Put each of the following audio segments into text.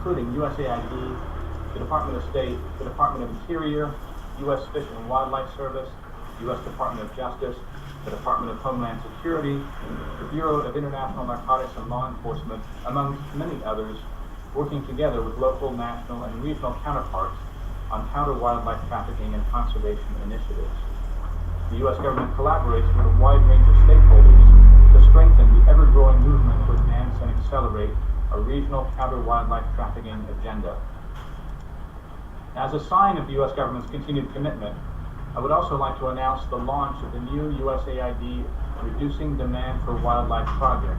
including USAID, the Department of State, the Department of Interior, U.S. Fish and Wildlife Service, U.S. Department of Justice, the Department of Homeland Security, the Bureau of International Narcotics and Law Enforcement, among many others, working together with local, national, and regional counterparts on counter-wildlife trafficking and conservation initiatives. The U.S. government collaborates with a wide range of stakeholders to strengthen the ever-growing movement to advance and accelerate a regional counter-wildlife trafficking agenda. As a sign of the U.S. government's continued commitment, I would also like to announce the launch of the new USAID Reducing Demand for Wildlife project,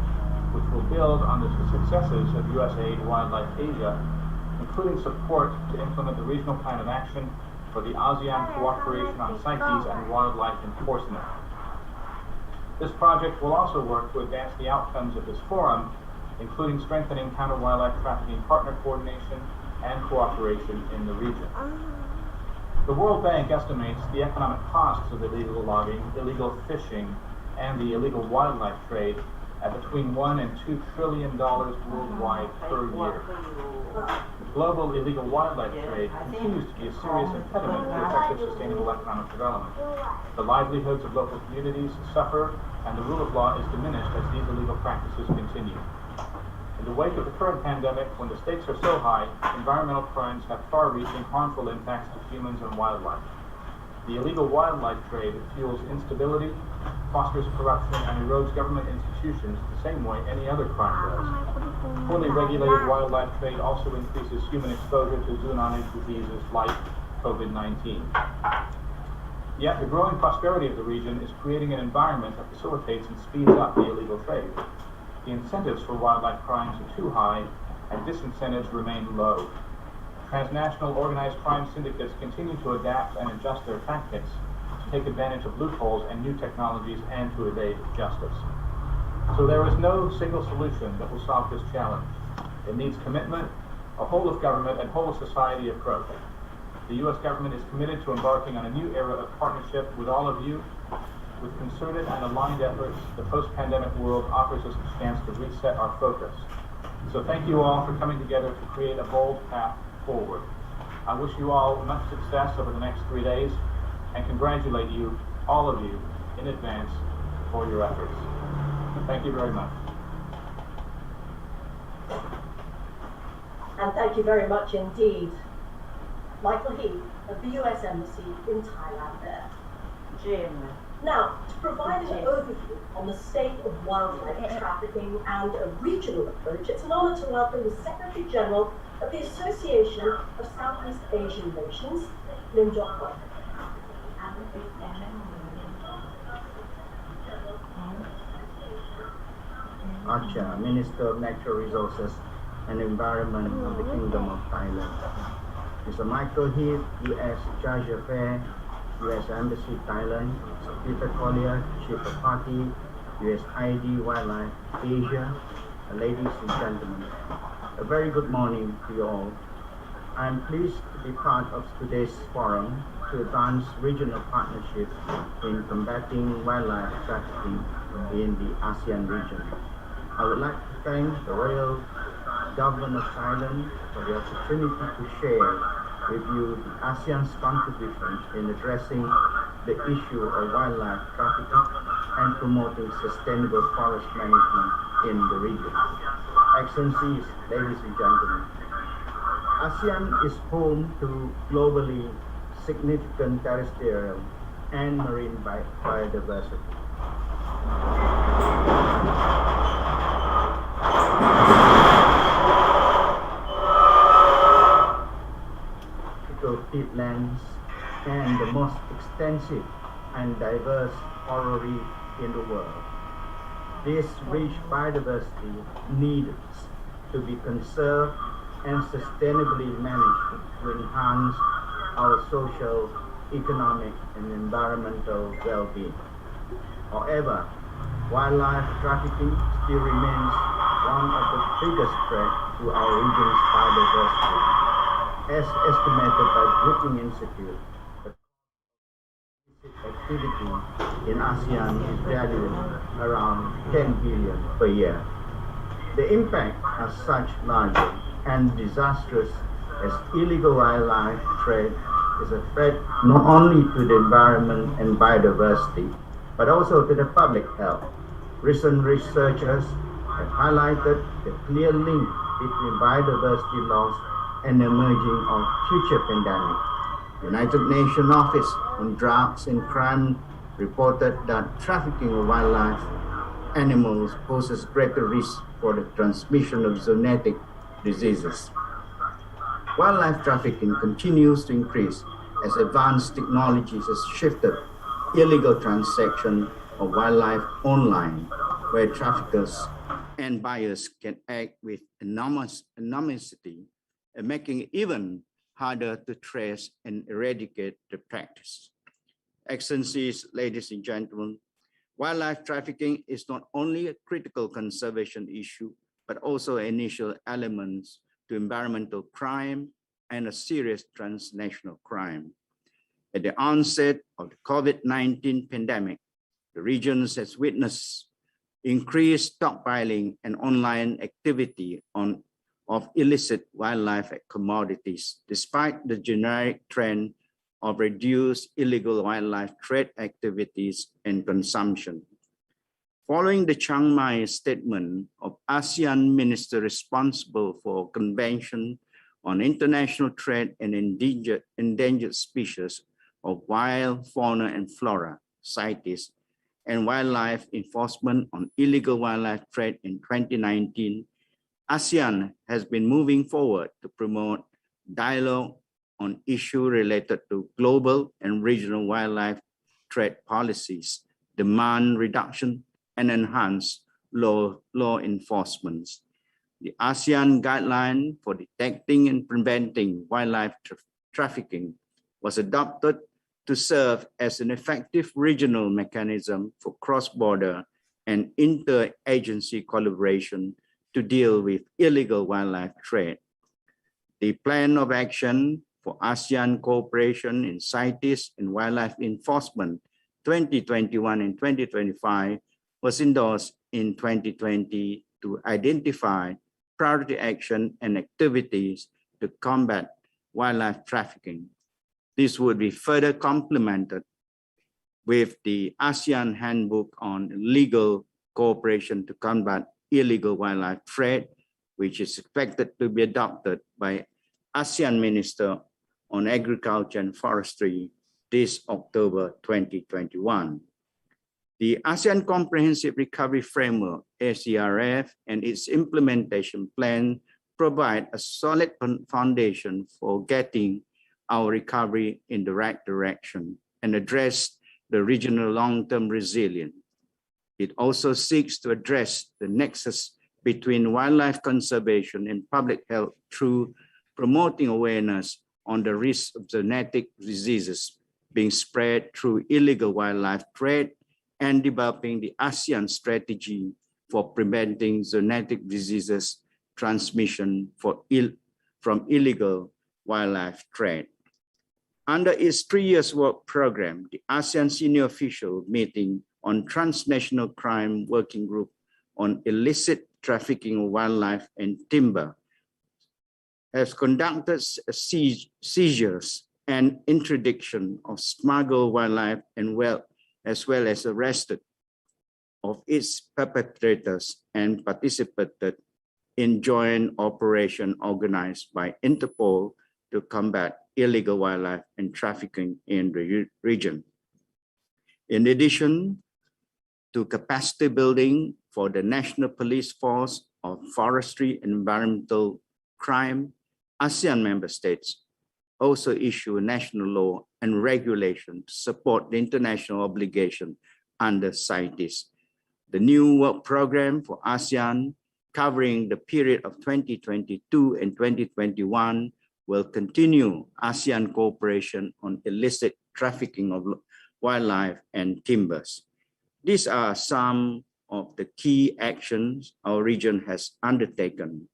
which will build on the successes of USAID Wildlife Asia, including support to implement the Regional Plan of Action for the ASEAN Cooperation on CITES and Wildlife Enforcement. This project will also work to advance the outcomes of this forum, including strengthening counter-wildlife trafficking partner coordination and cooperation in the region. The World Bank estimates the economic costs of illegal logging, illegal fishing, and the illegal wildlife trade at between $1 and $2 trillion worldwide per year. The global illegal wildlife trade continues to be a serious impediment to effective sustainable economic development. The livelihoods of local communities suffer, and the rule of law is diminished as these illegal practices continue. In the wake of the current pandemic, when the stakes are so high, environmental crimes have far-reaching harmful impacts to humans and wildlife. The illegal wildlife trade fuels instability, fosters corruption, and erodes government institutions the same way any other crime does. Poorly regulated wildlife trade also increases human exposure to zoonotic diseases like COVID-19. Yet the growing prosperity of the region is creating an environment that facilitates and speeds up the illegal trade. The incentives for wildlife crimes are too high, and disincentives remain low. Transnational organized crime syndicates continue to adapt and adjust their tactics to take advantage of loopholes and new technologies and to evade justice. So there is no single solution that will solve this challenge. It needs commitment, a whole of government and whole of society approach. The U.S. government is committed to embarking on a new era of partnership with all of you. With concerted and aligned efforts, the post-pandemic world offers us a chance to reset our focus. So thank you all for coming together to create a bold path forward. I wish you all much success over the next 3 days and congratulate you, all of you, in advance for your efforts. Thank you very much. And thank you very much indeed, Michael Heath of the U.S. Embassy in Thailand there. Jim. Now, to provide an overview on the state of wildlife trafficking and a regional approach, it's an honor to welcome the Secretary General of the Association of Southeast Asian Nations, Lim Jok-hoi. Archer, Minister of Natural Resources and Environment of the Kingdom of Thailand. Mr. Michael Heath, U.S. Charge Affairs, U.S. Embassy Thailand, Peter Collier, Chief of Party, USAID Wildlife Asia, ladies and gentlemen, a very good morning to you all. I am pleased to be part of today's forum to advance regional partnership in combating wildlife trafficking in the ASEAN region. I would like to thank the Royal Government of Thailand for the opportunity to share with you the ASEAN's contribution in addressing the issue of wildlife trafficking and promoting sustainable forest management in the region. Excellencies, ladies and gentlemen, ASEAN is home to globally significant terrestrial and marine biodiversity. Peatlands and the most extensive and diverse coral reef in the world. This rich biodiversity needs to be conserved and sustainably managed to enhance our social, economic, and environmental well-being. However, wildlife trafficking still remains one of the biggest threats to our region's biodiversity. As estimated by Brookings Institute, the activity in ASEAN is valued around 10 billion per year. The impacts are such larger and disastrous as illegal wildlife trade is a threat not only to the environment and biodiversity, but also to the public health. Recent researchers have highlighted the clear link between biodiversity loss and the emerging of future pandemic. The United Nations Office on Drugs and Crime reported that trafficking of wildlife animals poses greater risk for the transmission of zoonotic diseases. Wildlife trafficking continues to increase as advanced technologies has shifted illegal transaction of wildlife online, where traffickers and buyers can act with anonymity and making it even harder to trace and eradicate the practice. Excellencies, ladies and gentlemen, wildlife trafficking is not only a critical conservation issue, but also an initial element to environmental crime and a serious transnational crime. At the onset of the COVID-19 pandemic, the region has witnessed increased stockpiling and online activity of illicit wildlife commodities, despite the generic trend of reduced illegal wildlife trade activities and consumption. Following the Chiang Mai statement of ASEAN minister responsible for Convention on International Trade and Endangered Species of Wild Fauna and Flora, CITES, and Wildlife Enforcement on Illegal Wildlife Trade in 2019, ASEAN has been moving forward to promote dialogue on issues related to global and regional wildlife trade policies, demand reduction, and enhance law enforcement. The ASEAN guideline for detecting and preventing wildlife trafficking was adopted to serve as an effective regional mechanism for cross-border and inter-agency collaboration to deal with illegal wildlife trade. The plan of action for ASEAN cooperation in CITES and wildlife enforcement 2021 and 2025 was endorsed in 2020 to identify priority action and activities to combat wildlife trafficking. This would be further complemented with the ASEAN Handbook on Legal Cooperation to Combat Illegal Wildlife Trade, which is expected to be adopted by ASEAN Minister on Agriculture and Forestry this October 2021. The ASEAN Comprehensive Recovery Framework, ACRF, and its implementation plan provide a solid foundation for getting our recovery in the right direction and address the regional long-term resilience. It also seeks to address the nexus between wildlife conservation and public health through promoting awareness on the risk of zoonotic diseases being spread through illegal wildlife trade and developing the ASEAN strategy for preventing zoonotic diseases transmission from illegal wildlife trade. Under its 3-year work program, the ASEAN Senior Official Meeting on Transnational Crime Working Group on Illicit Trafficking of Wildlife and Timber has conducted seizures and interdiction of smuggled wildlife and as well as arrested of its perpetrators and participated in joint operation organized by Interpol to combat illegal wildlife and trafficking in the region. In addition to capacity building for the National Police Force of Forestry and Environmental Crime, ASEAN member states also issue national law and regulation to support the international obligation under CITES. The new work program for ASEAN covering the period of 2022 and 2021 will continue ASEAN cooperation on illicit trafficking of wildlife and timbers. These are some of the key actions our region has undertaken.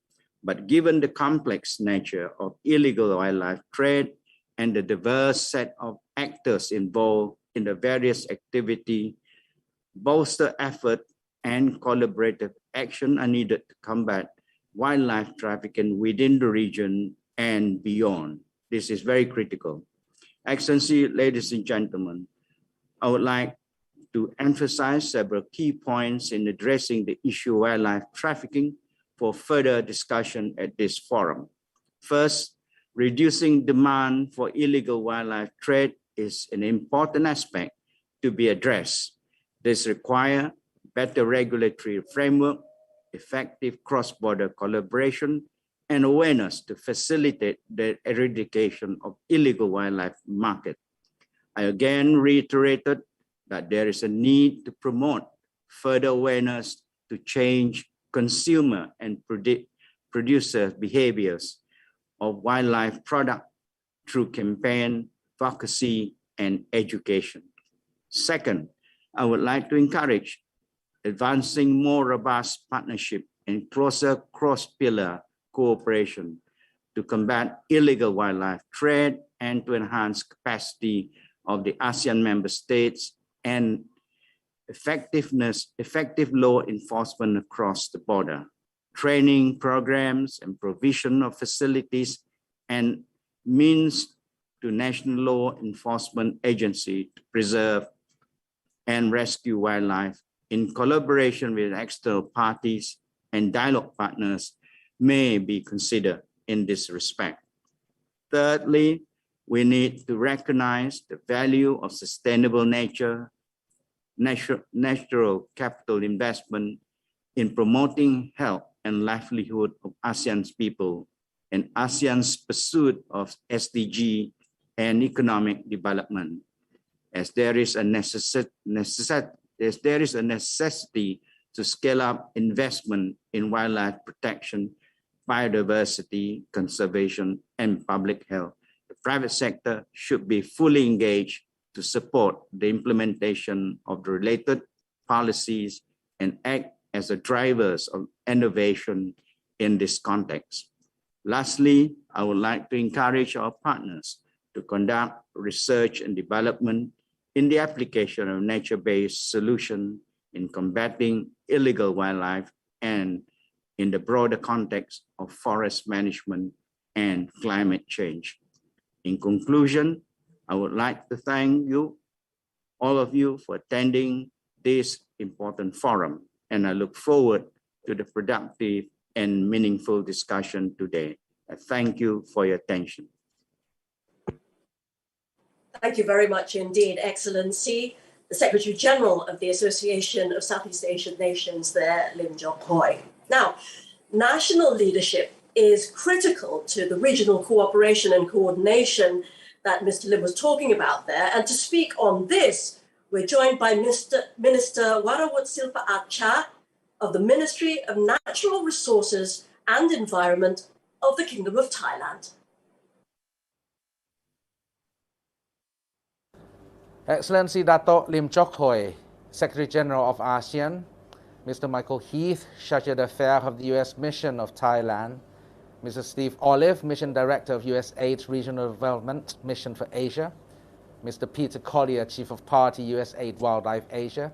But given the complex nature of illegal wildlife trade and the diverse set of actors involved in the various activities, bolster effort and collaborative action are needed to combat wildlife trafficking within the region and beyond. This is very critical. Excellency, ladies and gentlemen, I would like to emphasize several key points in addressing the issue of wildlife trafficking for further discussion at this forum. First, reducing demand for illegal wildlife trade is an important aspect to be addressed. This requires better regulatory framework, effective cross-border collaboration, and awareness to facilitate the eradication of illegal wildlife market. I again reiterated that there is a need to promote further awareness to change consumer and producer behaviors of wildlife product through campaign, advocacy, and education. Second, I would like to encourage advancing more robust partnership and closer cross-pillar cooperation to combat illegal wildlife trade and to enhance capacity of the ASEAN member states and effective law enforcement across the border. Training programs and provision of facilities and means to national law enforcement agency to preserve and rescue wildlife in collaboration with external parties and dialogue partners may be considered in this respect. Thirdly, we need to recognize the value of sustainable natural capital investment in promoting health and livelihood of ASEAN's people and ASEAN's pursuit of SDG and economic development. As there is a necessity to scale up investment in wildlife protection, biodiversity conservation, and public health, the private sector should be fully engaged to support the implementation of the related policies and act as the drivers of innovation in this context. Lastly, I would like to encourage our partners to conduct research and development in the application of nature-based solutions in combating illegal wildlife and in the broader context of forest management and climate change. In conclusion, I would like to thank you, all of you, for attending this important forum, and I look forward to the productive and meaningful discussion today. I thank you for your attention. Thank you very much indeed, Excellency, the Secretary General of the Association of Southeast Asian Nations there, Lim Jok Hoi. Now, national leadership is critical to the regional cooperation and coordination that Mr. Lim was talking about there. And to speak on this, we're joined by Minister Warawut Silpa Acha of the Ministry of Natural Resources and Environment of the Kingdom of Thailand. Excellency Dato' Lim Jok Hoi, Secretary General of ASEAN, Mr. Michael Heath, Chargé d'Affaires of the U.S. Mission of Thailand, Mr. Steve Olive, Mission Director of Usaid Regional Development Mission for Asia, Mr. Peter Collier, Chief of Party, Usaid Wildlife Asia,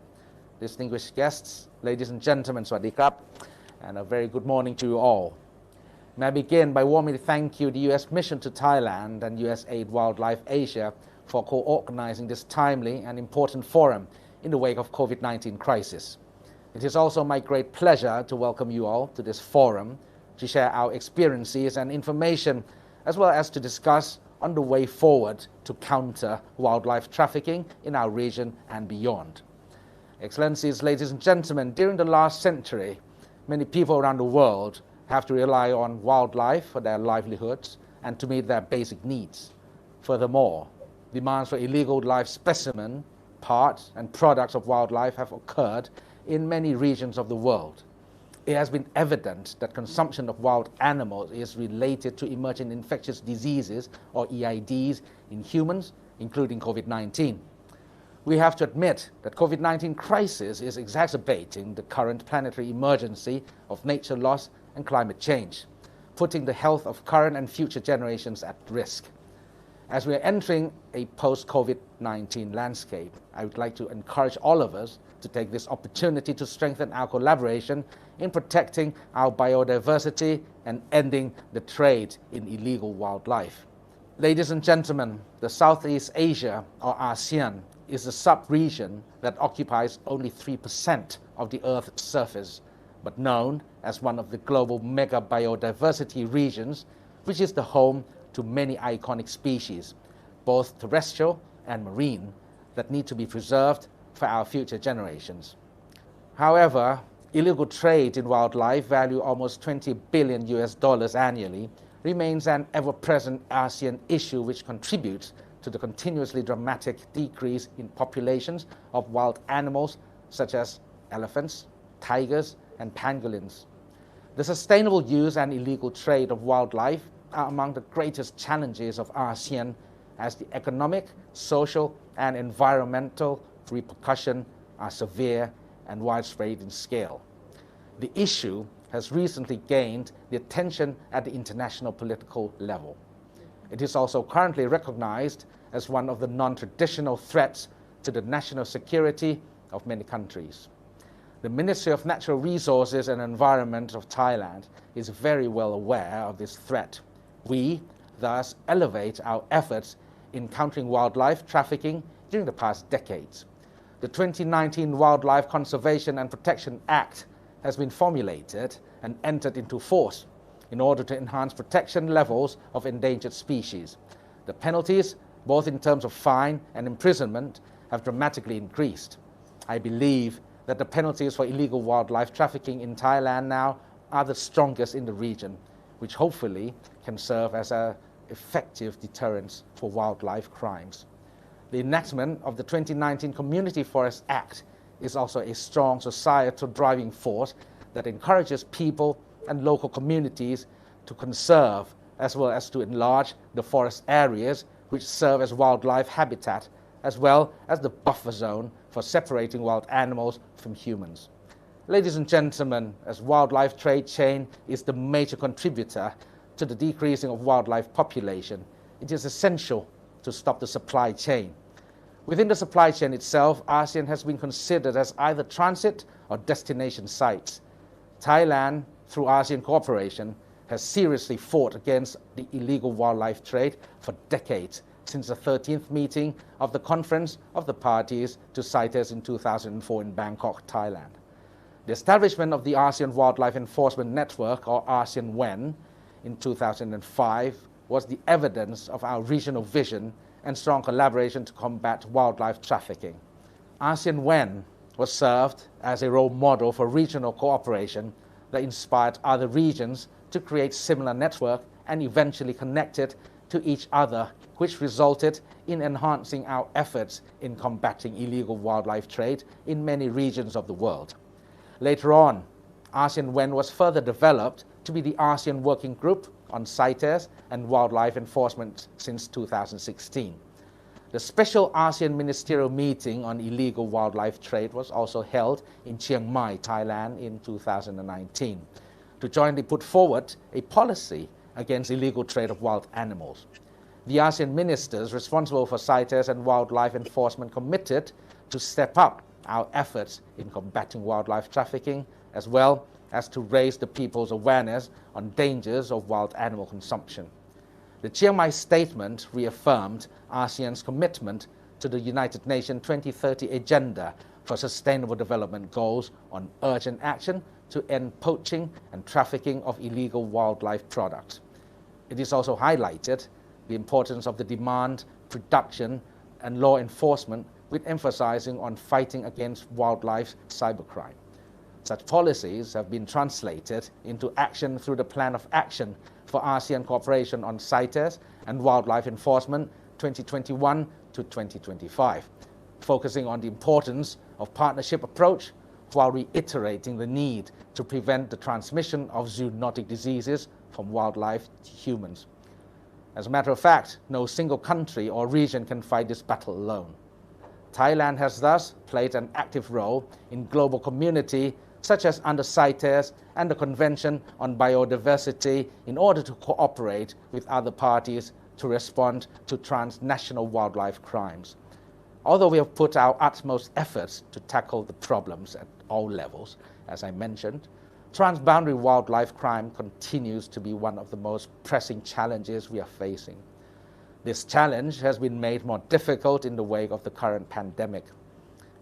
distinguished guests, ladies and gentlemen, Swadee Krap, and a very good morning to you all. May I begin by warmly thank you, the U.S. Mission to Thailand and Usaid Wildlife Asia, for co-organizing this timely and important forum in the wake of COVID-19 crisis. It is also my great pleasure to welcome you all to this forum to share our experiences and information, as well as to discuss on the way forward to counter wildlife trafficking in our region and beyond. Excellencies, ladies and gentlemen, during the last century, many people around the world have to rely on wildlife for their livelihoods and to meet their basic needs. Furthermore, demands for illegal live specimen, parts, and products of wildlife have occurred in many regions of the world. It has been evident that consumption of wild animals is related to emerging infectious diseases, or EIDs, in humans, including COVID-19. We have to admit that COVID-19 crisis is exacerbating the current planetary emergency of nature loss and climate change, putting the health of current and future generations at risk. As we are entering a post-COVID-19 landscape, I would like to encourage all of us to take this opportunity to strengthen our collaboration in protecting our biodiversity and ending the trade in illegal wildlife. Ladies and gentlemen, the Southeast Asia, or ASEAN, is a sub-region that occupies only 3% of the Earth's surface, but known as one of the global mega biodiversity regions, which is the home to many iconic species, both terrestrial and marine, that need to be preserved for our future generations. However, illegal trade in wildlife, value almost $20 billion annually, remains an ever-present ASEAN issue which contributes to the continuously dramatic decrease in populations of wild animals such as elephants, tigers, and pangolins. The sustainable use and illegal trade of wildlife are among the greatest challenges of ASEAN, as the economic, social, and environmental repercussions are severe and widespread in scale. The issue has recently gained the attention at the international political level. It is also currently recognized as one of the non-traditional threats to the national security of many countries. The Ministry of Natural Resources and Environment of Thailand is very well aware of this threat. We thus elevate our efforts in countering wildlife trafficking during the past decades. The 2019 Wildlife Conservation and Protection Act has been formulated and entered into force in order to enhance protection levels of endangered species. The penalties, both in terms of fine and imprisonment, have dramatically increased. I believe that the penalties for illegal wildlife trafficking in Thailand now are the strongest in the region, which hopefully can serve as an effective deterrent for wildlife crimes. The enactment of the 2019 Community Forest Act is also a strong societal driving force that encourages people and local communities to conserve as well as to enlarge the forest areas which serve as wildlife habitat, as well as the buffer zone for separating wild animals from humans. Ladies and gentlemen, as wildlife trade chain is the major contributor to the decreasing of wildlife population, it is essential to stop the supply chain. Within the supply chain itself, ASEAN has been considered as either transit or destination sites. Thailand, through ASEAN cooperation, has seriously fought against the illegal wildlife trade for decades, since the 13th meeting of the Conference of the Parties to CITES in 2004 in Bangkok, Thailand. The establishment of the ASEAN Wildlife Enforcement Network, or ASEAN WEN, in 2005 was the evidence of our regional vision and strong collaboration to combat wildlife trafficking. ASEAN WEN was served as a role model for regional cooperation that inspired other regions to create similar networks and eventually connected to each other, which resulted in enhancing our efforts in combating illegal wildlife trade in many regions of the world. Later on, ASEAN WEN was further developed to be the ASEAN Working Group on CITES and Wildlife Enforcement since 2016. The special ASEAN Ministerial Meeting on Illegal Wildlife Trade was also held in Chiang Mai, Thailand in 2019 to jointly put forward a policy against illegal trade of wild animals. The ASEAN ministers responsible for CITES and wildlife enforcement committed to step up our efforts in combating wildlife trafficking, as well as to raise the people's awareness on dangers of wild animal consumption. The Chiang Mai Statement reaffirmed ASEAN's commitment to the United Nations 2030 Agenda for Sustainable Development Goals on urgent action to end poaching and trafficking of illegal wildlife products. It is also highlighted the importance of the demand, production, and law enforcement, with emphasizing on fighting against wildlife cybercrime. Such policies have been translated into action through the Plan of Action for ASEAN Cooperation on CITES and Wildlife Enforcement 2021 to 2025, focusing on the importance of partnership approach while reiterating the need to prevent the transmission of zoonotic diseases from wildlife to humans. As a matter of fact, no single country or region can fight this battle alone. Thailand has thus played an active role in global community such as under CITES and the Convention on Biodiversity in order to cooperate with other parties to respond to transnational wildlife crimes. Although we have put our utmost efforts to tackle the problems at all levels, as I mentioned, transboundary wildlife crime continues to be one of the most pressing challenges we are facing. This challenge has been made more difficult in the wake of the current pandemic.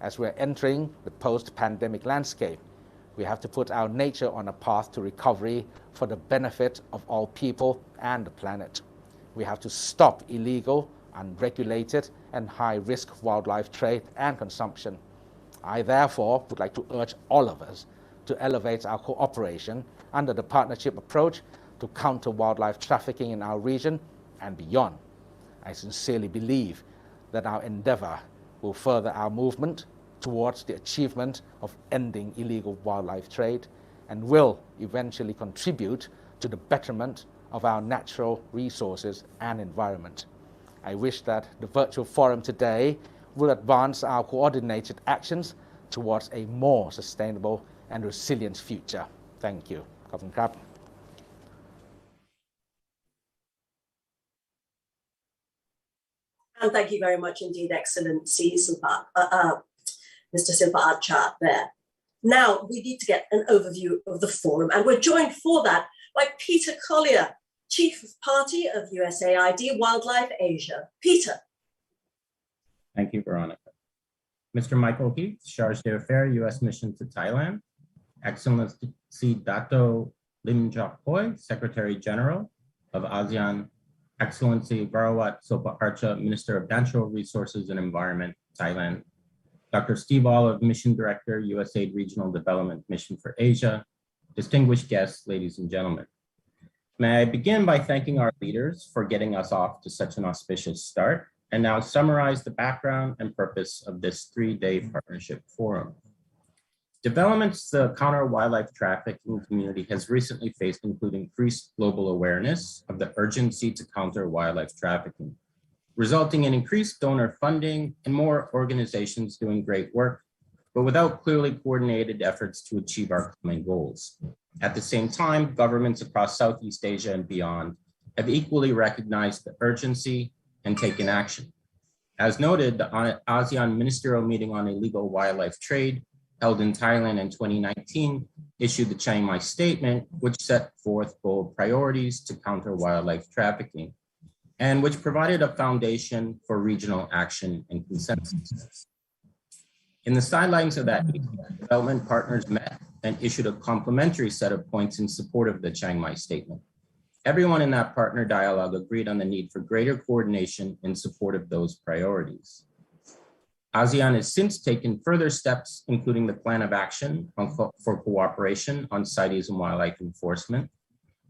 As we are entering the post-pandemic landscape, we have to put our nature on a path to recovery for the benefit of all people and the planet. We have to stop illegal, unregulated, and high-risk wildlife trade and consumption. I therefore would like to urge all of us to elevate our cooperation under the partnership approach to counter wildlife trafficking in our region and beyond. I sincerely believe that our endeavor will further our movement towards the achievement of ending illegal wildlife trade and will eventually contribute to the betterment of our natural resources and environment. I wish that the virtual forum today will advance our coordinated actions towards a more sustainable and resilient future. Thank you. ขอบคุณครับ And thank you very much indeed, Excellency Mr. Silpa Archer there. Now we need to get an overview of the forum, and we're joined for that by Peter Collier, Chief of Party of USAID Wildlife Asia. Peter. Thank you, Veronica. Mr. Michael Heath, Charge d'Affaires, U.S. Mission to Thailand. Excellency Dato Lim Chok Hoi, Secretary General of ASEAN. Excellency Varawat Sopa Archa, Minister of Natural Resources and Environment, Thailand. Dr. Steve Olive, Mission Director, Usaid Regional Development Mission for Asia. Distinguished guests, ladies and gentlemen. May I begin by thanking our leaders for getting us off to such an auspicious start, and now summarize the background and purpose of this 3-day partnership forum. Developments the counter wildlife trafficking community has recently faced include increased global awareness of the urgency to counter wildlife trafficking, resulting in increased donor funding and more organizations doing great work, but without clearly coordinated efforts to achieve our common goals. At the same time, governments across Southeast Asia and beyond have equally recognized the urgency and taken action. As noted, the ASEAN Ministerial Meeting on Illegal Wildlife Trade, held in Thailand in 2019, issued the Chiang Mai Statement, which set forth bold priorities to counter wildlife trafficking, and which provided a foundation for regional action and consensus. In the sidelines of that meeting, development partners met and issued a complementary set of points in support of the Chiang Mai Statement. Everyone in that partner dialogue agreed on the need for greater coordination in support of those priorities. ASEAN has since taken further steps, including the Plan of Action for Cooperation on CITES and Wildlife Enforcement,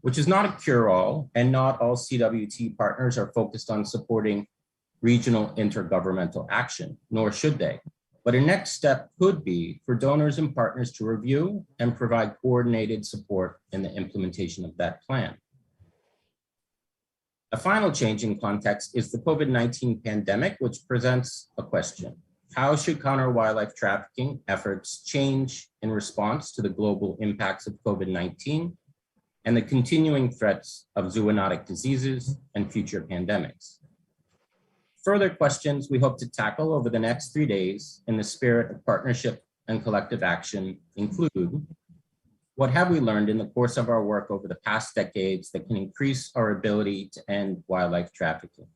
which is not a cure-all, and not all CWT partners are focused on supporting regional intergovernmental action, nor should they. But a next step could be for donors and partners to review and provide coordinated support in the implementation of that plan. A final change in context is the COVID-19 pandemic, which presents a question. How should counter wildlife trafficking efforts change in response to the global impacts of COVID-19 and the continuing threats of zoonotic diseases and future pandemics? Further questions we hope to tackle over the next 3 days in the spirit of partnership and collective action include: what have we learned in the course of our work over the past decades that can increase our ability to end wildlife trafficking?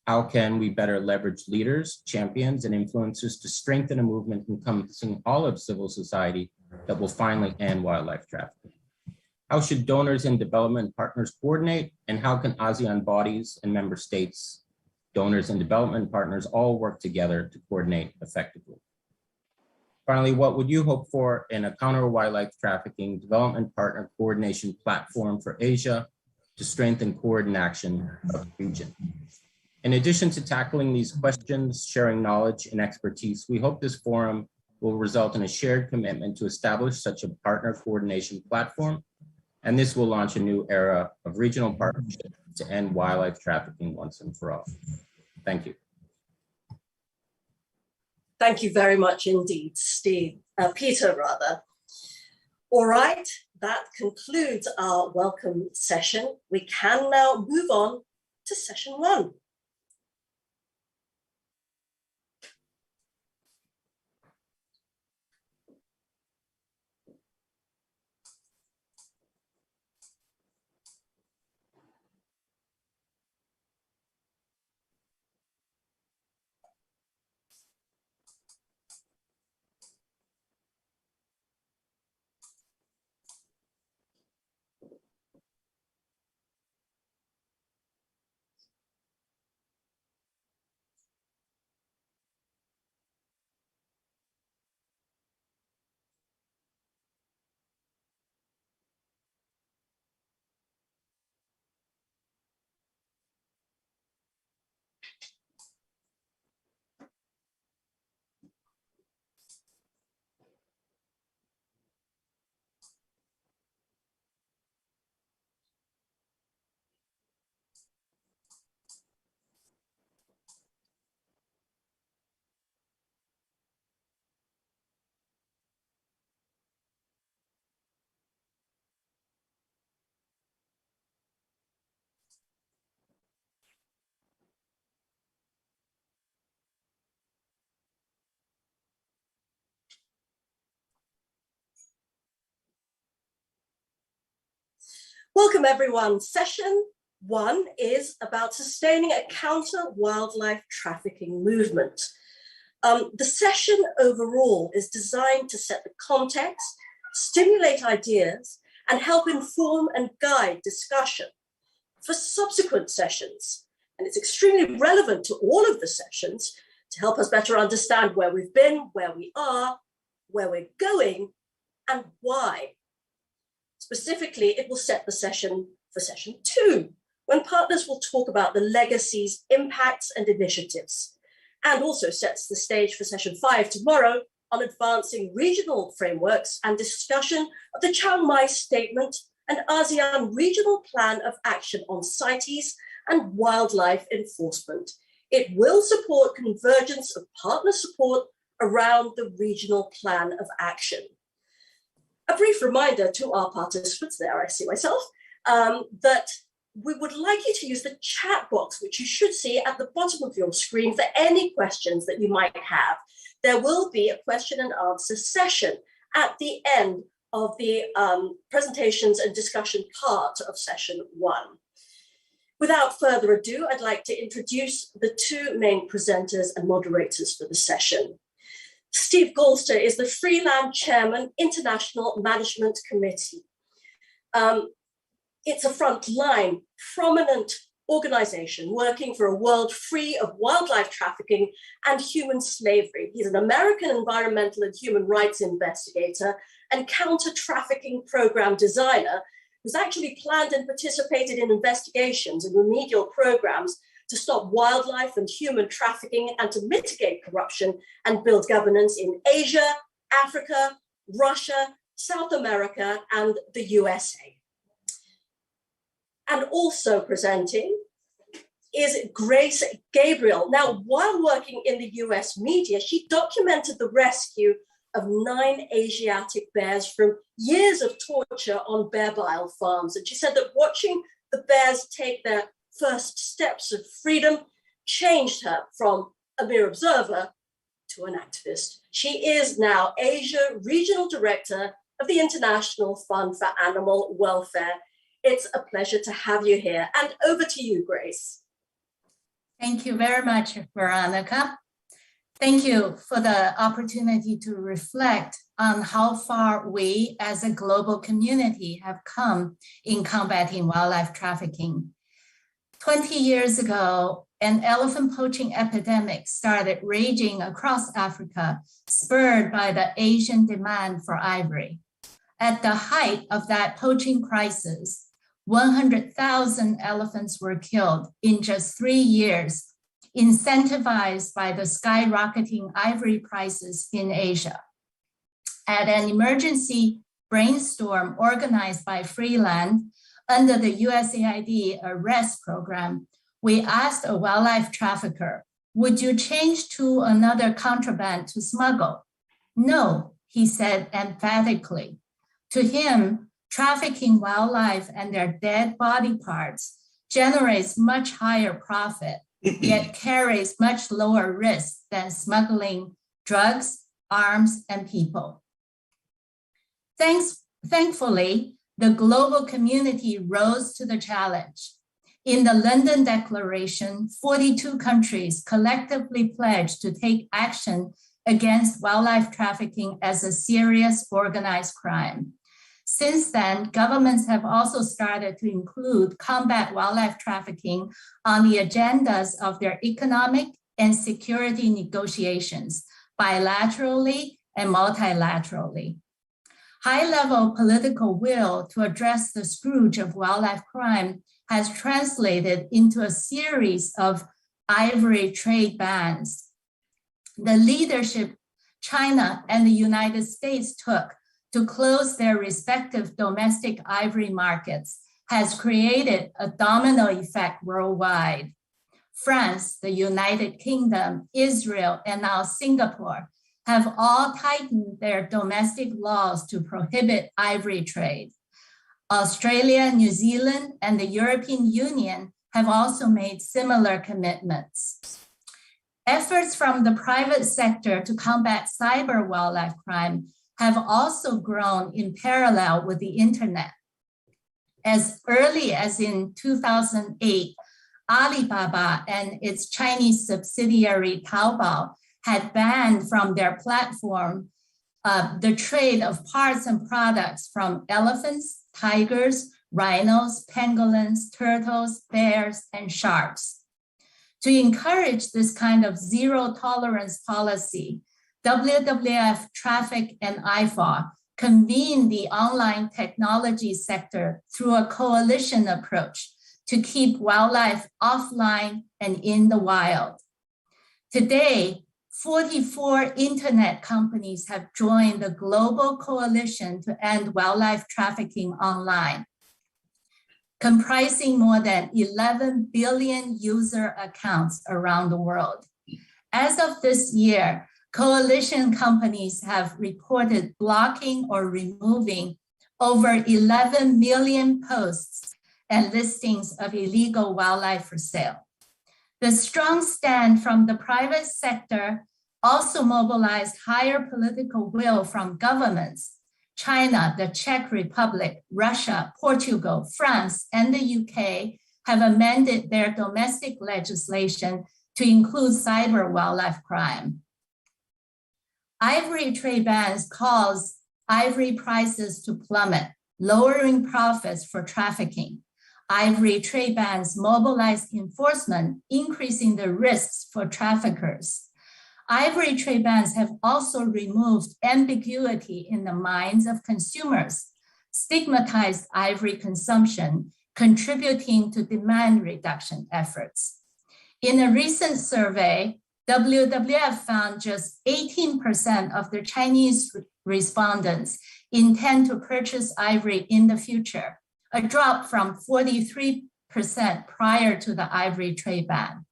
How can we better leverage leaders, champions, and influencers to strengthen a movement encompassing all of civil society that will finally end wildlife trafficking? How should donors and development partners coordinate? And how can ASEAN bodies and member states, donors and development partners all work together to coordinate effectively? Finally, what would you hope for in a counter wildlife trafficking development partner coordination platform for Asia to strengthen coordination of the region? In addition to tackling these questions, sharing knowledge and expertise, we hope this forum will result in a shared commitment to establish such a partner coordination platform, and this will launch a new era of regional partnership to end wildlife trafficking once and for all. Thank you. Thank you very much indeed, Peter. All right, that concludes our welcome session. We can now move on to session 1. Welcome everyone. Session 1 is about sustaining a counter wildlife trafficking movement. The session overall is designed to set the context, stimulate ideas, and help inform and guide discussion for subsequent sessions. And it's extremely relevant to all of the sessions to help us better understand where we've been, where we are, where we're going, and why. Specifically, it will set the session for session 2, when partners will talk about the legacies, impacts, and initiatives, and also sets the stage for session 5 tomorrow on advancing regional frameworks and discussion of the Chiang Mai Statement and ASEAN Regional Plan of Action on CITES and wildlife enforcement. It will support convergence of partner support around the regional plan of action. A brief reminder to our participants, there I see myself, that we would like you to use the chat box, which you should see at the bottom of your screen for any questions that you might have. There will be a question and answer session at the end of the presentations and discussion part of session 1. Without further ado, I'd like to introduce the 2 main presenters and moderators for the session. Steve Goldster is the Freeland Chairman, International Management Committee. It's a frontline, prominent organization working for a world free of wildlife trafficking and human slavery. He's an American environmental and human rights investigator and counter-trafficking program designer who's actually planned and participated in investigations and remedial programs to stop wildlife and human trafficking and to mitigate corruption and build governance in Asia, Africa, Russia, South America, and the USA. And also presenting is Grace Gabriel. Now, while working in the US media, she documented the rescue of 9 Asiatic bears from years of torture on bear bile farms. And she said that watching the bears take their first steps of freedom changed her from a mere observer to an activist. She is now Asia Regional Director of the International Fund for Animal Welfare. It's a pleasure to have you here. And over to you, Grace. Thank you very much, Veronica. Thank you for the opportunity to reflect on how far we as a global community have come in combating wildlife trafficking. 20 years ago, an elephant poaching epidemic started raging across Africa, spurred by the Asian demand for ivory. At the height of that poaching crisis, 100,000 elephants were killed in just 3 years, incentivized by the skyrocketing ivory prices in Asia. At an emergency brainstorm organized by Freeland under the USAID arrest program, we asked a wildlife trafficker, would you change to another contraband to smuggle? No, he said emphatically. To him, trafficking wildlife and their dead body parts generates much higher profit, yet carries much lower risk than smuggling drugs, arms, and people. Thankfully, the global community rose to the challenge. In the London Declaration, 42 countries collectively pledged to take action against wildlife trafficking as a serious organized crime. Since then, governments have also started to include combat wildlife trafficking on the agendas of their economic and security negotiations, bilaterally and multilaterally. High-level political will to address the scourge of wildlife crime has translated into a series of ivory trade bans. The leadership China and the United States took to close their respective domestic ivory markets has created a domino effect worldwide. France, the United Kingdom, Israel, and now Singapore have all tightened their domestic laws to prohibit ivory trade. Australia, New Zealand, and the European Union have also made similar commitments. Efforts from the private sector to combat cyber wildlife crime have also grown in parallel with the internet. As early as in 2008, Alibaba and its Chinese subsidiary Taobao had banned from their platform the trade of parts and products from elephants, tigers, rhinos, pangolins, turtles, bears, and sharks. To encourage this kind of zero tolerance policy, WWF, Traffic, and IFAW convened the online technology sector through a coalition approach to keep wildlife offline and in the wild. Today, 44 internet companies have joined the global coalition to end wildlife trafficking online, comprising more than 11 billion user accounts around the world. As of this year, coalition companies have reported blocking or removing over 11 million posts and listings of illegal wildlife for sale. The strong stand from the private sector also mobilized higher political will from governments. China, the Czech Republic, Russia, Portugal, France, and the UK have amended their domestic legislation to include cyber wildlife crime. Ivory trade bans cause ivory prices to plummet, lowering profits for trafficking. Ivory trade bans mobilize enforcement, increasing the risks for traffickers. Ivory trade bans have also removed ambiguity in the minds of consumers, stigmatized ivory consumption, contributing to demand reduction efforts. In a recent survey, WWF found just 18% of the Chinese respondents intend to purchase ivory in the future, a drop from 43% prior to the ivory trade ban.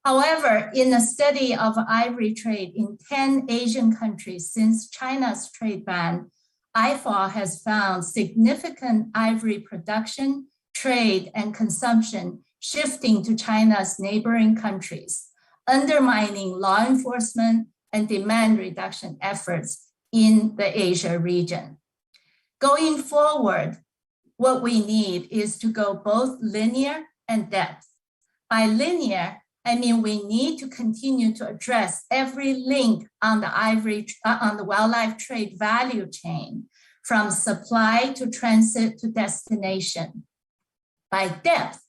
However, in a study of ivory trade in 10 Asian countries since China's trade ban, IFAW has found significant ivory production, trade, and consumption shifting to China's neighboring countries, undermining law enforcement and demand reduction efforts in the Asia region. Going forward, what we need is to go both linear and depth. By linear, I mean we need to continue to address every link on the wildlife trade value chain, from supply to transit to destination. By depth,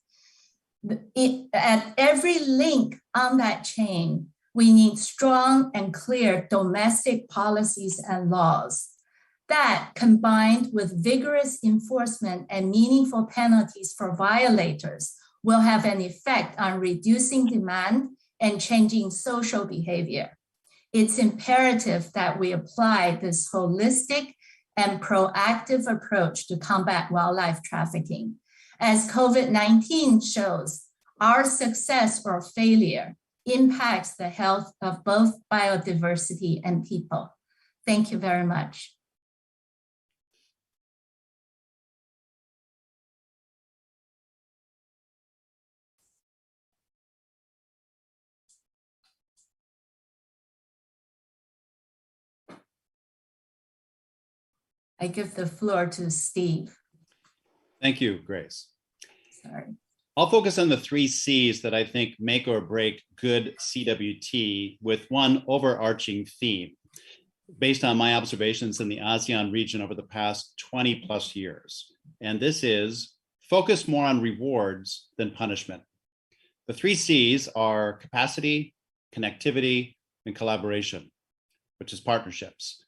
at every link on that chain, we need strong and clear domestic policies and laws. That, combined with vigorous enforcement and meaningful penalties for violators, will have an effect on reducing demand and changing social behavior. It's imperative that we apply this holistic and proactive approach to combat wildlife trafficking. As COVID-19 shows, our success or failure impacts the health of both biodiversity and people. Thank you very much. I give the floor to Steve. Thank you, Grace. Sorry. I'll focus on the 3 C's that I think make or break good CWT with one overarching theme based on my observations in the ASEAN region over the past 20 plus years. And this is focus more on rewards than punishment. The 3 C's are capacity, connectivity, and collaboration, which is partnerships.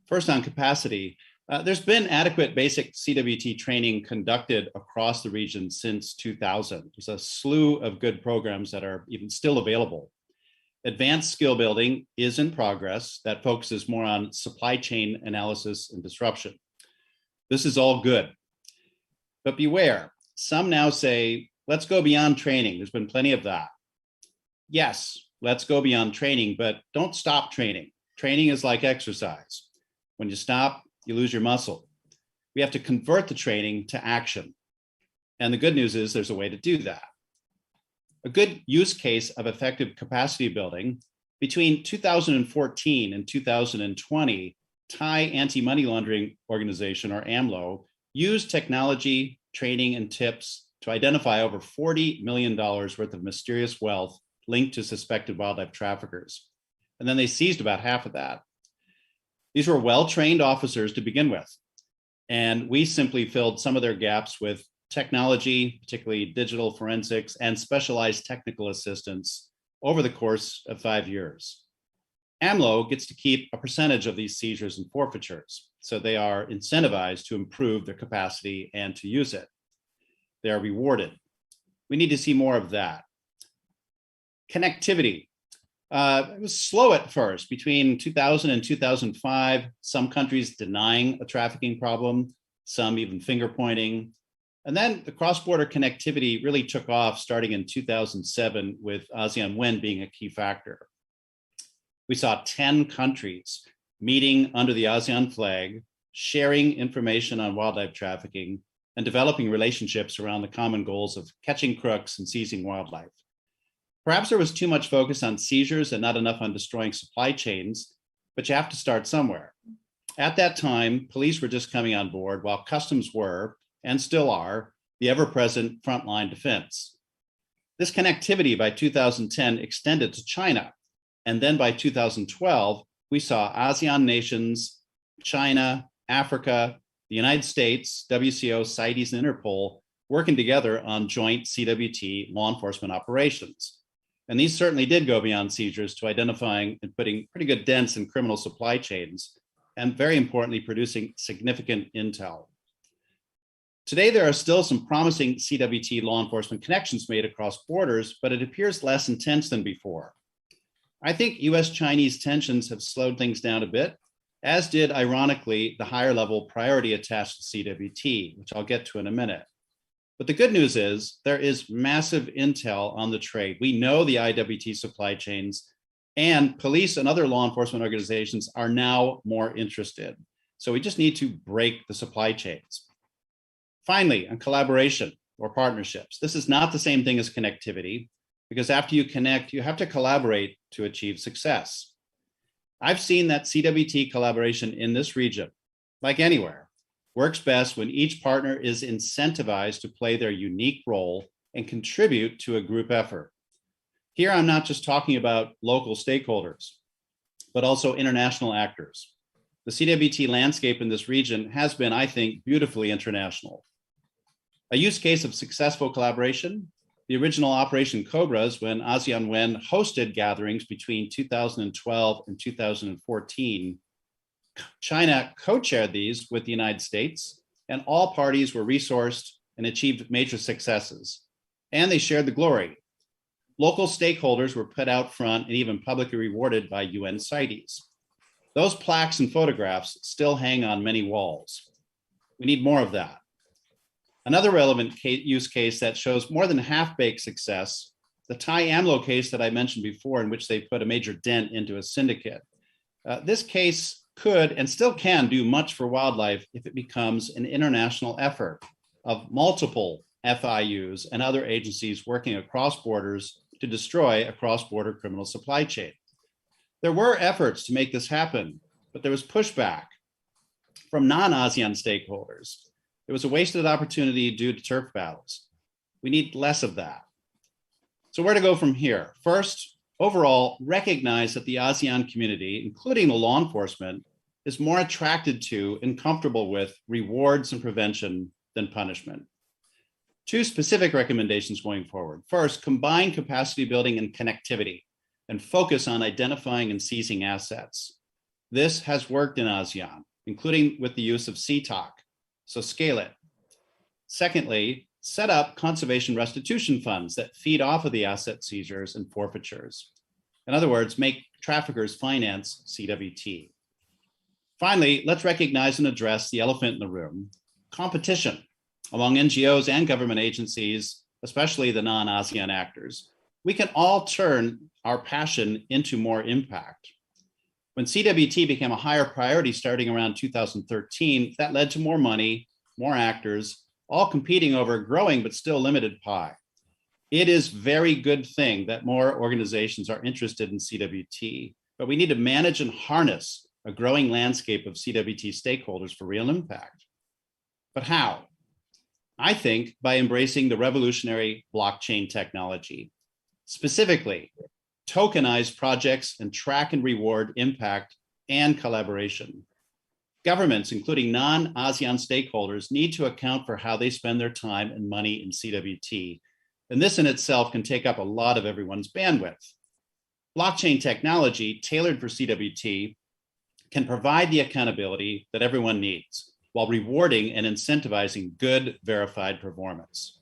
First, on capacity, there's been adequate basic CWT training conducted across the region since 2000. There's a slew of good programs that are even still available. Advanced skill building is in progress that focuses more on supply chain analysis and disruption. This is all good. But beware, some now say, let's go beyond training. There's been plenty of that. Yes, let's go beyond training, but don't stop training. Training is like exercise. When you stop, you lose your muscle. We have to convert the training to action. And the good news is there's a way to do that. A good use case of effective capacity building between 2014 and 2020, Thai Anti-Money Laundering Organization, or AMLO, used technology, training, and tips to identify over $40 million worth of mysterious wealth linked to suspected wildlife traffickers. And then they seized about half of that. These were well-trained officers to begin with, and we simply filled some of their gaps with technology, particularly digital forensics, and specialized technical assistance over the course of 5 years. AMLO gets to keep a percentage of these seizures and forfeitures, so they are incentivized to improve their capacity and to use it. They are rewarded. We need to see more of that. Connectivity. It was slow at first. Between 2000 and 2005, some countries denying a trafficking problem, some even finger pointing. And then the cross-border connectivity really took off starting in 2007 with ASEAN WEN being a key factor. We saw 10 countries meeting under the ASEAN flag, sharing information on wildlife trafficking, and developing relationships around the common goals of catching crooks and seizing wildlife. Perhaps there was too much focus on seizures and not enough on destroying supply chains, but you have to start somewhere. At that time, police were just coming on board while customs were, and still are, the ever-present frontline defense. This connectivity by 2010 extended to China. And then by 2012, we saw ASEAN nations, China, Africa, the United States, WCO, CITES, and Interpol working together on joint CWT law enforcement operations. And these certainly did go beyond seizures to identifying and putting pretty good dents in criminal supply chains, and very importantly, producing significant intel. Today, there are still some promising CWT law enforcement connections made across borders, but it appears less intense than before. I think US-Chinese tensions have slowed things down a bit, as did, ironically, the higher level priority attached to CWT, which I'll get to in a minute. But the good news is there is massive intel on the trade. We know the IWT supply chains, and police and other law enforcement organizations are now more interested. So we just need to break the supply chains. Finally, on collaboration or partnerships. This is not the same thing as connectivity, because after you connect, you have to collaborate to achieve success. I've seen that CWT collaboration in this region, like anywhere, works best when each partner is incentivized to play their unique role and contribute to a group effort. Here, I'm not just talking about local stakeholders, but also international actors. The CWT landscape in this region has been, I think, beautifully international. A use case of successful collaboration, the original Operation Cobras, when ASEAN WEN hosted gatherings between 2012 and 2014. China co-chaired these with the United States, and all parties were resourced and achieved major successes. And they shared the glory. Local stakeholders were put out front and even publicly rewarded by UN CITES. Those plaques and photographs still hang on many walls. We need more of that. Another relevant use case that shows more than half-baked success, the Thai AMLO case that I mentioned before, in which they put a major dent into a syndicate. This case could and still can do much for wildlife if it becomes an international effort of multiple FIUs and other agencies working across borders to destroy a cross-border criminal supply chain. There were efforts to make this happen, but there was pushback. from non-ASEAN stakeholders. It was a wasted opportunity due to turf battles. We need less of that. So where to go from here? First, overall, recognize that the ASEAN community, including the law enforcement, is more attracted to and comfortable with rewards and prevention than punishment. Two specific recommendations going forward. First, combine capacity building and connectivity and focus on identifying and seizing assets. This has worked in ASEAN, including with the use of CTOC, so scale it. Secondly, set up conservation restitution funds that feed off of the asset seizures and forfeitures. In other words, make traffickers finance CWT. Finally, let's recognize and address the elephant in the room, competition among NGOs and government agencies, especially the non-ASEAN actors. We can all turn our passion into more impact. When CWT became a higher priority starting around 2013, that led to more money, more actors, all competing over a growing but still limited pie. It is a very good thing that more organizations are interested in CWT, but we need to manage and harness a growing landscape of CWT stakeholders for real impact. But how? I think by embracing the revolutionary blockchain technology. Specifically, tokenize projects and track and reward impact and collaboration. Governments, including non-ASEAN stakeholders, need to account for how they spend their time and money in CWT. And this in itself can take up a lot of everyone's bandwidth. Blockchain technology tailored for CWT can provide the accountability that everyone needs while rewarding and incentivizing good verified performance.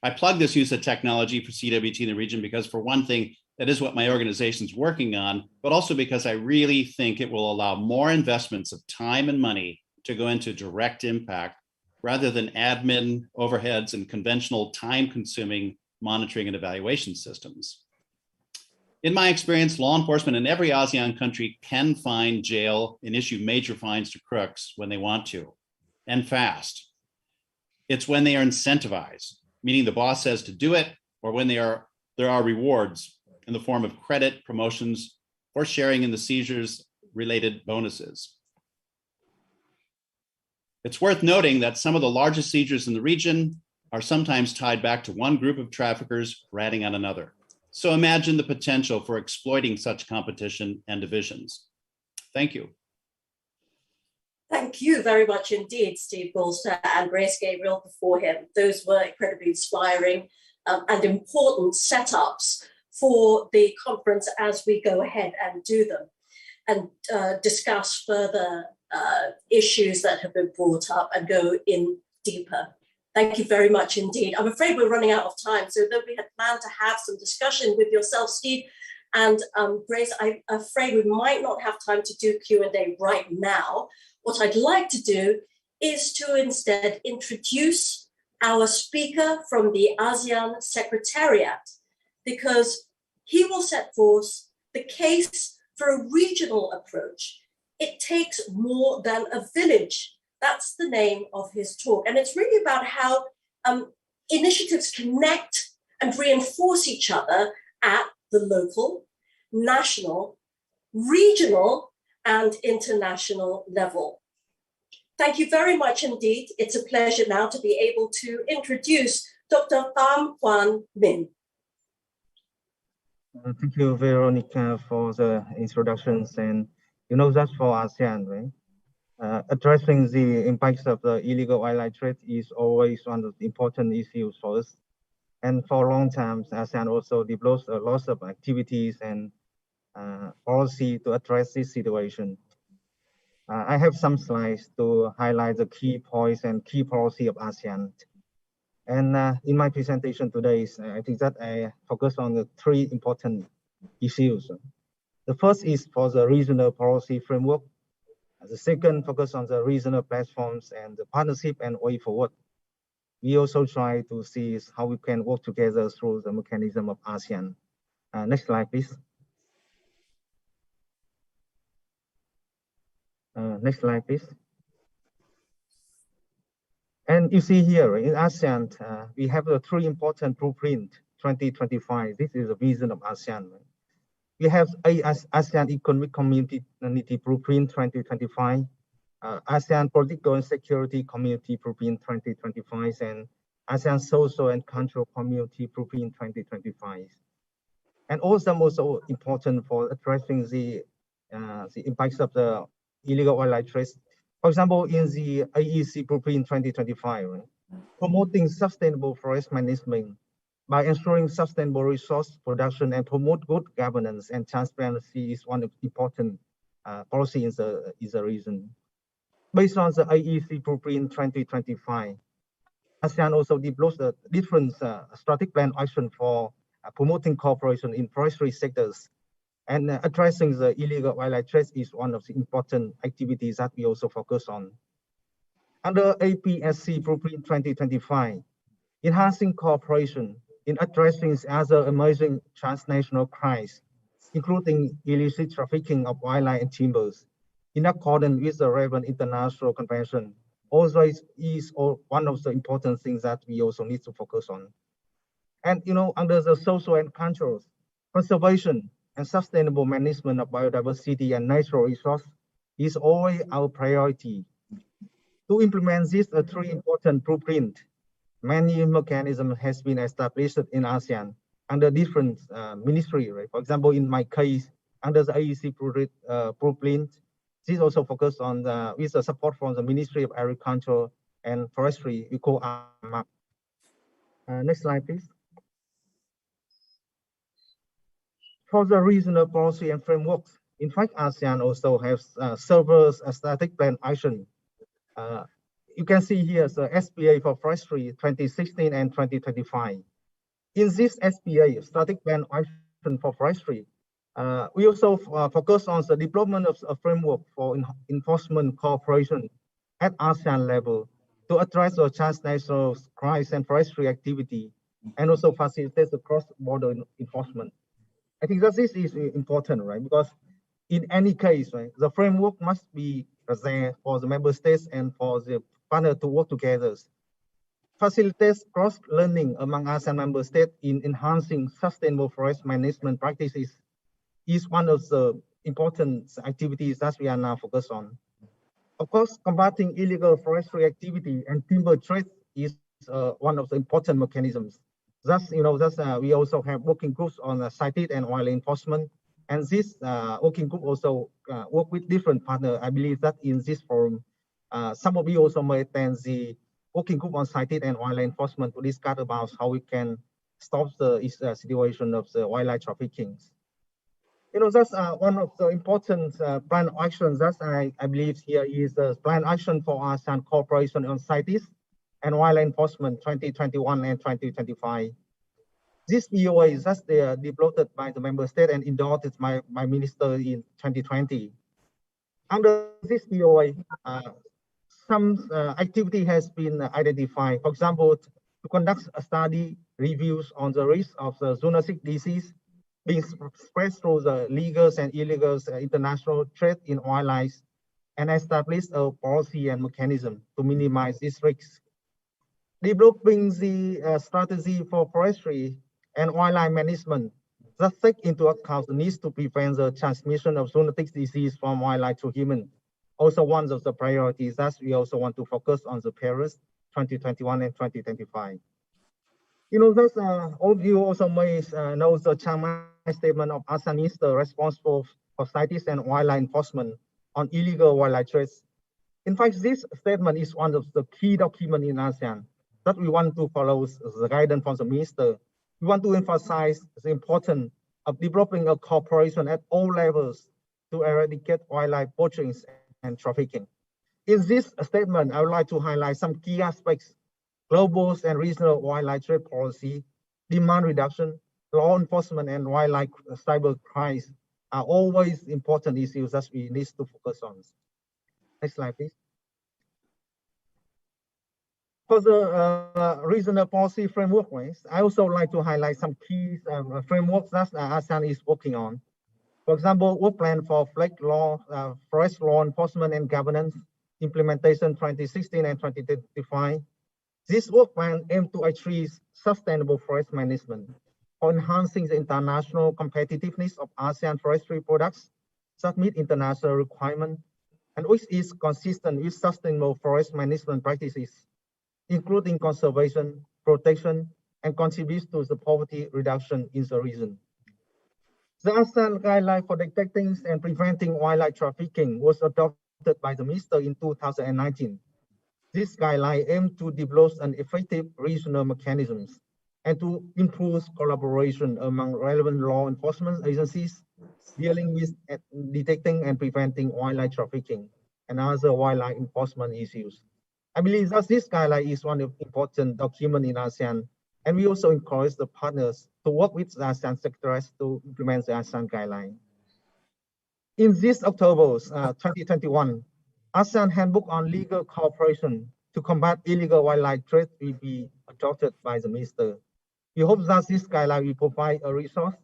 I plug this use of technology for CWT in the region because, for one thing, that is what my organization's working on, but also because I really think it will allow more investments of time and money to go into direct impact rather than admin, overheads, and conventional time-consuming monitoring and evaluation systems. In my experience, law enforcement in every ASEAN country can find, jail, and issue major fines to crooks when they want to, and fast. It's when they are incentivized, meaning the boss says to do it, or when there are rewards in the form of credit, promotions, or sharing in the seizures-related bonuses. It's worth noting that some of the largest seizures in the region are sometimes tied back to one group of traffickers ratting on another. So imagine the potential for exploiting such competition and divisions. Thank you. Thank you very much indeed, Steve Goldster and Grace Gabriel before him. Those were incredibly inspiring and important setups for the conference as we go ahead and do them and discuss further issues that have been brought up and go in deeper. Thank you very much indeed. I'm afraid we're running out of time, so though we had planned to have some discussion with yourself, Steve, and Grace, I'm afraid we might not have time to do Q&A right now. What I'd like to do is to instead introduce our speaker from the ASEAN Secretariat, because he will set forth the case for a regional approach. It takes more than a village. That's the name of his talk. And it's really about how initiatives connect and reinforce each other at the local, national, regional, and international level. Thank you very much indeed. It's a pleasure now to be able to introduce Dr. Pham Quan Minh. Thank you, Veronica, for the introductions. And just for ASEAN, right? Addressing the impacts of the illegal wildlife trade is always one of the important issues for us. And for a long time, ASEAN also develops a lot of activities and policy to address this situation. I have some slides to highlight the key points and key policy of ASEAN. And in my presentation today, I think that I focus on the three important issues. The first is for the regional policy framework. The second, focus on the regional platforms and the partnership and way forward. We also try to see how we can work together through the mechanism of ASEAN. Next slide, please. Next slide, please. And you see here in ASEAN, we have the three important blueprint 2025. This is the vision of ASEAN. We have ASEAN Economic Community Blueprint 2025, ASEAN Political and Security Community Blueprint 2025 and ASEAN Social and Cultural Community Blueprint 2025. And also important for addressing the impacts of the illegal wildlife trade. For example, in the AEC Blueprint 2025, right, promoting sustainable forest management by ensuring sustainable resource production and promote good governance and transparency is one of the important policy in the region. Based on the AEC Blueprint 2025, ASEAN also develops a different strategic plan action for promoting cooperation in forestry sectors, and addressing the illegal wildlife trade is one of the important activities that we also focus on. Under APSC Blueprint 2025, enhancing cooperation in addressing other emerging transnational crimes, including illicit trafficking of wildlife and timbers, in accordance with the relevant international convention, also is one of the important things that we also need to focus on. And under the social and cultural conservation and sustainable management of biodiversity and natural resources is always our priority. To implement these three important blueprints, many mechanisms has been established in ASEAN under different ministries. Right? For example, in my case, under the AEC blueprint, this also focused on with the support from the Ministry of Agriculture and Forestry, we call AMAP. Next slide, please. For the regional policy and frameworks, in fact, ASEAN also has several strategic plan action. You can see here the SPA for forestry 2016 and 2025. In this SPA, strategic plan action for forestry, we also focus on the development of a framework for enforcement cooperation at ASEAN level to address the transnational crimes and forestry activity, and also facilitate the cross-border enforcement. I think that this is important, right? Because in any case, right, the framework must be there for the member states and for the partner to work together. Facilitates cross-learning among ASEAN member states in enhancing sustainable forest management practices is one of the important activities that we are now focused on. Of course, combating illegal forestry activity and timber trade is one of the important mechanisms. Thus, we also have working groups on sited and wildlife enforcement, and this working group also work with different partners. I believe that in this forum, some of you also may attend the working group on sited and wildlife enforcement to discuss about how we can stop the situation of the wildlife trafficking. That's one of the important plan actions that I believe here is the plan action for ASEAN cooperation on CITES and wildlife enforcement 2021 and 2025. This POA is just developed by the member state and endorsed by minister in 2020. Under this POA, some activity has been identified. For example, to conduct a study reviews on the risk of the zoonotic disease being spread through the legal and illegal international trade in wildlife, and establish a policy and mechanism to minimize these risks. Developing the strategy for forestry and wildlife management that take into account the needs to prevent the transmission of zoonotic disease from wildlife to human. Also one of the priorities that we also want to focus on the periods 2021 and 2025. That's all of you also may know the Chiang Mai statement of ASEAN Minister responsible for CITES and wildlife enforcement on illegal wildlife trade. In fact, this statement is one of the key documents in ASEAN that we want to follow the guidance from the minister. We want to emphasize the importance of developing a cooperation at all levels to eradicate wildlife poaching and trafficking. In this statement, I would like to highlight some key aspects: global and regional wildlife trade policy, demand reduction, law enforcement, and wildlife cyber crimes are always important issues that we need to focus on. Next slide, please. For the regional policy framework, I also like to highlight some key frameworks that ASEAN is working on. For example, work plan for forest law enforcement and governance implementation 2016 and 2025. This work plan aims to achieve sustainable forest management for enhancing the international competitiveness of ASEAN forestry products that meet international requirements, and which is consistent with sustainable forest management practices, including conservation, protection, and contributes to the poverty reduction in the region. The ASEAN guideline for detecting and preventing wildlife trafficking was adopted by the Minister in 2019. This guideline aims to develop an effective regional mechanisms and to improve collaboration among relevant law enforcement agencies dealing with detecting and preventing wildlife trafficking and other wildlife enforcement issues. I believe that this guideline is one of important document in ASEAN, and we also encourage the partners to work with the ASEAN sectors to implement the ASEAN guideline. In this October 2021, ASEAN Handbook on Legal Cooperation to combat illegal wildlife trade will be adopted by the Minister. We hope that this guideline will provide a resource,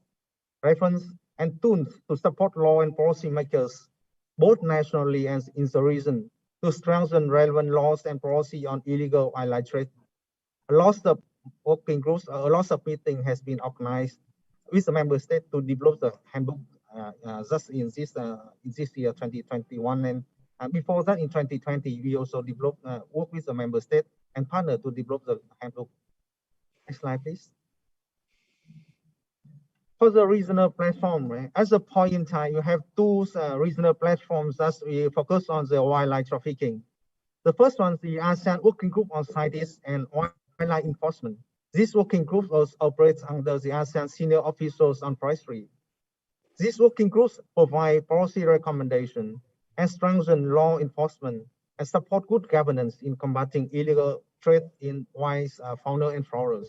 reference, and tools to support law and policy makers, both nationally and in the region, to strengthen relevant laws and policy on illegal wildlife trade. A lot of working groups, a lot of meeting has been organized with the member state to develop the handbook just in this year 2021, and before that in 2020 we also developed work with the member state and partner to develop the handbook. Next slide, please. For the regional platform, right? As a point in time, you have two regional platforms that we focus on the wildlife trafficking. The first one is the ASEAN Working Group on CITES and Wildlife Enforcement. This working group also operates under the ASEAN Senior Officials on Forestry. These working groups provide policy recommendation and strengthen law enforcement and support good governance in combating illegal trade in wild fauna and flora.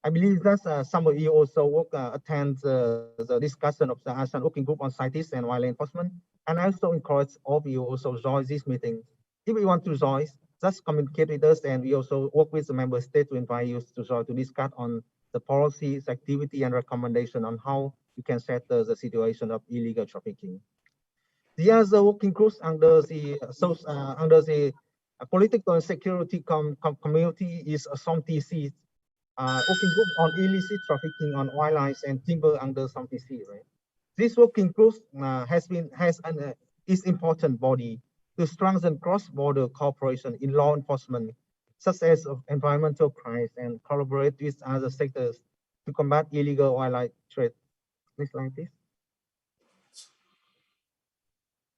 I believe that some of you also attend the discussion of the ASEAN Working Group on CITES and Wildlife Enforcement, and I also encourage all of you also join this meeting. If you want to join, just communicate with us, and we also work with the member state to invite you to join to discuss on the policies, activity, and recommendation on how you can settle the situation of illegal trafficking. The other working groups under the political and security community is SOMTC, working group on illicit trafficking on wildlife and timber under SOMTC. Right? This working group is important body to strengthen cross-border cooperation in law enforcement, such as of environmental crimes, and collaborate with other sectors to combat illegal wildlife trade. Next slide, please.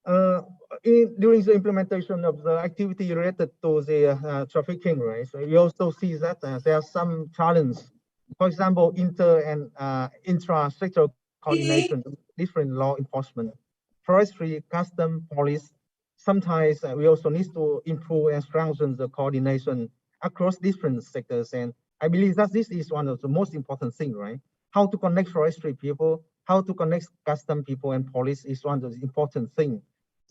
During the implementation of the activity related to the trafficking, right? So we also see that there are some challenges. For example, inter and intra-sector coordination, different law enforcement, forestry, custom, police. Sometimes we also need to improve and strengthen the coordination across different sectors. And I believe that this is one of the most important things, right? How to connect forestry people, how to connect custom people and police is one of the important things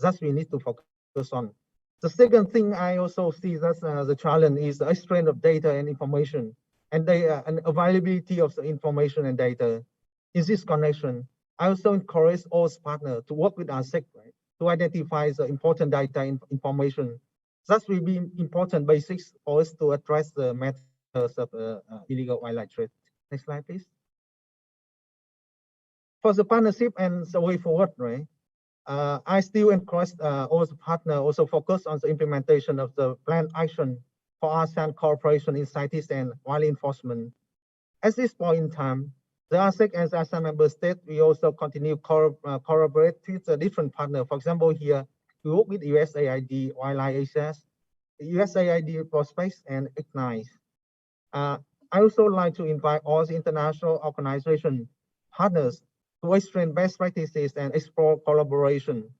that we need to focus on. The second thing I also see that the challenge is the exchange of data and information, and the availability of the information and data. In this connection, I also encourage all partners to work with our sector, right, to identify the important data and information. That will be important basics for us to address the matters of illegal wildlife trade. Next slide, please. For the partnership and the way forward, right? I still encourage all the partners also focus on the implementation of the planned action for ASEAN cooperation in CITES and wildlife enforcement. At this point in time, the ASEC and the ASEAN member state, we also continue collaborate with the different partners. For example, here, we work with USAID, Wildlife Asia, USAID Prospects, and Ignite. I also like to invite all the international organization partners to exchange best practices and explore collaboration.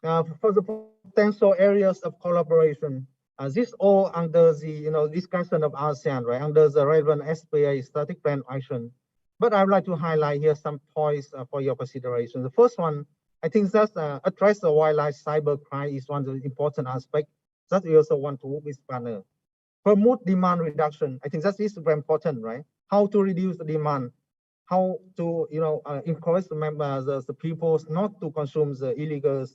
For the potential areas of collaboration, this all under the discussion of ASEAN, right, under the relevant SPA static plan action. But I would like to highlight here some points for your consideration. The first one, I think that address the wildlife cyber crime is one of the important aspects that we also want to work with partners. Promote demand reduction. I think that is very important, right? How to reduce the demand, how to encourage the members, the people not to consume the illegal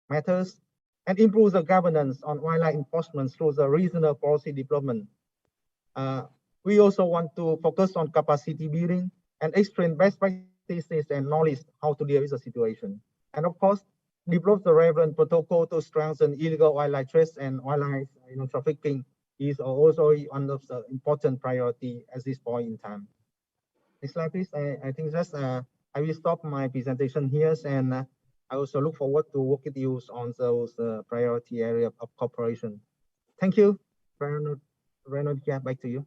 matters, and improve the governance on wildlife enforcement through the regional policy development. We also want to focus on capacity building and exchange best practices and knowledge how to deal with the situation. And of course, develop the relevant protocol to strengthen illegal wildlife trade and wildlife trafficking is also one of the important priority at this point in time. Next slide, please. I think that's I will stop my presentation here, and I also look forward to work with you on those priority area of cooperation. Thank you. Reynolds, back to you.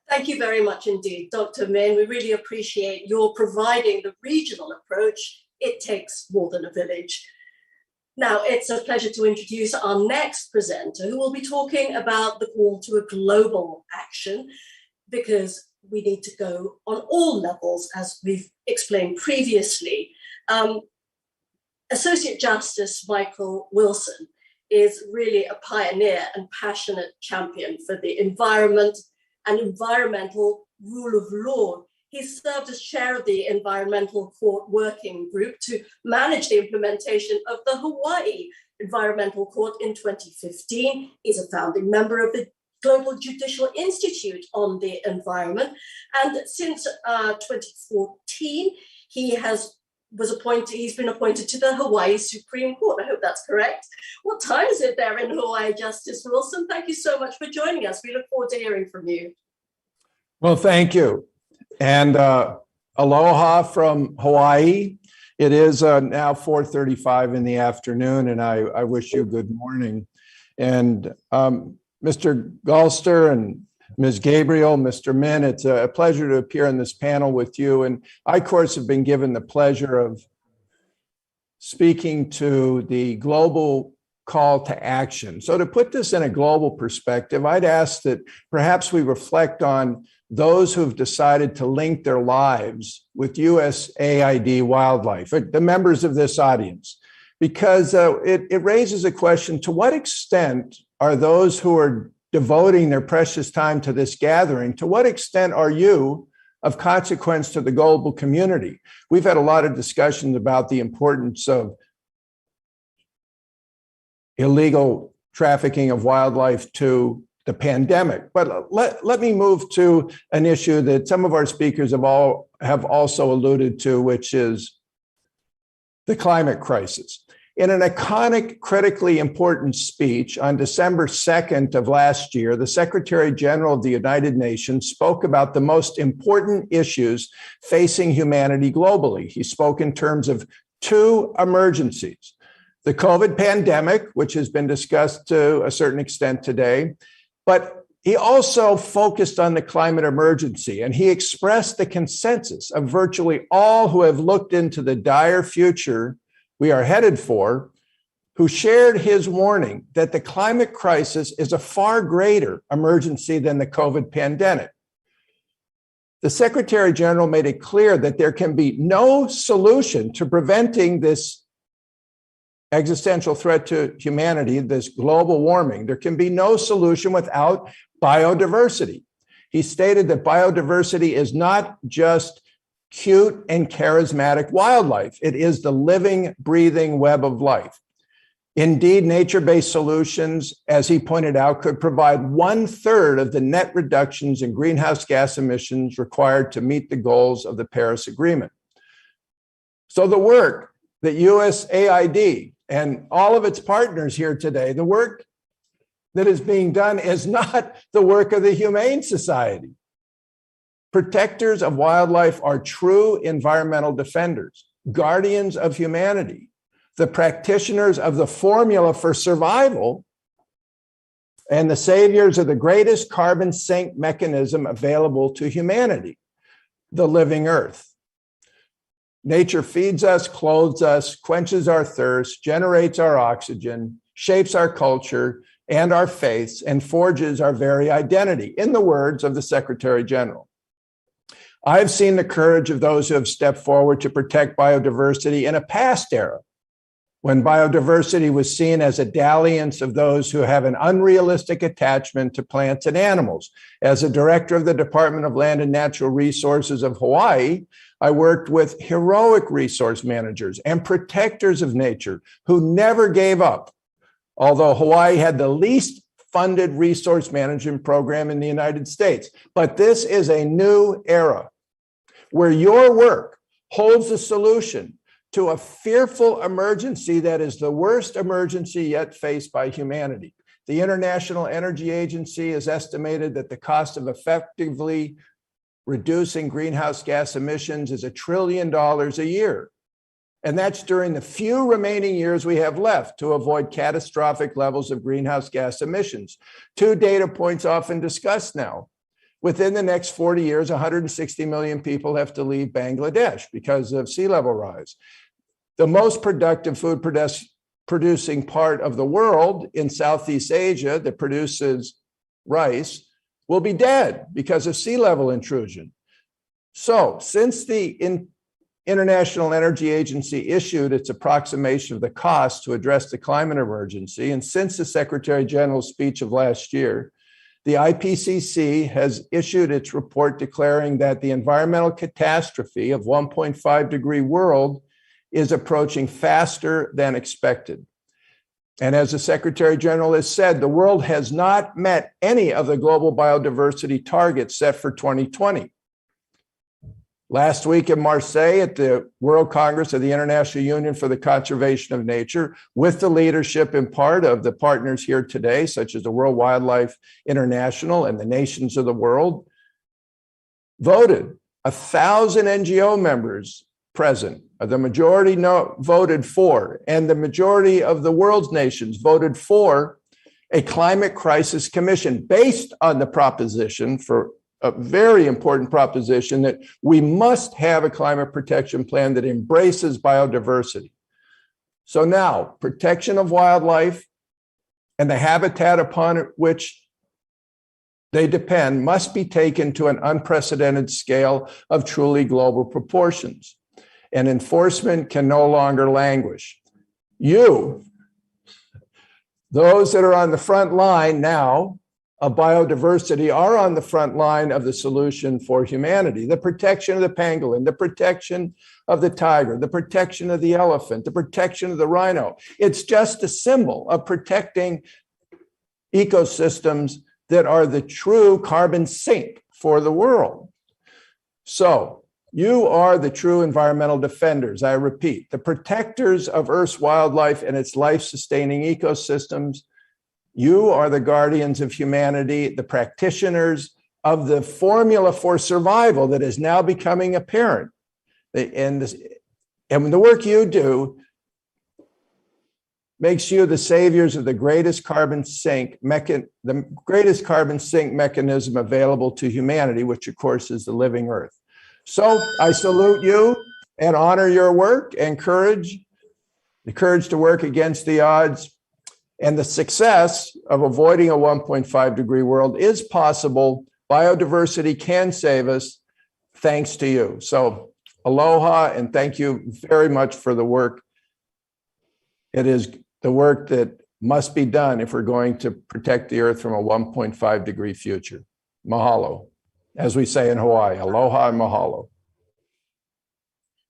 Thank you very much indeed, Dr. Min. We really appreciate your providing the regional approach. It takes more than a village. Now, it's a pleasure to introduce our next presenter, who will be talking about the call to a global action, because we need to go on all levels, as we've explained previously. Associate Justice Michael Wilson is really a pioneer and passionate champion for the environment and environmental rule of law. He served as chair of the Environmental Court Working Group to manage the implementation of the Hawaii Environmental Court in 2015. He's a founding member of the Global Judicial Institute on the Environment. And since 2014, he's been appointed to the Hawaii Supreme Court. I hope that's correct. What time is it there in Hawaii, Justice Wilson? Thank you so much for joining us. We look forward to hearing from you. Well, thank you. And aloha from Hawaii. It is now 4:35 in the afternoon, and I wish you good morning. And Mr. Goldster and Ms. Gabriel, Mr. Min, it's a pleasure to appear on this panel with you. And I, of course, have been given the pleasure of speaking to the global call to action. So to put this in a global perspective, I'd ask that perhaps we reflect on those who've decided to link their lives with USAID wildlife, the members of this audience, because it raises a question: to what extent are those who are devoting their precious time to this gathering, to what extent are you of consequence to the global community? We've had a lot of discussions about the importance of illegal trafficking of wildlife to the pandemic. But let me move to an issue that some of our speakers have also alluded to, which is the climate crisis. In an iconic, critically important speech on December 2nd of last year, the Secretary General of the United Nations spoke about the most important issues facing humanity globally. He spoke in terms of two emergencies: the COVID pandemic, which has been discussed to a certain extent today, but he also focused on the climate emergency, and he expressed the consensus of virtually all who have looked into the dire future we are headed for, who shared his warning that the climate crisis is a far greater emergency than the COVID pandemic. The Secretary General made it clear that there can be no solution to preventing this existential threat to humanity, this global warming. There can be no solution without biodiversity. He stated that biodiversity is not just cute and charismatic wildlife. It is the living, breathing web of life. Indeed, nature-based solutions, as he pointed out, could provide 1/3 of the net reductions in greenhouse gas emissions required to meet the goals of the Paris Agreement. So the work that USAID and all of its partners here today, the work that is being done is not the work of the Humane Society. Protectors of wildlife are true environmental defenders, guardians of humanity, the practitioners of the formula for survival, and the saviors of the greatest carbon sink mechanism available to humanity, the living earth. Nature feeds us, clothes us, quenches our thirst, generates our oxygen, shapes our culture and our faiths, and forges our very identity, in the words of the Secretary General. I've seen the courage of those who have stepped forward to protect biodiversity in a past era, when biodiversity was seen as a dalliance of those who have an unrealistic attachment to plants and animals. As a director of the Department of Land and Natural Resources of Hawaii, I worked with heroic resource managers and protectors of nature who never gave up, although Hawaii had the least funded resource management program in the United States. But this is a new era where your work holds the solution to a fearful emergency that is the worst emergency yet faced by humanity. The International Energy Agency has estimated that the cost of effectively reducing greenhouse gas emissions is $1 trillion a year. And that's during the few remaining years we have left to avoid catastrophic levels of greenhouse gas emissions. Two data points often discussed now. Within the next 40 years, 160 million people have to leave Bangladesh because of sea level rise. The most productive food producing part of the world in Southeast Asia that produces rice will be dead because of sea level intrusion. So since the International Energy Agency issued its approximation of the cost to address the climate emergency, and since the Secretary General's speech of last year, the IPCC has issued its report declaring that the environmental catastrophe of 1.5 degree world is approaching faster than expected. And as the Secretary General has said, the world has not met any of the global biodiversity targets set for 2020. Last week in Marseille at the World Congress of the International Union for the Conservation of Nature, with the leadership in part of the partners here today, such as the World Wildlife International and the nations of the world, voted 1,000 NGO members present. The majority voted for, and the majority of the world's nations voted for a climate crisis commission based on the proposition, for a very important proposition, that we must have a climate protection plan that embraces biodiversity. So now, protection of wildlife and the habitat upon which they depend must be taken to an unprecedented scale of truly global proportions. And enforcement can no longer languish. You, those that are on the front line now of biodiversity, are on the front line of the solution for humanity. The protection of the pangolin, the protection of the tiger, the protection of the elephant, the protection of the rhino. It's just a symbol of protecting ecosystems that are the true carbon sink for the world. So you are the true environmental defenders, I repeat, the protectors of Earth's wildlife and its life-sustaining ecosystems. You are the guardians of humanity, the practitioners of the formula for survival that is now becoming apparent. And the work you do makes you the saviors of the greatest carbon sink mechanism available to humanity, which of course is the living Earth. So I salute you and honor your work and courage, the courage to work against the odds. And the success of avoiding a 1.5 degree world is possible. Biodiversity can save us thanks to you. So aloha, and thank you very much for the work. It is the work that must be done if we're going to protect the Earth from a 1.5 degree future. Mahalo. As we say in Hawaii, aloha and mahalo.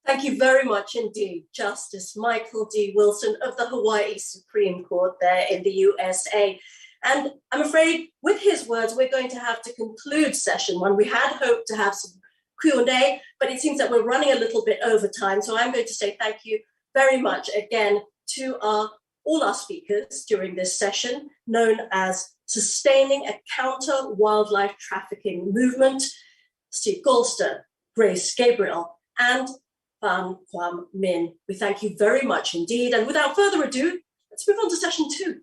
Thank you very much indeed, Justice Michael D. Wilson of the Hawaii Supreme Court there in the USA. And I'm afraid with his words, we're going to have to conclude session one. We had hoped to have some Q&A, but it seems that we're running a little bit over time. So I'm going to say thank you very much again to all our speakers during this session, known as Sustaining a Counter Wildlife Trafficking Movement, Steve Goldster, Grace Gabriel, and Van Kwam Min. We thank you very much indeed. And without further ado, let's move on to session two.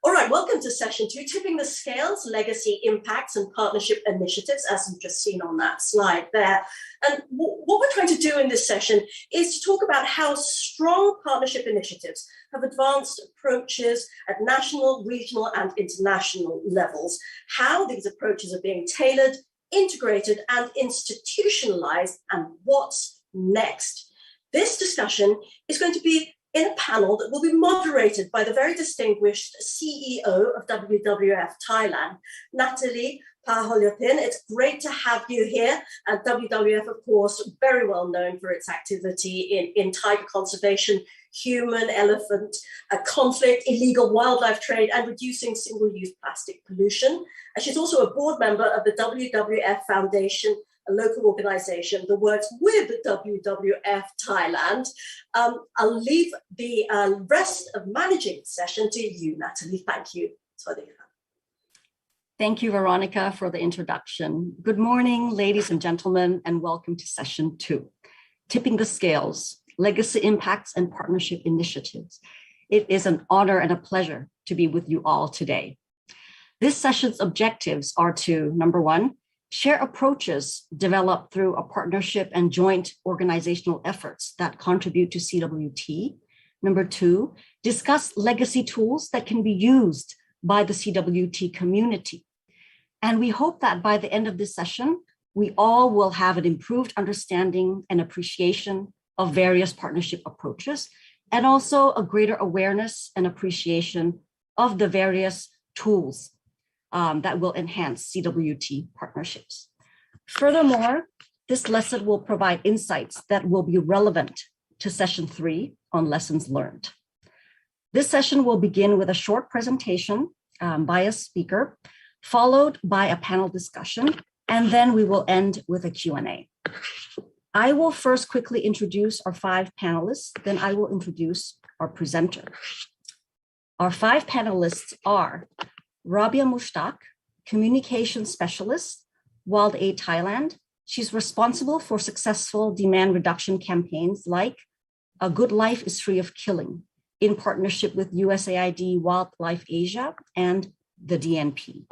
All right, welcome to session two, Tipping the Scales, Legacy, Impacts, and Partnership Initiatives, as you've just seen on that slide there. And what we're trying to do in this session is to talk about how strong partnership initiatives have advanced approaches at national, regional, and international levels, how these approaches are being tailored, integrated, and institutionalized, and what's next. This discussion is going to be in a panel that will be moderated by the very distinguished CEO of WWF Thailand, Natalie Paholyapin. It's great to have you here. WWF, of course, very well known for its activity in tiger conservation, human elephant conflict, illegal wildlife trade, and reducing single-use plastic pollution. And she's also a board member of the WWF Foundation, a local organization that works with WWF Thailand. I'll leave the rest of managing the session to you, Natalie. Thank you. Thank you, Veronica, for the introduction. Good morning, ladies and gentlemen, and welcome to session 2, Tipping the Scales, Legacy Impacts and Partnership Initiatives. It is an honor and a pleasure to be with you all today. This session's objectives are to, number 1, share approaches developed through a partnership and joint organizational efforts that contribute to CWT. Number 2, discuss legacy tools that can be used by the CWT community. And we hope that by the end of this session, we all will have an improved understanding and appreciation of various partnership approaches, and also a greater awareness and appreciation of the various tools that will enhance CWT partnerships. Furthermore, this lesson will provide insights that will be relevant to session 3 on lessons learned. This session will begin with a short presentation by a speaker, followed by a panel discussion, and then we will end with a Q&A. I will first quickly introduce our 5 panelists, then I will introduce our presenter. Our 5 panelists are Rabia Mushtaq, Communication Specialist, Wild Aid Thailand. She's responsible for successful demand reduction campaigns like A Good Life is Free of Killing, in partnership with USAID Wildlife Asia and the DNP.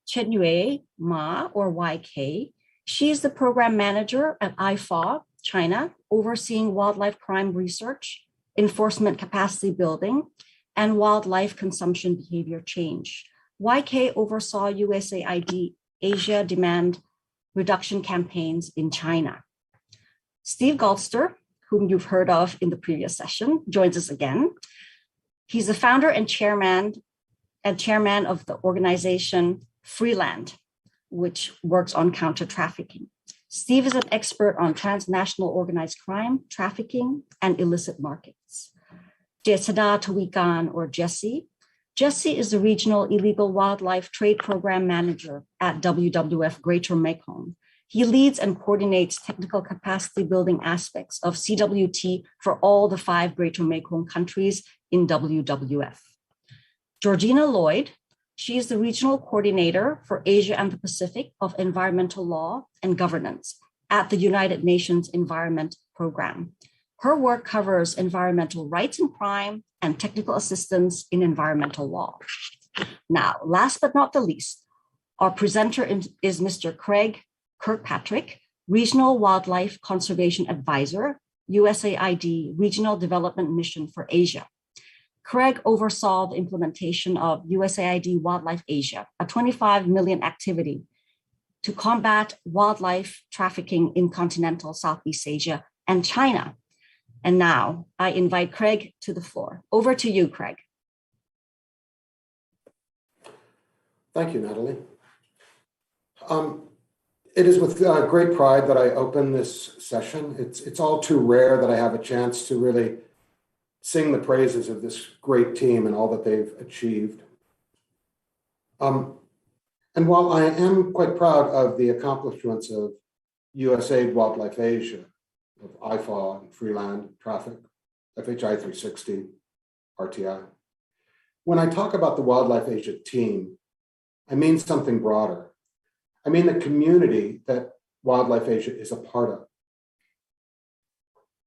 Chen Yue Ma, or YK, she is the program manager at IFAW, China, overseeing wildlife crime research, enforcement capacity building, and wildlife consumption behavior change. YK oversaw USAID Asia demand reduction campaigns in China. Steve Goldster, whom you've heard of in the previous session, joins us again. He's the founder and chairman of the organization Freeland, which works on counter-trafficking. Steve is an expert on transnational organized crime, trafficking, and illicit markets. Jesada Tawikan, or Jesse. Jesse is the Regional Illegal Wildlife Trade Program Manager at WWF Greater Mekong. He leads and coordinates technical capacity building aspects of CWT for all the 5 Greater Mekong countries in WWF. Georgina Lloyd, she is the Regional Coordinator for Asia and the Pacific of Environmental Law and Governance at the United Nations Environment Program. Her work covers environmental rights and crime and technical assistance in environmental law. Now, last but not the least, our presenter is Mr. Craig Kirkpatrick, Regional Wildlife Conservation Advisor, USAID Regional Development Mission for Asia. Craig oversaw the implementation of USAID Wildlife Asia, a 25 million activity to combat wildlife trafficking in continental Southeast Asia and China. And now I invite Craig to the floor. Over to you, Craig. Thank you, Natalie. It is with great pride that I open this session. It's all too rare that I have a chance to really sing the praises of this great team and all that they've achieved. And while I am quite proud of the accomplishments of USAID Wildlife Asia, of IFAW and Freeland, Traffic, FHI 360, RTI, when I talk about the Wildlife Asia team, I mean something broader. I mean the community that Wildlife Asia is a part of.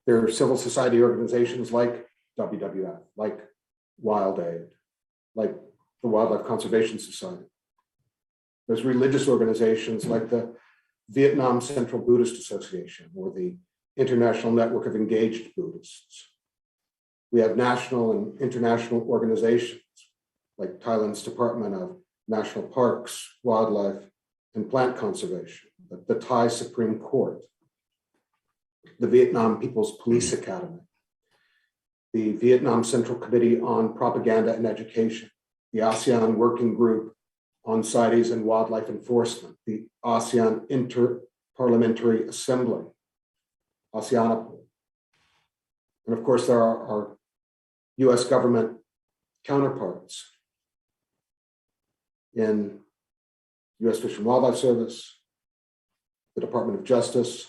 There are civil society organizations like WWF, like Wild Aid, like the Wildlife Conservation Society. There's religious organizations like the Vietnam Central Buddhist Association or the International Network of Engaged Buddhists. We have national and international organizations like Thailand's Department of National Parks, Wildlife, and Plant Conservation, the Thai Supreme Court, the Vietnam People's Police Academy, the Vietnam Central Committee on Propaganda and Education, the ASEAN Working Group on CITES and Wildlife Enforcement, the ASEAN Inter-Parliamentary Assembly, ASEANAPOL. And of course, there are our US government counterparts in US Fish and Wildlife Service, the Department of Justice,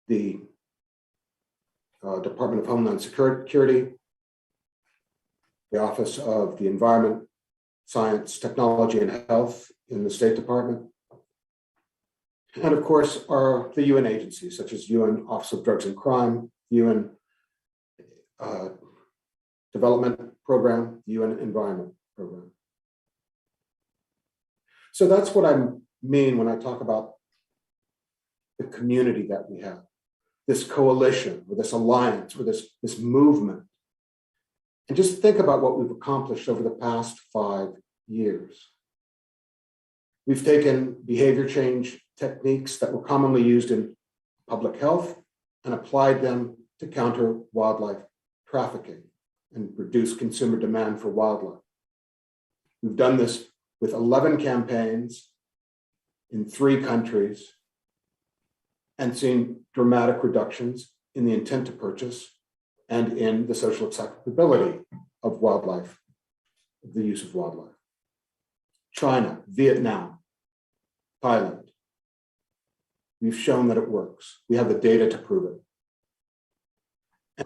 the Department of Homeland Security, the Office of the Environment, Science, Technology, and Health in the State Department, and of course are the UN agencies such as UN Office of Drugs and Crime, UN Development Program, UN Environment Program. So that's what I mean when I talk about the community that we have, this coalition or this alliance or this movement. And just think about what we've accomplished over the past 5 years. We've taken behavior change techniques that were commonly used in public health and applied them to counter wildlife trafficking and reduce consumer demand for wildlife. We've done this with 11 campaigns in 3 countries and seen dramatic reductions in the intent to purchase and in the social acceptability of wildlife, the use of wildlife. China, Vietnam, Thailand. We've shown that it works. We have the data to prove it.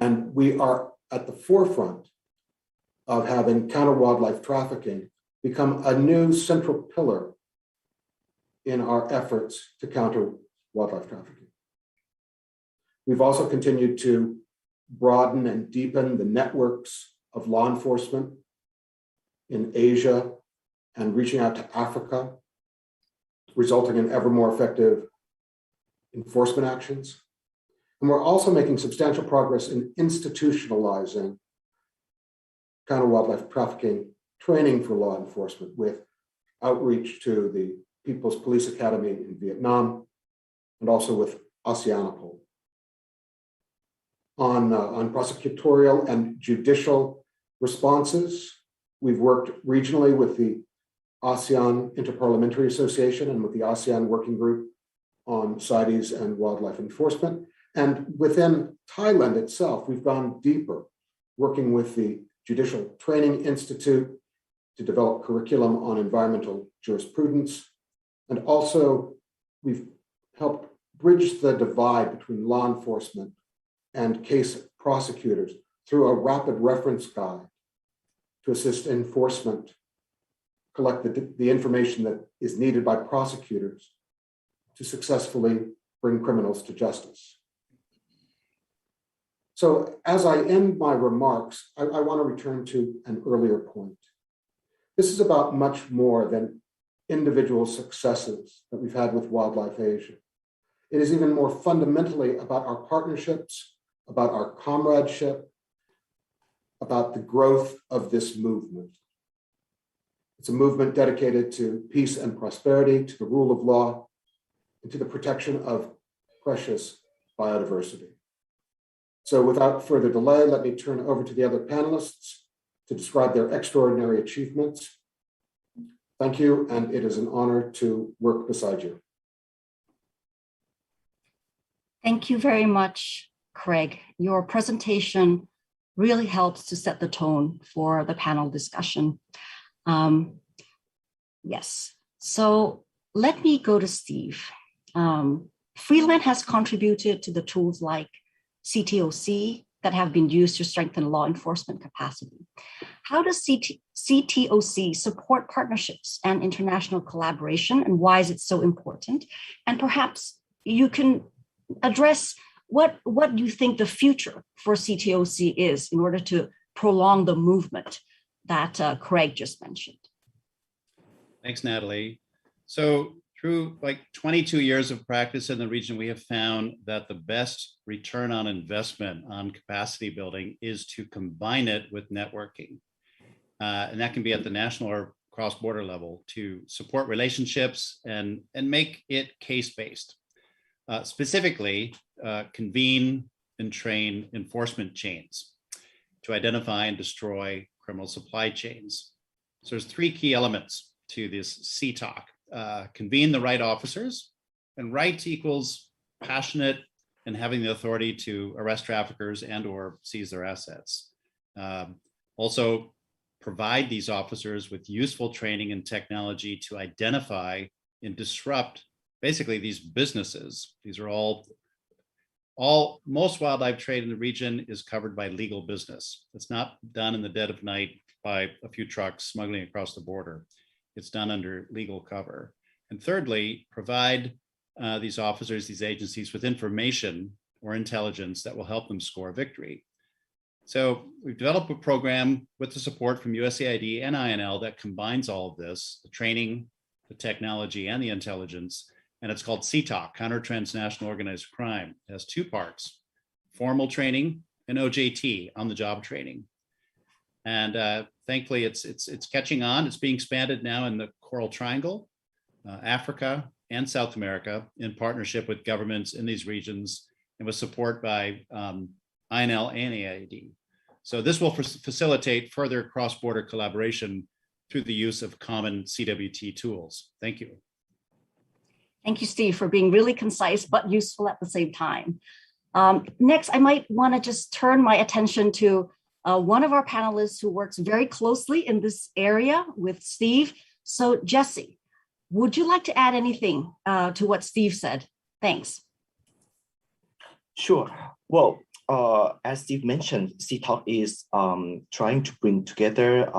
And we are at the forefront of having counter wildlife trafficking become a new central pillar in our efforts to counter wildlife trafficking. We've also continued to broaden and deepen the networks of law enforcement in Asia and reaching out to Africa, resulting in ever more effective enforcement actions. And we're also making substantial progress in institutionalizing counter wildlife trafficking training for law enforcement with outreach to the People's Police Academy in Vietnam and also with ASEANAPOL. On prosecutorial and judicial responses, we've worked regionally with the ASEAN Inter-Parliamentary Association and with the ASEAN Working Group on CITES and Wildlife Enforcement. And within Thailand itself, we've gone deeper, working with the Judicial Training Institute to develop curriculum on environmental jurisprudence. And also, we've helped bridge the divide between law enforcement and case prosecutors through a rapid reference guide to assist enforcement collect the information that is needed by prosecutors to successfully bring criminals to justice. So as I end my remarks, I want to return to an earlier point. This is about much more than individual successes that we've had with Wildlife Asia. It is even more fundamentally about our partnerships, about our comradeship, about the growth of this movement. It's a movement dedicated to peace and prosperity, to the rule of law, and to the protection of precious biodiversity. So without further delay, let me turn over to the other panelists to describe their extraordinary achievements. Thank you, and it is an honor to work beside you. Thank you very much, Craig. Your presentation really helps to set the tone for the panel discussion. Yes, so let me go to Steve. Freeland has contributed to the tools like CTOC that have been used to strengthen law enforcement capacity. How does CTOC support partnerships and international collaboration, and why is it so important? And perhaps you can address what you think the future for CTOC is in order to prolong the movement that Craig just mentioned. Thanks, Natalie. So through like 22 years of practice in the region, we have found that the best return on investment on capacity building is to combine it with networking. And that can be at the national or cross-border level to support relationships and make it case-based. Specifically, convene and train enforcement chains to identify and destroy criminal supply chains. So there's three key elements to this CTOC. Convene the right officers, and right equals passionate and having the authority to arrest traffickers and or seize their assets. Also provide these officers with useful training and technology to identify and disrupt basically these businesses. These are most wildlife trade in the region is covered by legal business. It's not done in the dead of night by a few trucks smuggling across the border. It's done under legal cover. And thirdly, provide these officers, these agencies with information or intelligence that will help them score victory. So we've developed a program with the support from USAID and INL that combines all of this, the training, the technology, and the intelligence. And it's called CTOC, Counter Transnational Organized Crime. It has two parts, formal training and OJT, on-the-job training. And thankfully, it's catching on. It's being expanded now in the Coral Triangle, Africa, and South America in partnership with governments in these regions and with support by INL and AID. So this will facilitate further cross-border collaboration through the use of common CWT tools. Thank you. Thank you, Steve, for being really concise but useful at the same time. Next, I might want to just turn my attention to one of our panelists who works very closely in this area with Steve. So Jesse, would you like to add anything to what Steve said? Thanks. Sure. Well, as Steve mentioned, CTOC is trying to bring together,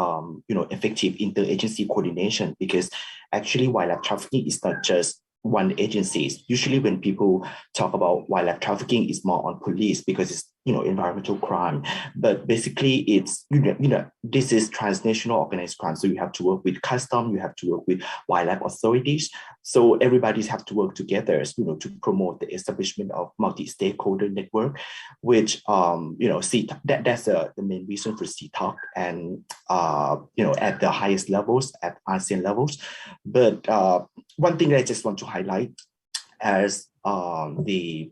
effective interagency coordination, because actually wildlife trafficking is not just one agency. Usually when people talk about wildlife trafficking, it's more on police because it's, environmental crime. But basically it's, this is transnational organized crime. So you have to work with customs, you have to work with wildlife authorities. So everybody's have to work together, to promote the establishment of multi-stakeholder network, which, that's the main reason for CTOC and, at the highest levels, at ASEAN levels. But one thing that I just want to highlight, as the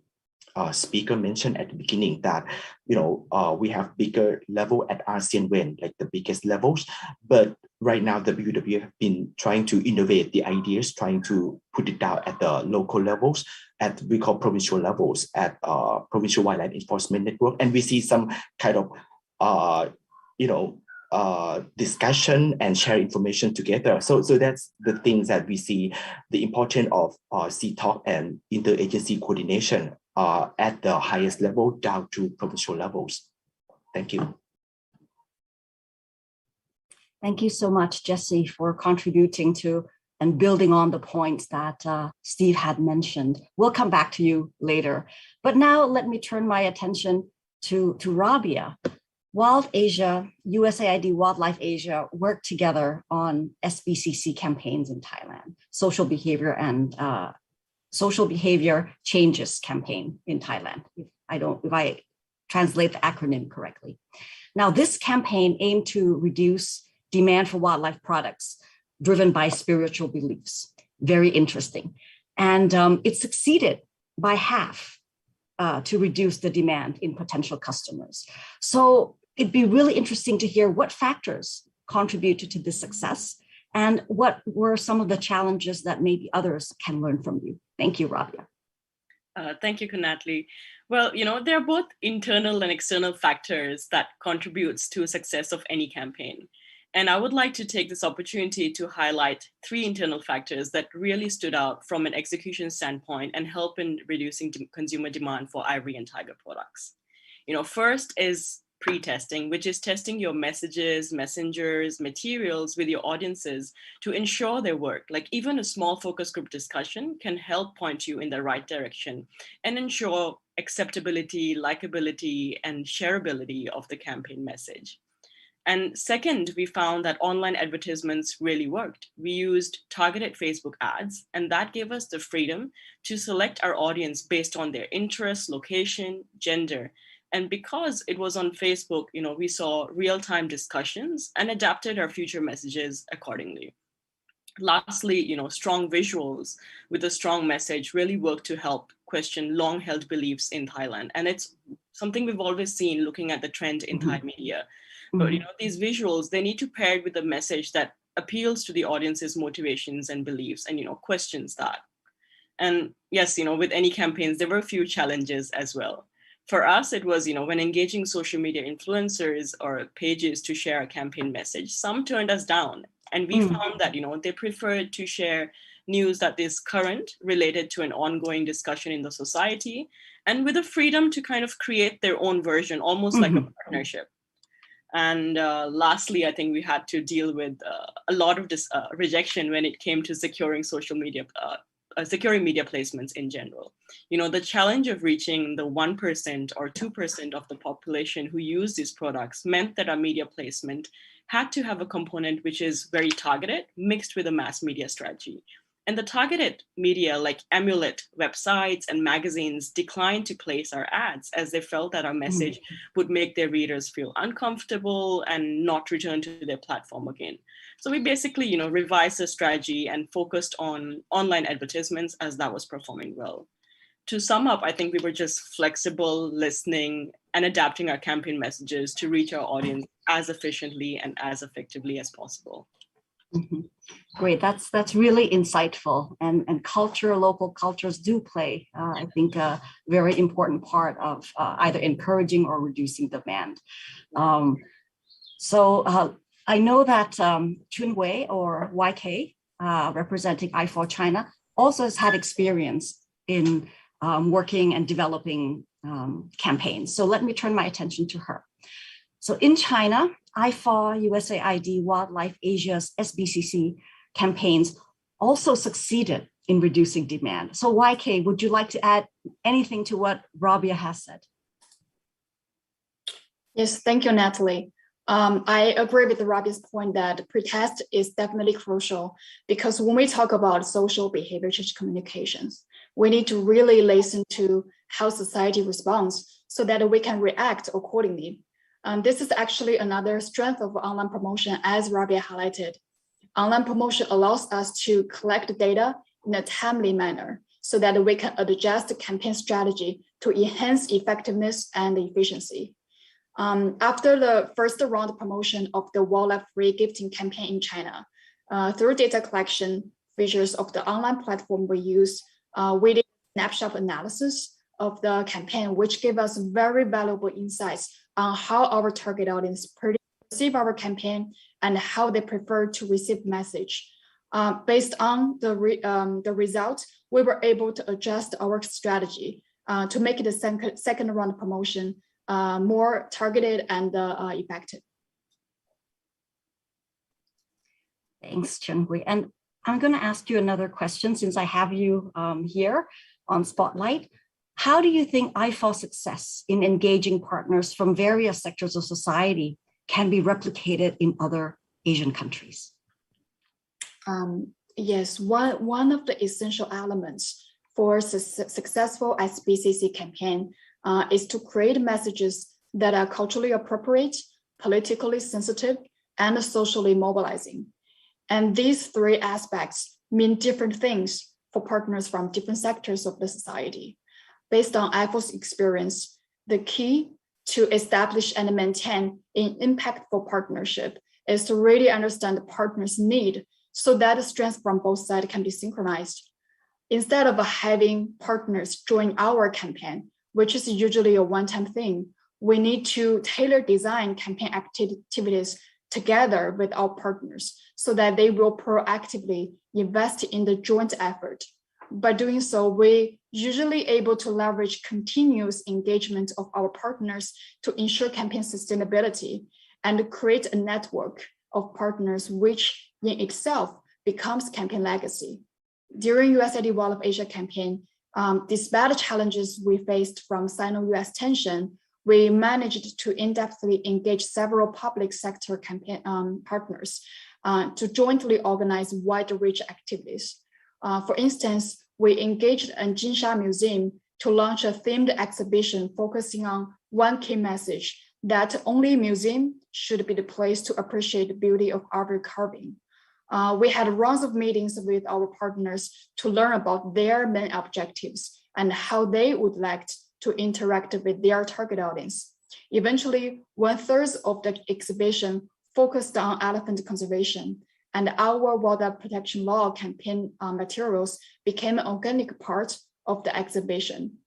speaker mentioned at the beginning, that we have bigger level at ASEAN when, like the biggest levels, but right now WWF have been trying to innovate the ideas, trying to put it down at the local levels, at we call provincial levels, at provincial wildlife enforcement network, and we see some kind of discussion and share information together. So that's the things that we see the importance of CTOC and interagency coordination at the highest level down to provincial levels. Thank you. Thank you so much, Jesse, for contributing to and building on the points that Steve had mentioned. We'll come back to you later. But now let me turn my attention to Rabia. Wild Asia, USAID Wildlife Asia work together on SBCC campaigns in Thailand, social behavior and social behavior changes campaign in Thailand, if I translate the acronym correctly. Now, this campaign aimed to reduce demand for wildlife products driven by spiritual beliefs. Very interesting. And it succeeded by half to reduce the demand in potential customers. So it'd be really interesting to hear what factors contributed to this success and what were some of the challenges that maybe others can learn from you. Thank you, Rabia. Thank you, Kunatli. Well, there are both internal and external factors that contributes to success of any campaign. And I would like to take this opportunity to highlight 3 internal factors that really stood out from an execution standpoint and help in reducing consumer demand for ivory and tiger products. First is pre-testing, which is testing your messages, messengers, materials with your audiences to ensure they work. Like even a small focus group discussion can help point you in the right direction and ensure acceptability, likability, and shareability of the campaign message. And second, we found that online advertisements really worked. We used targeted Facebook ads, and that gave us the freedom to select our audience based on their interests, location, gender. And because it was on Facebook, we saw real-time discussions and adapted our future messages accordingly. Lastly, strong visuals with a strong message really worked to help question long-held beliefs in Thailand. And it's something we've always seen looking at the trend in Thai media. But these visuals, they need to pair it with a message that appeals to the audience's motivations and beliefs and questions that. And yes, with any campaigns, there were a few challenges as well. For us, it was, when engaging social media influencers or pages to share a campaign message, some turned us down. And we found that, they preferred to share news that is current, related to an ongoing discussion in the society, and with the freedom to kind of create their own version, almost like a partnership. And lastly, I think we had to deal with a lot of this rejection when it came to securing social media, securing media placements in general. The challenge of reaching the 1% or 2% of the population who use these products meant that our media placement had to have a component which is very targeted, mixed with a mass media strategy. And the targeted media like Amulet websites and magazines declined to place our ads as they felt that our message would make their readers feel uncomfortable and not return to their platform again. So we basically, revised the strategy and focused on online advertisements as that was performing well. To sum up, I think we were just flexible, listening, and adapting our campaign messages to reach our audience as efficiently and as effectively as possible. Great, that's really insightful, and local cultures do play, I think, a very important part of either encouraging or reducing demand. So I know that Chun Wei or YK, representing I4 China, also has had experience in working and developing campaigns. So let me turn my attention to her. So in China, I4, USAID, Wildlife Asia's SBCC campaigns also succeeded in reducing demand. So YK, would you like to add anything to what Rabia has said? Yes, thank you, Natalie. I agree with Rabia's point that pretest is definitely crucial, because when we talk about social behavior change communications, we need to really listen to how society responds so that we can react accordingly. This is actually another strength of online promotion, as Rabia highlighted. Online promotion allows us to collect data in a timely manner so that we can adjust the campaign strategy to enhance effectiveness and efficiency. After the first round of promotion of the wildlife-free gifting campaign in China, through data collection features of the online platform we use, we did snapshot analysis of the campaign, which gave us very valuable insights on how our target audience perceive our campaign and how they prefer to receive message. Based on the result, we were able to adjust our strategy to make the second round promotion more targeted and effective. Thanks, Chun-Hui. And I'm going to ask you another question since I have you here on Spotlight. How do you think I4's success in engaging partners from various sectors of society can be replicated in other Asian countries? Yes, one of the essential elements for successful SBCC campaign is to create messages that are culturally appropriate, politically sensitive, and socially mobilizing. And these three aspects mean different things for partners from different sectors of the society. Based on I4's experience, the key to establish and maintain an impactful partnership is to really understand the partner's need so that the strengths from both sides can be synchronized. Instead of having partners join our campaign, which is usually a one-time thing, we need to tailor design campaign activities together with our partners so that they will proactively invest in the joint effort. By doing so, we usually able to leverage continuous engagement of our partners to ensure campaign sustainability and create a network of partners, which in itself becomes campaign legacy. During USAID Wildlife Asia campaign, despite the challenges we faced from Sino-US tension, we managed to in-depthly engage several public sector campaign partners to jointly organize wide-reach activities. For instance, we engaged a Jinsha Museum to launch a themed exhibition focusing on one key message that only museum should be the place to appreciate the beauty of ivory carving. We had rounds of meetings with our partners to learn about their main objectives and how they would like to interact with their target audience. Eventually, 1/3 of the exhibition focused on elephant conservation, and our wildlife protection law campaign materials became an organic part of the exhibition.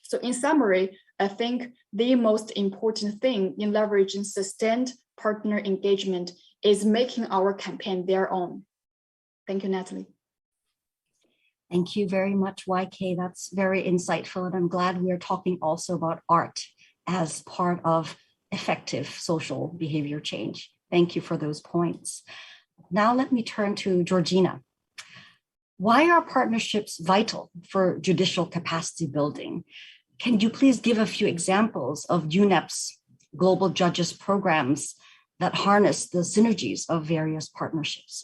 So in summary, I think the most important thing in leveraging sustained partner engagement is making our campaign their own. Thank you, Natalie. Thank you very much, YK. That's very insightful. And I'm glad we are talking also about art as part of effective social behavior change. Thank you for those points. Now let me turn to Georgina. Why are partnerships vital for judicial capacity building? Can you please give a few examples of UNEP's Global Judges programs that harness the synergies of various partnerships?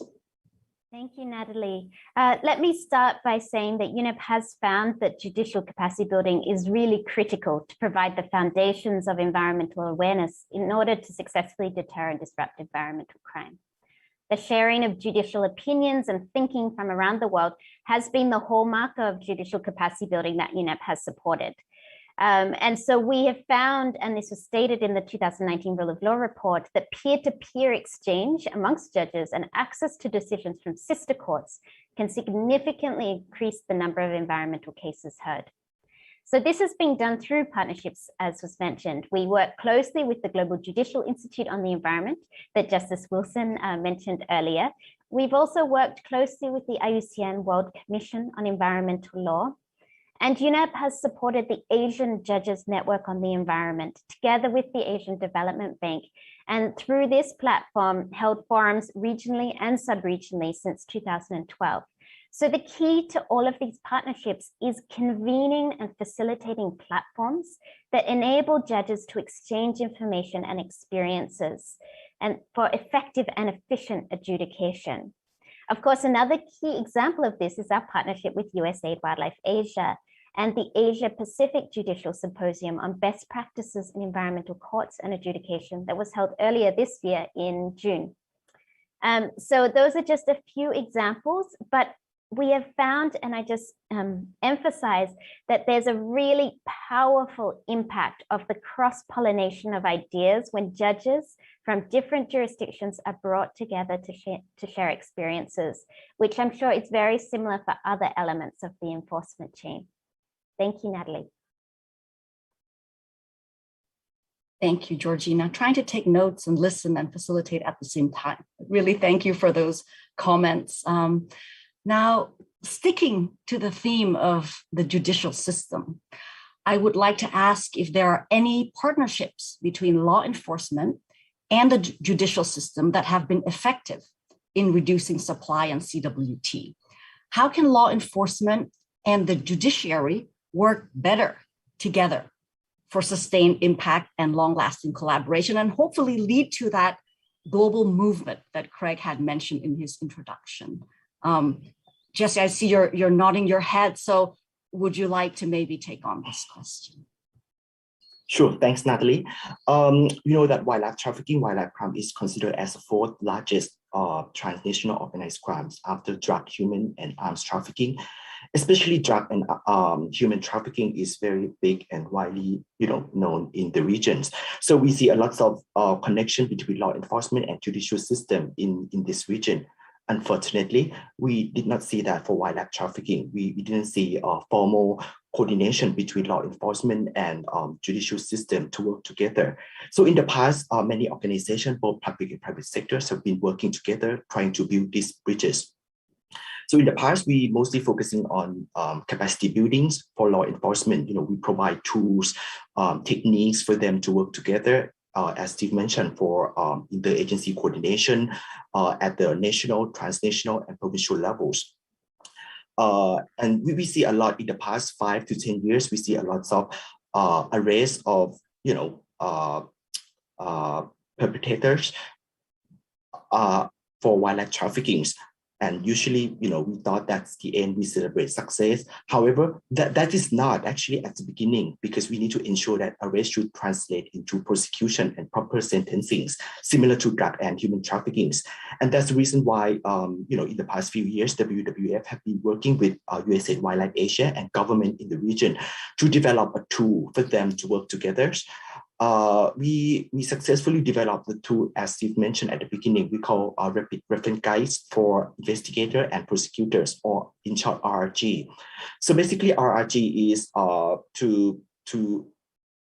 Thank you, Natalie. Let me start by saying that UNEP has found that judicial capacity building is really critical to provide the foundations of environmental awareness in order to successfully deter and disrupt environmental crime. The sharing of judicial opinions and thinking from around the world has been the hallmark of judicial capacity building that UNEP has supported. And so we have found, and this was stated in the 2019 Rule of Law report, that peer-to-peer exchange amongst judges and access to decisions from sister courts can significantly increase the number of environmental cases heard. So this has been done through partnerships, as was mentioned. We work closely with the Global Judicial Institute on the Environment that Justice Wilson mentioned earlier. We've also worked closely with the IUCN World Commission on Environmental Law. And UNEP has supported the Asian Judges Network on the Environment, together with the Asian Development Bank, and through this platform held forums regionally and sub-regionally since 2012. So the key to all of these partnerships is convening and facilitating platforms that enable judges to exchange information and experiences and for effective and efficient adjudication. Of course, another key example of this is our partnership with Usaid Wildlife Asia and the Asia Pacific Judicial Symposium on Best Practices in Environmental Courts and Adjudication that was held earlier this year in June. So those are just a few examples, but we have found, and I just emphasize, that there's a really powerful impact of the cross-pollination of ideas when judges from different jurisdictions are brought together to share experiences, which I'm sure is very similar for other elements of the enforcement chain. Thank you, Natalie. Thank you, Georgina. Trying to take notes and listen and facilitate at the same time. Really, thank you for those comments. Now, sticking to the theme of the judicial system, I would like to ask if there are any partnerships between law enforcement and the judicial system that have been effective in reducing supply and CWT. How can law enforcement and the judiciary work better together for sustained impact and long-lasting collaboration, and hopefully lead to that global movement that Craig had mentioned in his introduction? Jesse, I see you're nodding your head, so would you like to maybe take on this question? Sure, thanks, Natalie. You know that wildlife trafficking, wildlife crime is considered as the fourth largest transnational organized crimes after drug, human, and arms trafficking. Especially drug and human trafficking is very big and widely, known in the regions. So we see a lot of connection between law enforcement and judicial system in this region. Unfortunately, we did not see that for wildlife trafficking. We didn't see formal coordination between law enforcement and judicial system to work together. So in the past, many organizations, both public and private sectors, have been working together, trying to build these bridges. So in the past, we mostly focusing on capacity buildings for law enforcement. We provide tools, techniques for them to work together, as Steve mentioned, for interagency coordination at the national, transnational, and provincial levels. And we see a lot in the past 5 to 10 years. We see a lot of arrests of perpetrators for wildlife trafficking. And usually, we thought that's the end, we celebrate success. However, that is not actually at the beginning, because we need to ensure that arrest should translate into prosecution and proper sentencing, similar to drug and human trafficking. And that's the reason why, in the past few years, WWF have been working with Usaid Wildlife Asia and government in the region to develop a tool for them to work together. We successfully developed the tool, as Steve mentioned at the beginning, we call rapid reference guides for investigator and prosecutors, or in short, RRG. So basically, RRG is to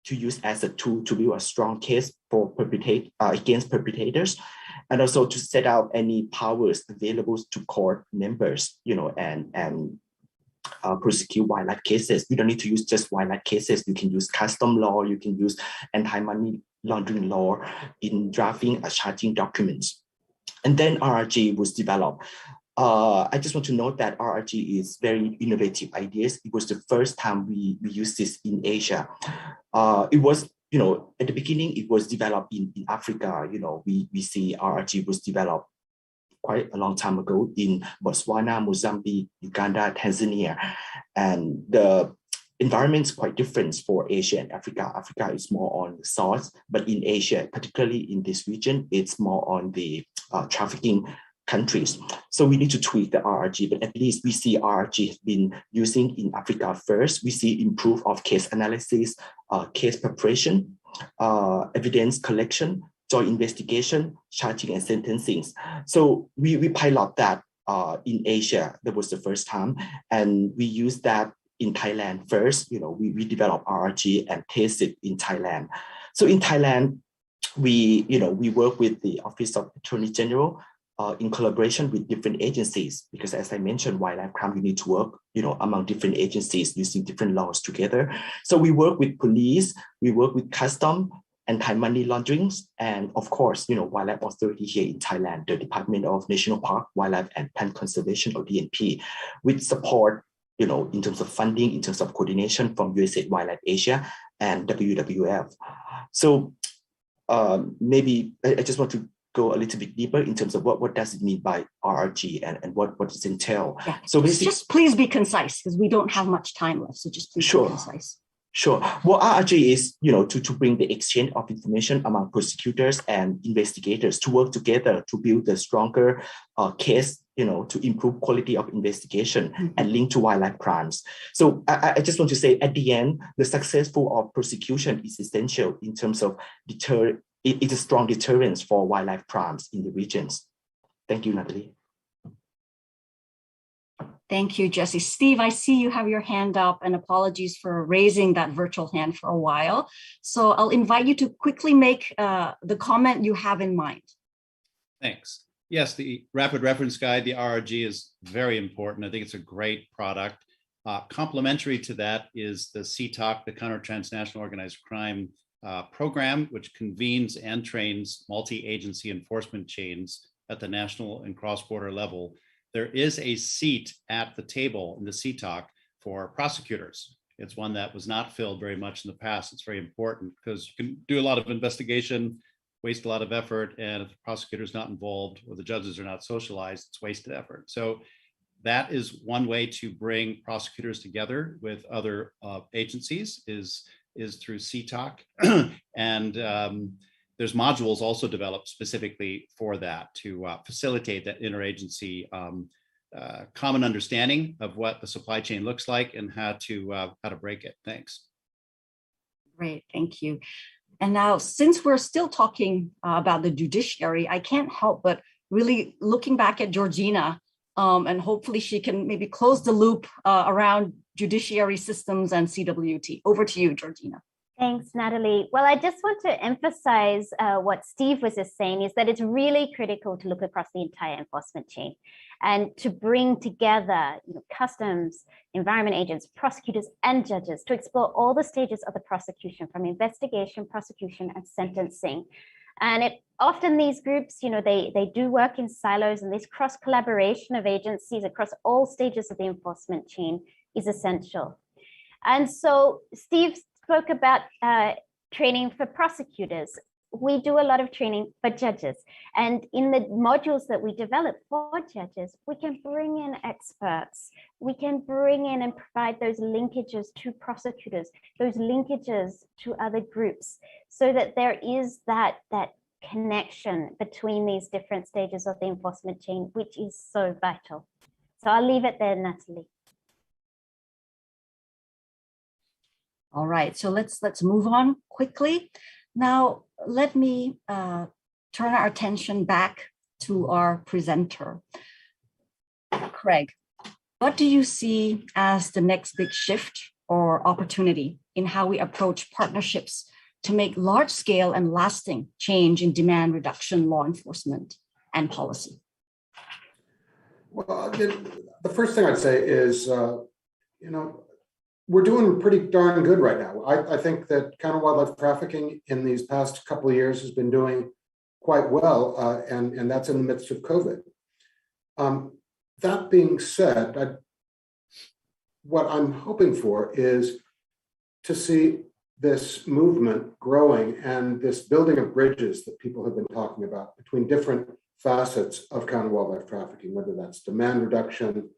use as a tool to build a strong case for against perpetrators, and also to set out any powers available to court members, and prosecute wildlife cases. You don't need to use just wildlife cases. You can use custom law. You can use anti-money laundering law in drafting charging documents. And then RRG was developed. I just want to note that RRG is very innovative ideas. It was the first time we used this in Asia. It was, at the beginning, it was developed in Africa. We see RRG was developed quite a long time ago in Botswana, Mozambique, Uganda, Tanzania. And the environment is quite different for Asia and Africa. Africa is more on the source, but in Asia, particularly in this region, it's more on the trafficking countries. So we need to tweak the RRG, but at least we see RRG has been using in Africa first. We see improve of case analysis, case preparation, evidence collection, joint investigation, charging and sentencing. So we pilot that in Asia. That was the first time. And we used that in Thailand first. We developed RRG and test it in Thailand. So in Thailand, we work with the Office of Attorney General in collaboration with different agencies, because as I mentioned, wildlife crime, you need to work, among different agencies using different laws together. So we work with police, we work with custom, anti-money laundering, and of course, wildlife authority here in Thailand, the Department of National Park, Wildlife and Plant Conservation, or DNP, with support, in terms of funding, in terms of coordination from Usaid Wildlife Asia and WWF. So maybe I just want to go a little bit deeper in terms of what does it mean by RRG and what does it entail. Yeah. So just please be concise, because we don't have much time left. So just please be concise. Sure. Well, RRG is, to bring the exchange of information among prosecutors and investigators to work together to build a stronger case, to improve quality of investigation and link to wildlife crimes. So I just want to say at the end, the successful of prosecution is essential in terms of it's a strong deterrence for wildlife crimes in the regions. Thank you, Natalie. Thank you, Jesse. Steve, I see you have your hand up, and apologies for raising that virtual hand for a while. So I'll invite you to quickly make the comment you have in mind. Thanks. Yes, the Rapid Reference Guide, the RRG, is very important. I think it's a great product. Complementary to that is the CTOC, the Counter Transnational Organized Crime program, which convenes and trains multi-agency enforcement chains at the national and cross-border level. There is a seat at the table in the CTOC for prosecutors. It's one that was not filled very much in the past. It's very important because you can do a lot of investigation, waste a lot of effort, and if the prosecutor is not involved or the judges are not socialized, it's wasted effort. So that is one way to bring prosecutors together with other agencies is through CTOC. And there's modules also developed specifically for that to facilitate that interagency common understanding of what the supply chain looks like and how to break it. Thanks. Great, thank you. And now, since we're still talking about the judiciary, I can't help but really looking back at Georgina, and hopefully she can maybe close the loop around judiciary systems and CWT. Over to you, Georgina. Thanks, Natalie. Well, I just want to emphasize what Steve was just saying, is that it's really critical to look across the entire enforcement chain and to bring together customs, environment agents, prosecutors, and judges to explore all the stages of the prosecution, from investigation, prosecution, and sentencing. And often these groups, they do work in silos, and this cross collaboration of agencies across all stages of the enforcement chain is essential. And so Steve spoke about training for prosecutors. We do a lot of training for judges. And in the modules that we develop for judges, we can bring in experts. We can bring in and provide those linkages to prosecutors, those linkages to other groups, so that there is that connection between these different stages of the enforcement chain, which is so vital. So I'll leave it there, Natalie. All right, so let's move on quickly. Now, let me turn our attention back to our presenter. Craig, what do you see as the next big shift or opportunity in how we approach partnerships to make large-scale and lasting change in demand reduction, law enforcement, and policy? Well, the first thing I'd say is, we're doing pretty darn good right now. I think that counter wildlife trafficking in these past couple of years has been doing quite well, and that's in the midst of COVID. That being said, what I'm hoping for is to see this movement growing and this building of bridges that people have been talking about between different facets of counter wildlife trafficking, whether that's demand reduction,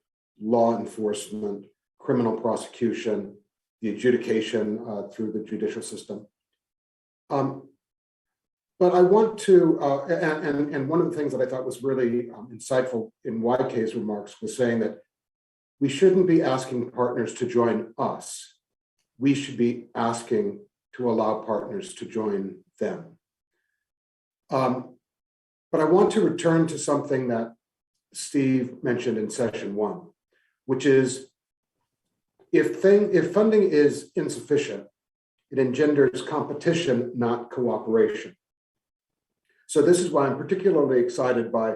law enforcement, criminal prosecution, the adjudication through the judicial system. But I want to, and one of the things that I thought was really insightful in YK's remarks was saying that we shouldn't be asking partners to join us. We should be asking to allow partners to join them. But I want to return to something that Steve mentioned in session one, which is if funding is insufficient, it engenders competition, not cooperation. So this is why I'm particularly excited by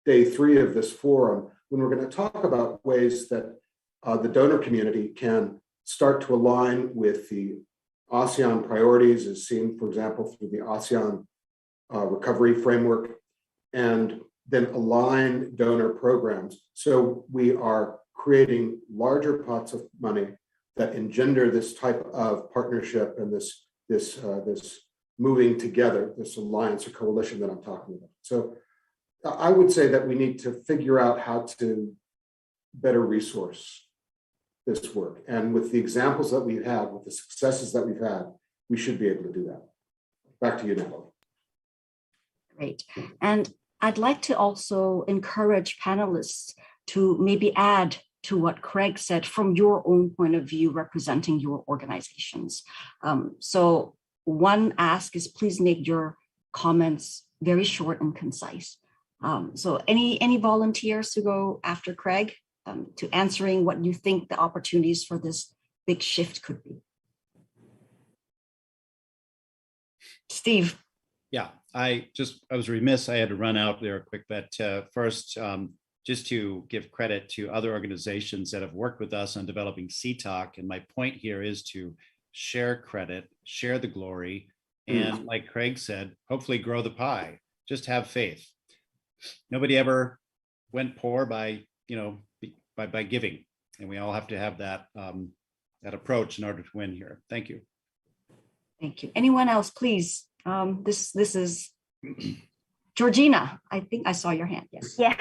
day 3 of this forum, when we're going to talk about ways that the donor community can start to align with the ASEAN priorities as seen, for example, through the ASEAN recovery framework, and then align donor programs. So we are creating larger pots of money that engender this type of partnership and this moving together, this alliance or coalition that I'm talking about. So I would say that we need to figure out how to better resource this work. And with the examples that we've had, with the successes that we've had, we should be able to do that. Back to you, Natalie. Great. And I'd like to also encourage panelists to maybe add to what Craig said from your own point of view, representing your organizations. So one ask is please make your comments very short and concise. So any volunteers to go after Craig to answering what you think the opportunities for this big shift could be? Steve. Yeah, I was remiss. I had to run out there quick, but first, just to give credit to other organizations that have worked with us on developing CTOC. And my point here is to share credit, share the glory, and like Craig said, hopefully grow the pie. Just have faith. Nobody ever went poor by giving, and we all have to have that that approach in order to win here. Thank you. Thank you. Anyone else, please? This is Georgina. I think I saw your hand. Yes. Yeah.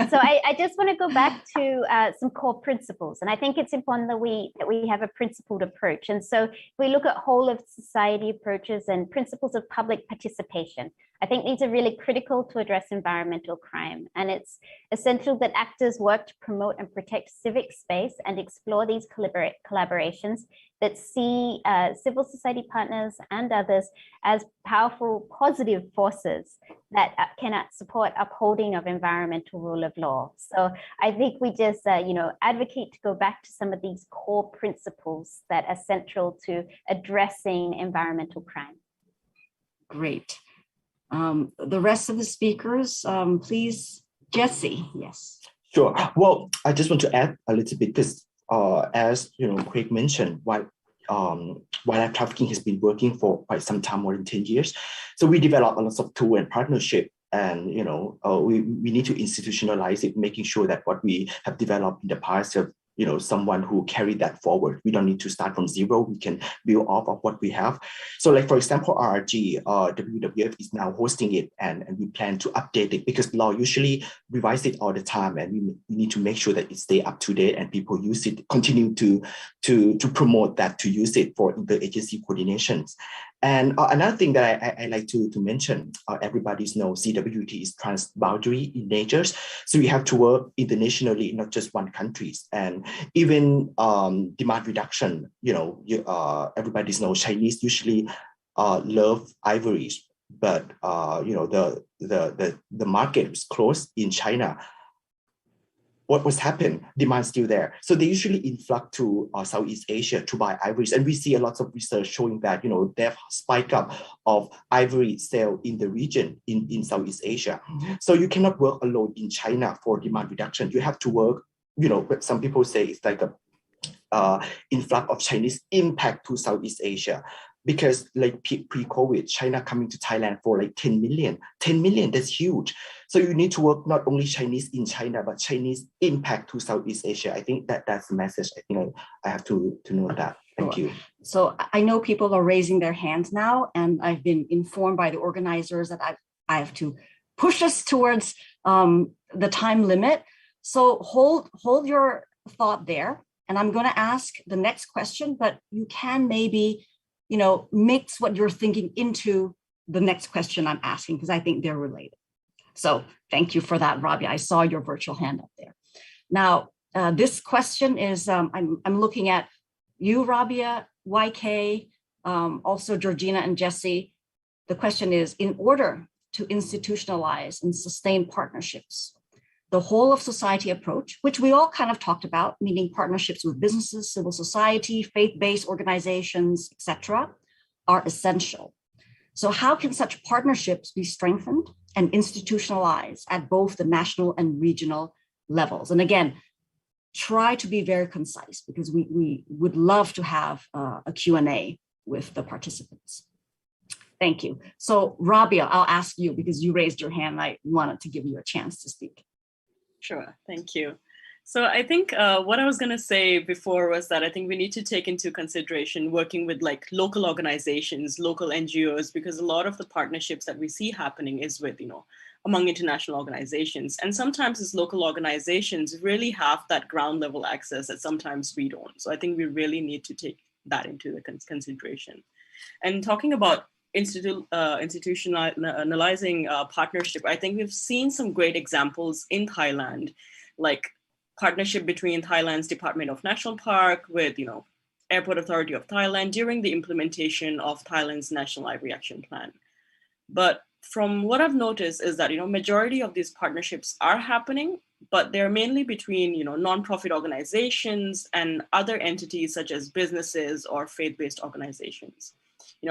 So I just want to go back to some core principles, and I think it's important that we have a principled approach. And so if we look at whole of society approaches and principles of public participation, I think these are really critical to address environmental crime. And it's essential that actors work to promote and protect civic space and explore these collaborations that see civil society partners and others as powerful, positive forces that can support upholding of environmental rule of law. So I think we just, advocate to go back to some of these core principles that are central to addressing environmental crime. Great. The rest of the speakers, please, Jesse. Yes. Sure. Well, I just want to add a little bit because, as Craig mentioned, wildlife trafficking has been working for quite some time, more than 10 years. So we developed a lot of tool and partnership, and we need to institutionalize it, making sure that what we have developed in the past have someone who carried that forward. We don't need to start from zero. We can build off of what we have. So like, for example, RRG, WWF is now hosting it, and we plan to update it because law usually revise it all the time, and we need to make sure that it stay up to date and people use it, continue to promote that, to use it for interagency coordinations. And another thing that I like to mention, everybody knows CWT is transboundary in nature. So we have to work internationally, not just one countries. And even demand reduction, everybody knows Chinese usually love ivories, but the market was closed in China. What was happened? Demand still there. So they usually influx to Southeast Asia to buy ivories. And we see a lot of research showing that, they have spike up of ivory sale in the region in Southeast Asia. So you cannot work alone in China for demand reduction. You have to work, some people say it's like a influx of Chinese impact to Southeast Asia. Because like pre-COVID, China coming to Thailand for like 10 million. 10 million, that's huge. So you need to work not only Chinese in China, but Chinese impact to Southeast Asia. I think that's the message. I think I have to know that. Thank you. So I know people are raising their hands now, and I've been informed by the organizers that I have to push us towards the time limit. So hold your thought there. And I'm going to ask the next question, but you can maybe mix what you're thinking into the next question I'm asking, because I think they're related. So thank you for that, Rabia. I saw your virtual hand up there. Now, this question is, I'm looking at you, Rabia, YK, also Georgina and Jesse. The question is, in order to institutionalize and sustain partnerships, the whole of society approach, which we all kind of talked about, meaning partnerships with businesses, civil society, faith-based organizations, etc., are essential. So how can such partnerships be strengthened and institutionalized at both the national and regional levels? And again, try to be very concise, because we would love to have a Q&A with the participants. Thank you. So Rabia, I'll ask you, because you raised your hand. I wanted to give you a chance to speak. Sure, thank you. So I think what I was going to say before was that I think we need to take into consideration working with like local organizations, local NGOs, because a lot of the partnerships that we see happening is with, among international organizations. And sometimes these local organizations really have that ground level access that sometimes we don't. So I think we really need to take that into the consideration. And talking about institutionalizing partnership, I think we've seen some great examples in Thailand, like partnership between Thailand's Department of National Park with, Airport Authority of Thailand during the implementation of Thailand's National Ivory Action Plan. But from what I've noticed is that, majority of these partnerships are happening, but they're mainly between, nonprofit organizations and other entities such as businesses or faith-based organizations.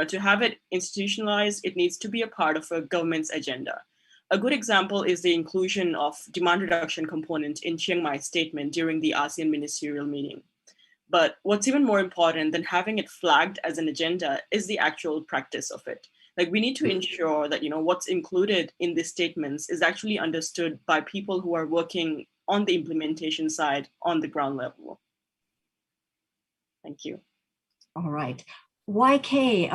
To have it institutionalized, it needs to be a part of a government's agenda. A good example is the inclusion of demand reduction component in Chiang Mai's statement during the ASEAN ministerial meeting. But what's even more important than having it flagged as an agenda is the actual practice of it. Like, we need to ensure that, what's included in these statements is actually understood by people who are working on the implementation side on the ground level. Thank you. All right. YK,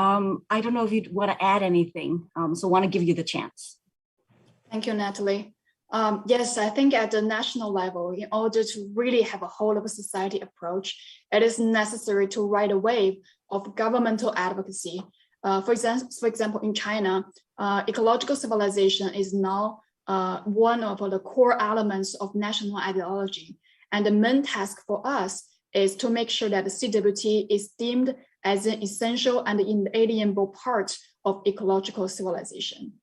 I don't know if you'd want to add anything, so I want to give you the chance. Thank you, Natalie. Yes, I think at the national level, in order to really have a whole of society approach, it is necessary to ride a wave of governmental advocacy. For example, in China, ecological civilization is now one of the core elements of national ideology. And the main task for us is to make sure that the CWT is deemed as an essential and inalienable part of ecological civilization.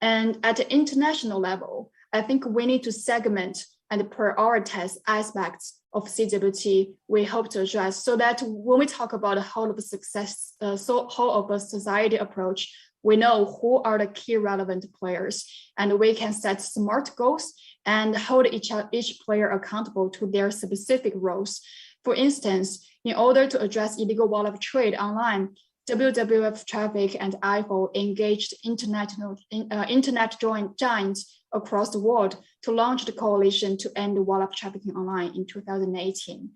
And at the international level, I think we need to segment and prioritize aspects of CWT we hope to address, so that when we talk about the whole of a success, whole of a society approach, we know who are the key relevant players, and we can set smart goals and hold each player accountable to their specific roles. For instance, in order to address illegal wildlife trade online, WWF Traffic and IFO engaged internet giants across the world to launch the coalition to end wildlife trafficking online in 2018.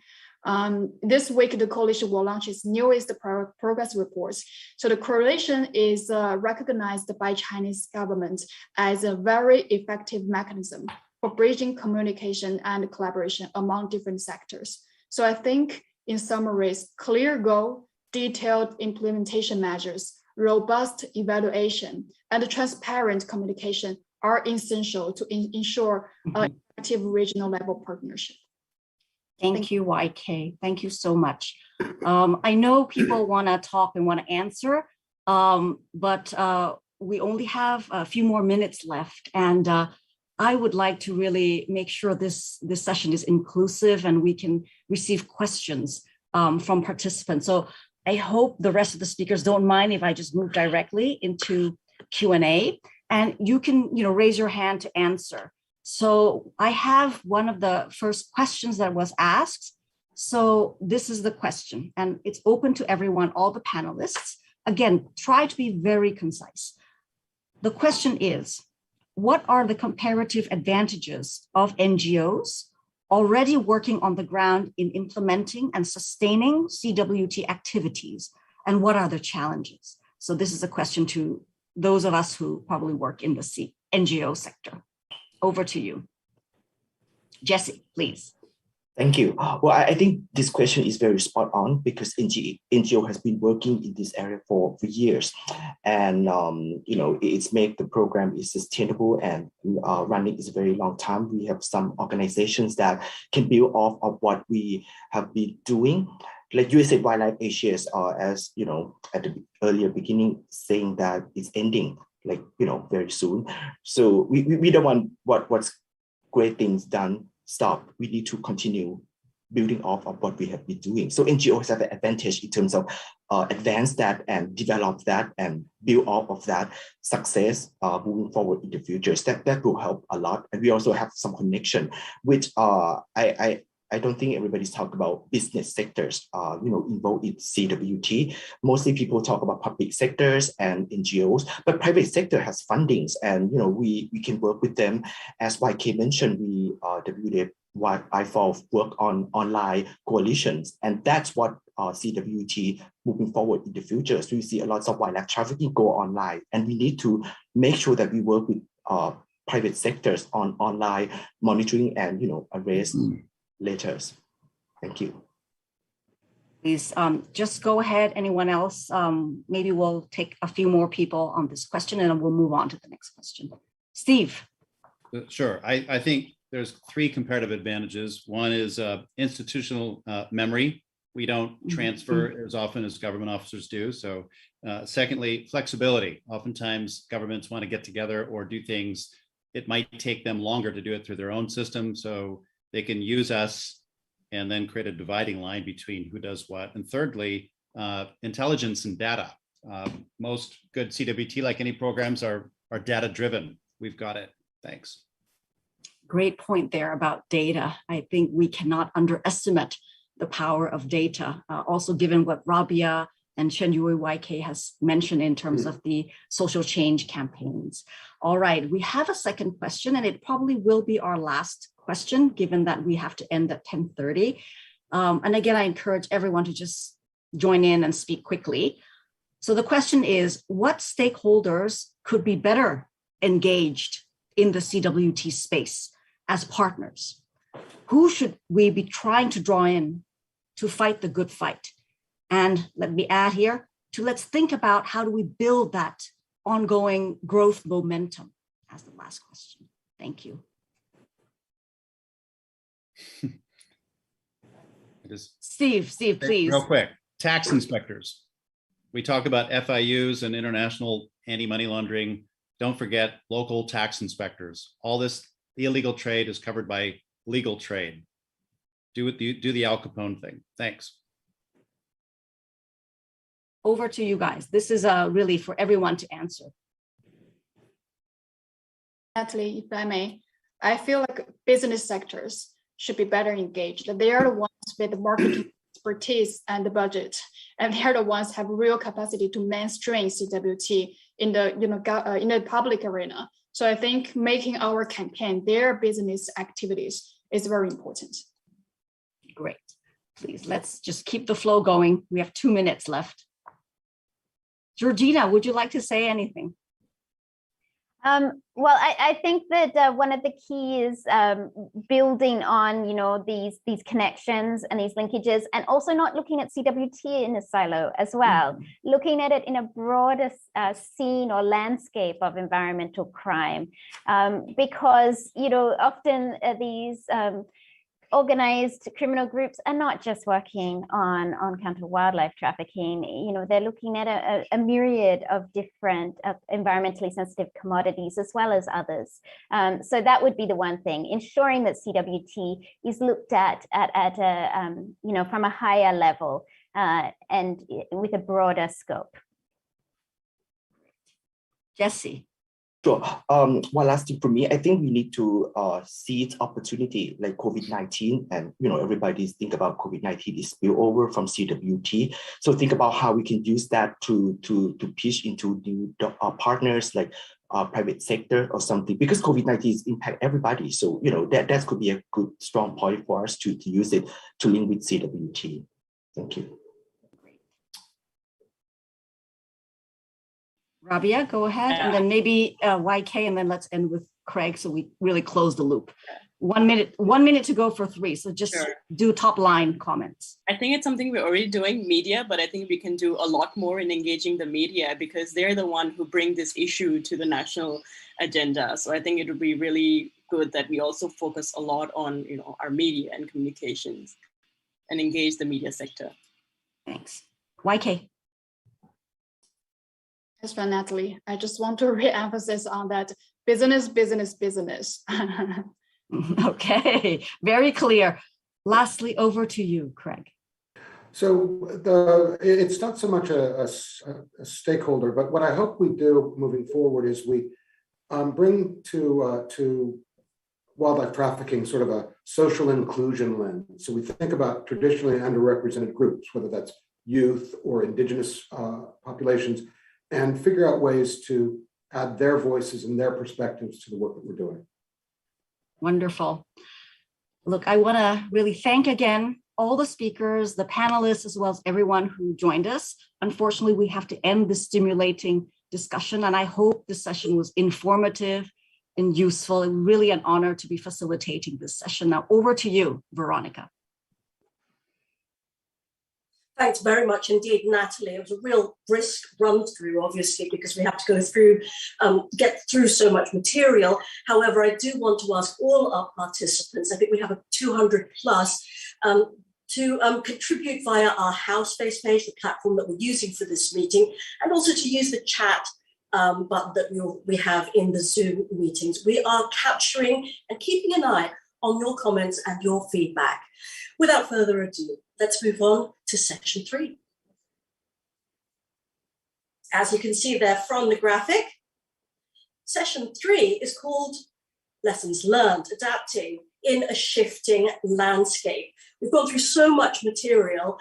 This week, the coalition will launch its newest progress reports. So the coalition is recognized by Chinese government as a very effective mechanism for bridging communication and collaboration among different sectors. So I think, in summary, clear goal, detailed implementation measures, robust evaluation, and transparent communication are essential to ensure effective regional level partnership. Thank you, YK. Thank you so much. I know people want to talk and want to answer, but we only have a few more minutes left. And I would like to really make sure this session is inclusive and we can receive questions from participants. So I hope the rest of the speakers don't mind if I just move directly into Q&A, and you can raise your hand to answer. So I have one of the first questions that was asked. So this is the question, and it's open to everyone, all the panelists. Again, try to be very concise. The question is, what are the comparative advantages of NGOs already working on the ground in implementing and sustaining CWT activities? And what are the challenges? So this is a question to those of us who probably work in the NGO sector. Over to you. Jesse, please. Thank you. Well, I think this question is very spot on because NGO has been working in this area for years, and it's made the program is sustainable and running is a very long time. We have some organizations that can build off of what we have been doing. Like Usaid Wildlife Asia, as at the earlier beginning, saying that it's ending, very soon. So we don't want what's great things done stop. We need to continue building off of what we have been doing. So NGOs have an advantage in terms of advance that and develop that and build off of that success moving forward in the future. That will help a lot. And we also have some connection, which I don't think everybody's talked about business sectors, involved in CWT. Mostly people talk about public sectors and NGOs, but private sector has fundings, and we can work with them. As YK mentioned, we WFI work on online coalitions, and that's what CWT moving forward in the future. So you see a lot of wildlife trafficking go online, and we need to make sure that we work with private sectors on online monitoring and arrest letters. Thank you. Please just go ahead. Anyone else? Maybe we'll take a few more people on this question and then we'll move on to the next question. Steve. Sure. I think there's three comparative advantages. One is institutional memory. We don't transfer as often as government officers do. So secondly, flexibility. Oftentimes governments want to get together or do things. It might take them longer to do it through their own system. So they can use us and then create a dividing line between who does what. And thirdly, intelligence and data. Most good CWT, like any programs, are data driven. We've got it. Thanks. Great point there about data. I think we cannot underestimate the power of data. Also, given what Rabia and Chenyue YK has mentioned in terms of the social change campaigns. All right, we have a second question, and it probably will be our last question, given that we have to end at 10:30. And again, I encourage everyone to just join in and speak quickly. So the question is, what stakeholders could be better engaged in the CWT space as partners? Who should we be trying to draw in to fight the good fight? And let me add here, let's think about how do we build that ongoing growth momentum as the last question. Thank you. Steve, please. Real quick, tax inspectors. We talk about FIUs and international anti-money laundering. Don't forget local tax inspectors. All this, the illegal trade is covered by legal trade. Do the Al Capone thing. Thanks. Over to you guys. This is really for everyone to answer. Natalie, if I may, I feel like business sectors should be better engaged. They are the ones with the marketing expertise and the budget, and they are the ones have real capacity to mainstream CWT in the in the public arena. So I think making our campaign their business activities is very important. Great. Please, let's just keep the flow going. We have 2 minutes left. Georgina, would you like to say anything? Well, I think that one of the key is building on, these connections and these linkages, and also not looking at CWT in a silo as well, looking at it in a broader scene or landscape of environmental crime, because, often these organized criminal groups are not just working on counter wildlife trafficking. They're looking at a myriad of different environmentally sensitive commodities as well as others. So that would be the one thing, ensuring that CWT is looked at a from a higher level and with a broader scope. Jesse. Sure. One last thing for me, I think we need to seize opportunity like COVID-19, and everybody think about COVID-19 is spillover from CWT. So think about how we can use that to pitch into new partners like private sector or something, because COVID-19 is impact everybody. So that could be a good strong point for us to use it to link with CWT. Thank you. Rabia, go ahead, and then maybe YK, and then let's end with Craig, so we really close the loop. 1 minute to go for 3, so just do top line comments. I think it's something we're already doing, media, but I think we can do a lot more in engaging the media, because they're the one who bring this issue to the national agenda. So I think it would be really good that we also focus a lot on our media and communications and engage the media sector. Thanks. YK. Yes, for Natalie, I just want to re-emphasize on that business. Okay, very clear. Lastly, over to you, Craig. So it's not so much a stakeholder, but what I hope we do moving forward is we bring to wildlife trafficking sort of a social inclusion lens. So we think about traditionally underrepresented groups, whether that's youth or indigenous populations, and figure out ways to add their voices and their perspectives to the work that we're doing. Wonderful. Look, I want to really thank again all the speakers, the panelists, as well as everyone who joined us. Unfortunately, we have to end this stimulating discussion, and I hope this session was informative and useful, and really an honor to be facilitating this session. Now over to you, Veronica. Thanks very much indeed, Natalie. It was a real brisk run through, obviously, because we have to go through, get through so much material. However, I do want to ask all our participants, I think we have a 200 plus, to contribute via our Housespace page, the platform that we're using for this meeting, and also to use the chat button that we have in the Zoom meetings. We are capturing and keeping an eye on your comments and your feedback. Without further ado, let's move on to section 3. As you can see there from the graphic, session 3 is called Lessons Learned, Adapting in a Shifting Landscape. We've gone through so much material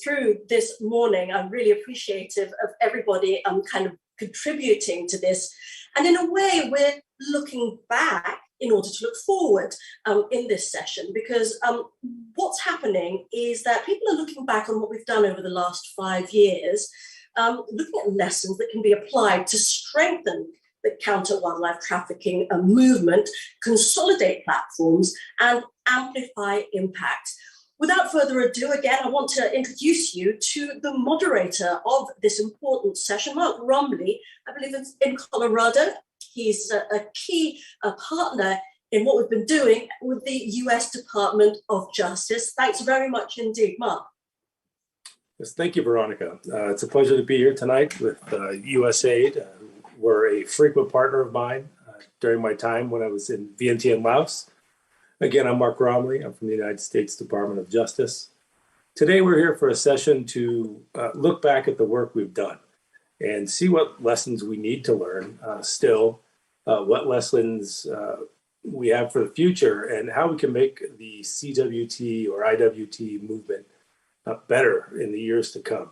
through this morning. I'm really appreciative of everybody kind of contributing to this. And in a way, we're looking back in order to look forward in this session, because what's happening is that people are looking back on what we've done over the last 5 years, looking at lessons that can be applied to strengthen the counter wildlife trafficking movement, consolidate platforms, and amplify impact. Without further ado, again, I want to introduce you to the moderator of this important session, Mark Rumley. I believe it's in Colorado. He's a key partner in what we've been doing with the US Department of Justice. Thanks very much indeed, Mark. Yes, thank you, Veronica. It's a pleasure to be here tonight with Usaid. We're a frequent partner of mine during my time when I was in Vientiane, Laos. Again, I'm Mark Rumley. I'm from the United States Department of Justice. Today, we're here for a session to look back at the work we've done and see what lessons we need to learn still, what lessons we have for the future, and how we can make the CWT or IWT movement better in the years to come.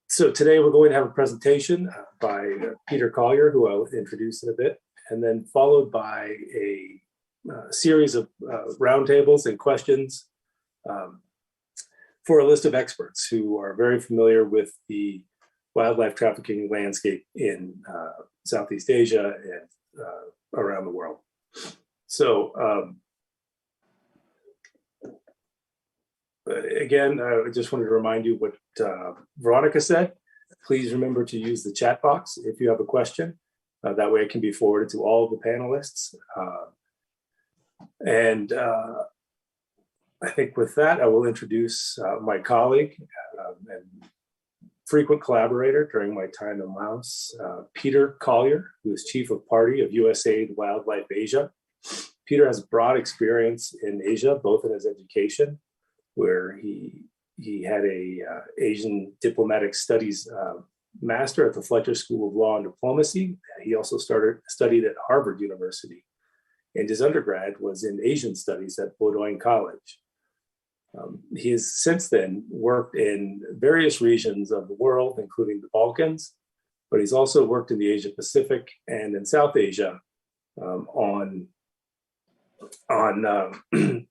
So today we're going to have a presentation by Peter Collier, who I'll introduce in a bit, and then followed by a series of roundtables and questions for a list of experts who are very familiar with the wildlife trafficking landscape in Southeast Asia and around the world. So again, I just wanted to remind you what Veronica said. Please remember to use the chat box if you have a question. That way it can be forwarded to all of the panelists. I think with that, I will introduce my colleague and frequent collaborator during my time in Laos, Peter Collier, who is Chief of Party of Usaid Wildlife Asia. Peter has broad experience in Asia, both in his education, where he had a Asian diplomatic studies master at the Fletcher School of Law and Diplomacy. He also studied at Harvard University, and his undergrad was in Asian studies at Bowdoin College. He has since then worked in various regions of the world, including the Balkans, but he's also worked in the Asia Pacific and in South Asia on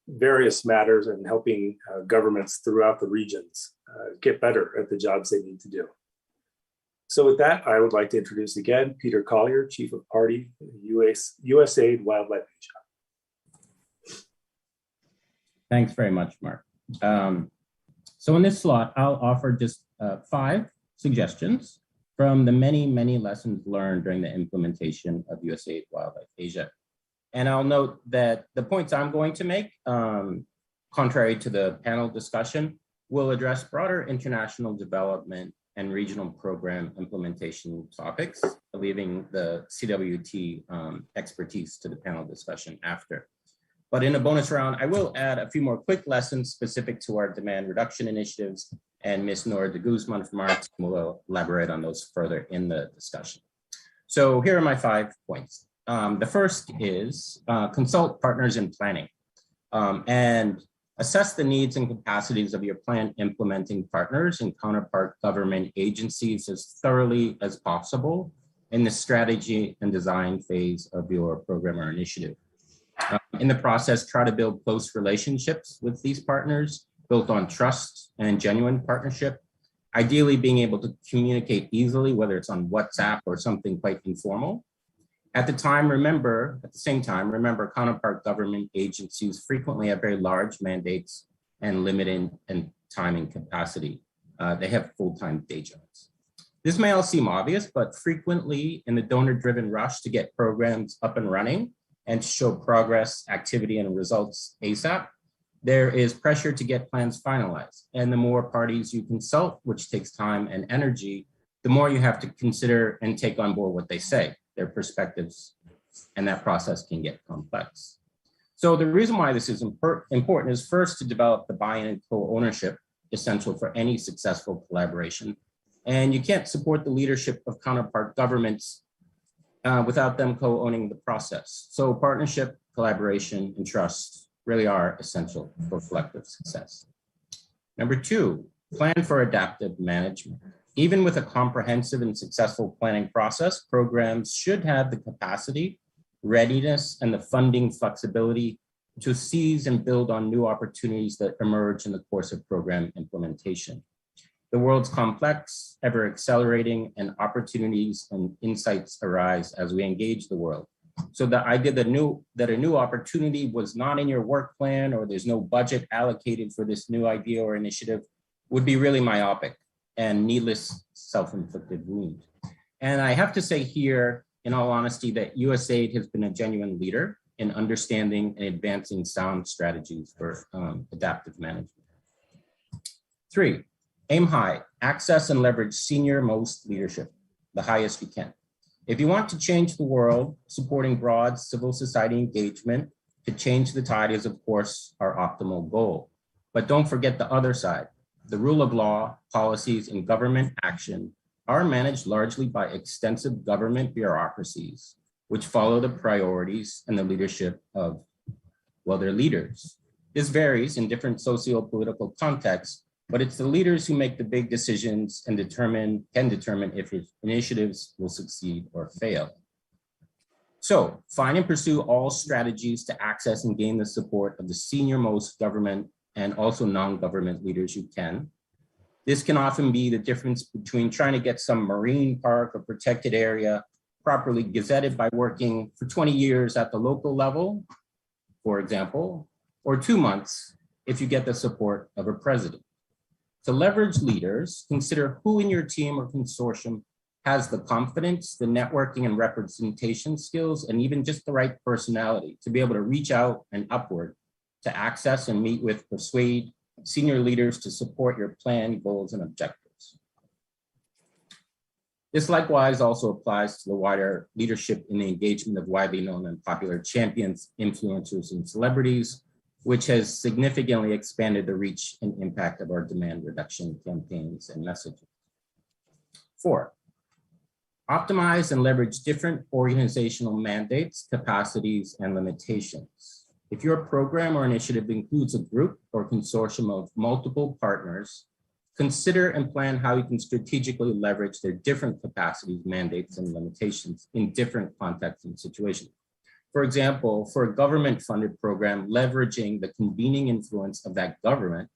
various matters and helping governments throughout the regions get better at the jobs they need to do. So with that, I would like to introduce again Peter Collier, Chief of Party, Usaid Wildlife Asia. Thanks very much, Mark. So in this slot, I'll offer just 5 suggestions from the many, many lessons learned during the implementation of Usaid Wildlife Asia. And I'll note that the points I'm going to make, contrary to the panel discussion, will address broader international development and regional program implementation topics, leaving the CWT expertise to the panel discussion after. But in a bonus round, I will add a few more quick lessons specific to our demand reduction initiatives, and Ms. Nora de Guzman from our team will elaborate on those further in the discussion. So here are my 5 points. The first is consult partners in planning and assess the needs and capacities of your plan implementing partners and counterpart government agencies as thoroughly as possible in the strategy and design phase of your program or initiative. In the process, try to build close relationships with these partners built on trust and genuine partnership, ideally being able to communicate easily, whether it's on WhatsApp or something quite informal. At the same time, remember counterpart government agencies frequently have very large mandates and limited in time and capacity. They have full-time day jobs. This may all seem obvious, but frequently in the donor-driven rush to get programs up and running and to show progress, activity, and results ASAP, there is pressure to get plans finalized. And the more parties you consult, which takes time and energy, the more you have to consider and take on board what they say, their perspectives, and that process can get complex. So the reason why this is important is first to develop the buy-in and co-ownership essential for any successful collaboration. And you can't support the leadership of counterpart governments without them co-owning the process. So partnership, collaboration, and trust really are essential for collective success. Number 2, plan for adaptive management. Even with a comprehensive and successful planning process, programs should have the capacity, readiness, and the funding flexibility to seize and build on new opportunities that emerge in the course of program implementation. The world's complex, ever accelerating, and opportunities and insights arise as we engage the world. So the idea that a new opportunity was not in your work plan or there's no budget allocated for this new idea or initiative would be really myopic and needless self-inflicted wound. And I have to say here, in all honesty, that USAID has been a genuine leader in understanding and advancing sound strategies for adaptive management. 3, aim high, access and leverage senior-most leadership, the highest you can. If you want to change the world, supporting broad civil society engagement to change the tide is, of course, our optimal goal. But don't forget the other side. The rule of law, policies, and government action are managed largely by extensive government bureaucracies, which follow the priorities and the leadership of, well, their leaders. This varies in different socio-political contexts, but it's the leaders who make the big decisions and can determine if initiatives will succeed or fail. So find and pursue all strategies to access and gain the support of the senior-most government and also non-government leaders you can. This can often be the difference between trying to get some marine park or protected area properly gazetted by working for 20 years at the local level, for example, or 2 months if you get the support of a president. To leverage leaders, consider who in your team or consortium has the confidence, the networking and representation skills, and even just the right personality to be able to reach out and upward to access and meet with, persuade senior leaders to support your plan, goals, and objectives. This likewise also applies to the wider leadership in the engagement of widely known and popular champions, influencers, and celebrities, which has significantly expanded the reach and impact of our demand reduction campaigns and messages. 4, optimize and leverage different organizational mandates, capacities, and limitations. If your program or initiative includes a group or consortium of multiple partners, consider and plan how you can strategically leverage their different capacities, mandates, and limitations in different contexts and situations. For example, for a government-funded program, leveraging the convening influence of that government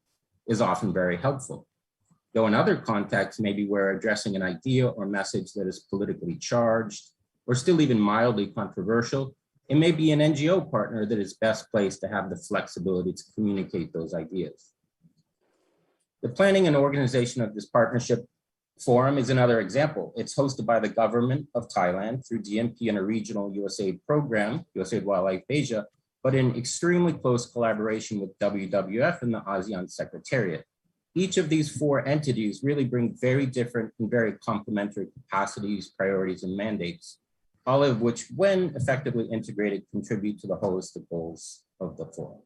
is often very helpful. Though in other contexts, maybe where addressing an idea or message that is politically charged or still even mildly controversial, it may be an NGO partner that is best placed to have the flexibility to communicate those ideas. The planning and organization of this partnership forum is another example. It's hosted by the government of Thailand through DMP and a regional Usaid program, Usaid Wildlife Asia, but in extremely close collaboration with WWF and the ASEAN Secretariat. Each of these 4 entities really bring very different and very complementary capacities, priorities, and mandates, all of which, when effectively integrated, contribute to the holistic goals of the forum.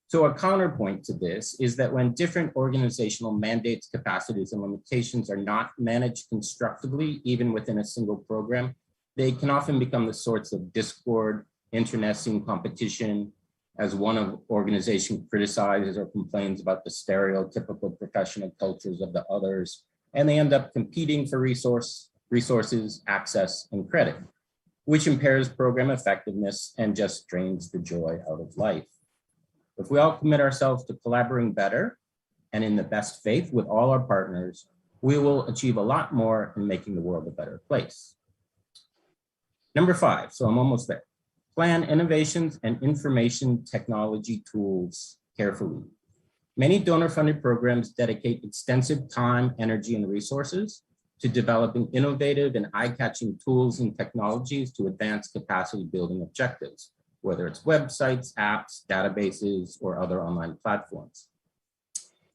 So a counterpoint to this is that when different organizational mandates, capacities, and limitations are not managed constructively, even within a single program, they can often become the sorts of discord, internecine competition, as one organization criticizes or complains about the stereotypical professional cultures of the others, and they end up competing for resources, access, and credit, which impairs program effectiveness and just drains the joy out of life. If we all commit ourselves to collaborating better and in the best faith with all our partners, we will achieve a lot more in making the world a better place. Number 5, so I'm almost there. Plan innovations and information technology tools carefully. Many donor-funded programs dedicate extensive time, energy, and resources to developing innovative and eye-catching tools and technologies to advance capacity building objectives, whether it's websites, apps, databases, or other online platforms.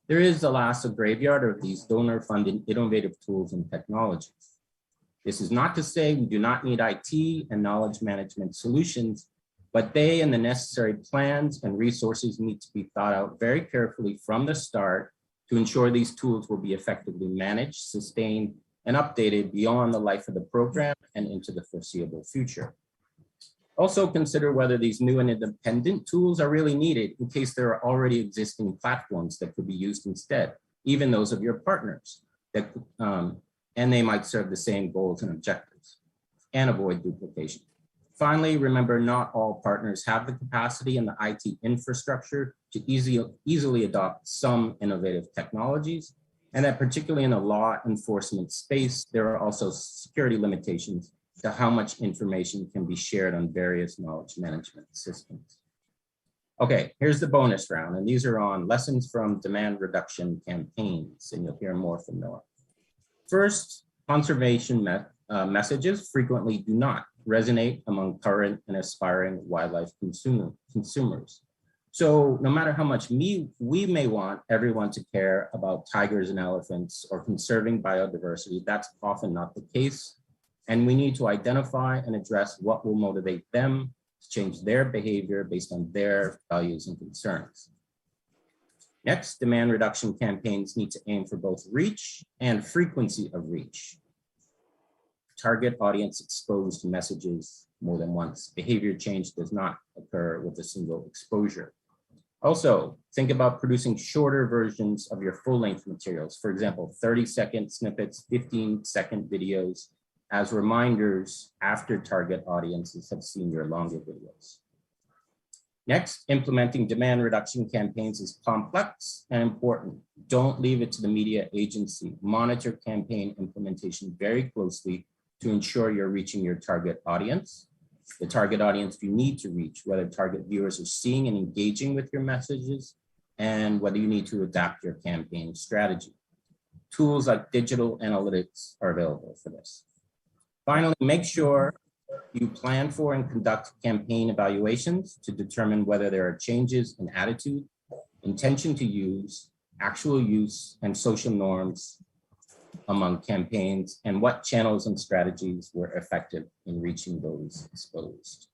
There is, alas, a graveyard of these donor-funded innovative tools and technologies. This is not to say we do not need IT and knowledge management solutions, but they and the necessary plans and resources need to be thought out very carefully from the start to ensure these tools will be effectively managed, sustained, and updated beyond the life of the program and into the foreseeable future. Also consider whether these new and independent tools are really needed in case there are already existing platforms that could be used instead, even those of your partners, that, and they might serve the same goals and objectives, and avoid duplication. Finally, remember not all partners have the capacity and the IT infrastructure to easily adopt some innovative technologies, and that particularly in the law enforcement space, there are also security limitations to how much information can be shared on various knowledge management systems. Okay, here's the bonus round, and these are on lessons from demand reduction campaigns, and you'll hear more from Noah. First, conservation messages frequently do not resonate among current and aspiring wildlife consumers. So no matter how much we may want everyone to care about tigers and elephants or conserving biodiversity, that's often not the case. And we need to identify and address what will motivate them to change their behavior based on their values and concerns. Next, demand reduction campaigns need to aim for both reach and frequency of reach. Target audience exposed to messages more than once. Behavior change does not occur with a single exposure. Also, think about producing shorter versions of your full-length materials. For example, 30-second snippets, 15-second videos, as reminders after target audiences have seen your longer videos. Next, implementing demand reduction campaigns is complex and important. Don't leave it to the media agency. Monitor campaign implementation very closely to ensure you're reaching your target audience, the target audience you need to reach, whether target viewers are seeing and engaging with your messages, and whether you need to adapt your campaign strategy. Tools like digital analytics are available for this. Finally, make sure you plan for and conduct campaign evaluations to determine whether there are changes in attitude, intention to use, actual use, and social norms among campaigns, and what channels and strategies were effective in reaching those exposed.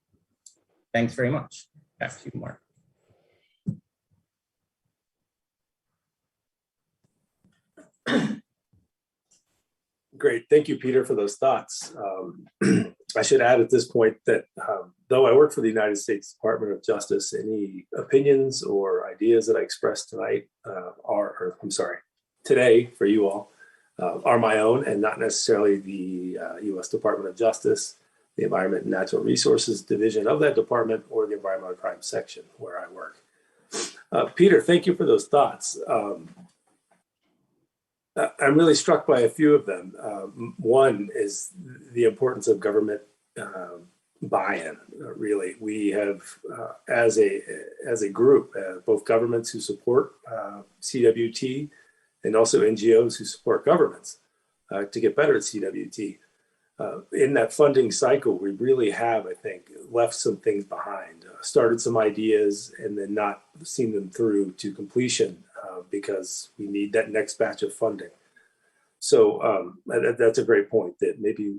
Thanks very much. Back to you, Mark. Great. Thank you, Peter, for those thoughts. I should add at this point that though I work for the United States Department of Justice, any opinions or ideas that I expressed tonight today for you all are my own and not necessarily the U.S. Department of Justice, the Environment and Natural Resources Division of that department, or the Environmental Crime Section where I work. Peter, thank you for those thoughts. I'm really struck by a few of them. One is the importance of government buy-in. Really, we have, as a group, both governments who support CWT and also NGOs who support governments to get better at CWT. In that funding cycle, we really have, I think, left some things behind, started some ideas, and then not seen them through to completion because we need that next batch of funding. So that's a great point, that maybe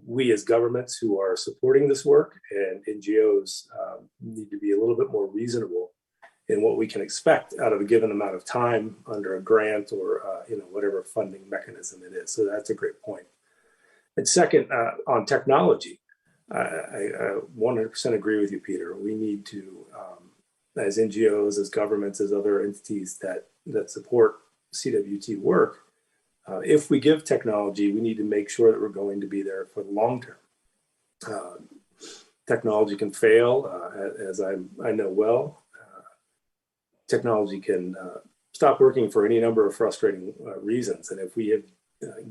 we as governments who are supporting this work and NGOs need to be a little bit more reasonable in what we can expect out of a given amount of time under a grant or whatever funding mechanism it is. So that's a great point. And second, on technology, I 100% agree with you, Peter. We need to, as NGOs, as governments, as other entities that support CWT work, if we give technology, we need to make sure that we're going to be there for the long term. Technology can fail, as I know well. Technology can stop working for any number of frustrating reasons. And if we have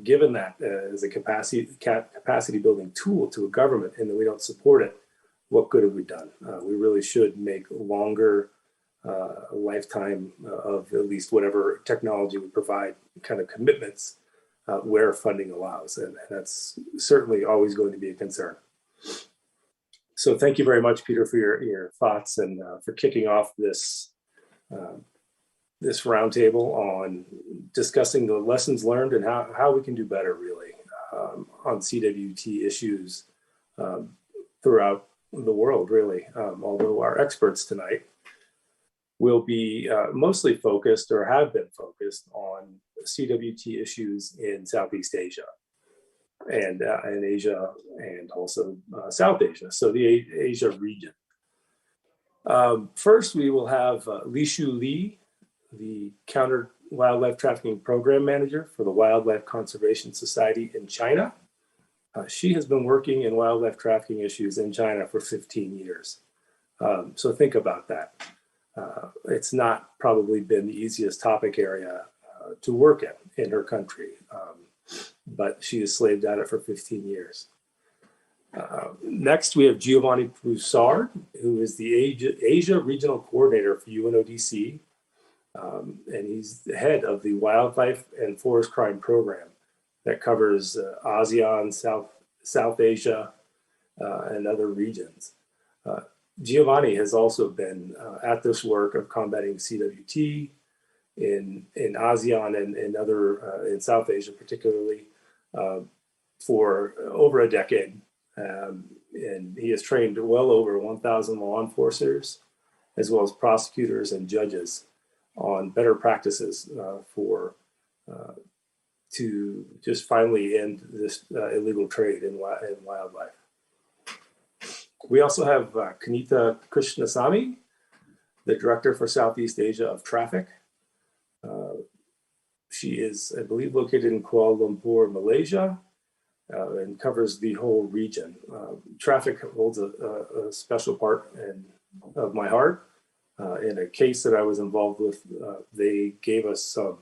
given that as a capacity building tool to a government and then we don't support it, what good have we done? We really should make longer lifetime of at least whatever technology we provide kind of commitments where funding allows. And that's certainly always going to be a concern. So thank you very much, Peter, for your thoughts and for kicking off this this roundtable on discussing the lessons learned and how we can do better, really, on CWT issues throughout the world, really. Although our experts tonight will be mostly focused or have been focused on CWT issues in Southeast Asia and in Asia and also South Asia, so the Asia region. First, we will have Lishu Li, the Counter Wildlife Trafficking Program Manager for the Wildlife Conservation Society in China. She has been working in wildlife trafficking issues in China for 15 years. So think about that. It's not probably been the easiest topic area to work in her country, but she has slaved at it for 15 years. Next, we have Giovanni Broussard, who is the Asia Regional Coordinator for UNODC, and he's the head of the Wildlife and Forest Crime Program that covers ASEAN, South Asia, and other regions. Giovanni has also been at this work of combating CWT in ASEAN and other in South Asia, particularly, for over a decade. And he has trained well over 1,000 law enforcers, as well as prosecutors and judges, on better practices to just finally end this illegal trade in wildlife. We also have Kanita Krishnasamy, the Director for Southeast Asia of Traffic. She is, I believe, located in Kuala Lumpur, Malaysia, and covers the whole region. Traffic holds a special part of my heart. In a case that I was involved with, they gave us some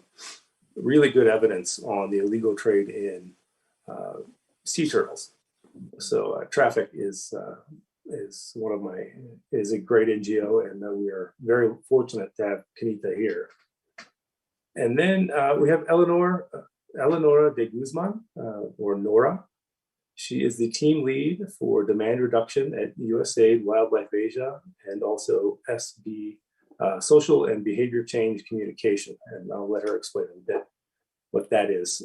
really good evidence on the illegal trade in sea turtles. So Traffic is a great NGO, and we are very fortunate to have Kenita here. And then we have Eleanora de Guzman, or Nora. She is the team lead for demand reduction at Usaid Wildlife Asia, and also SB, Social and Behavior Change Communication. And I'll let her explain a bit what that is.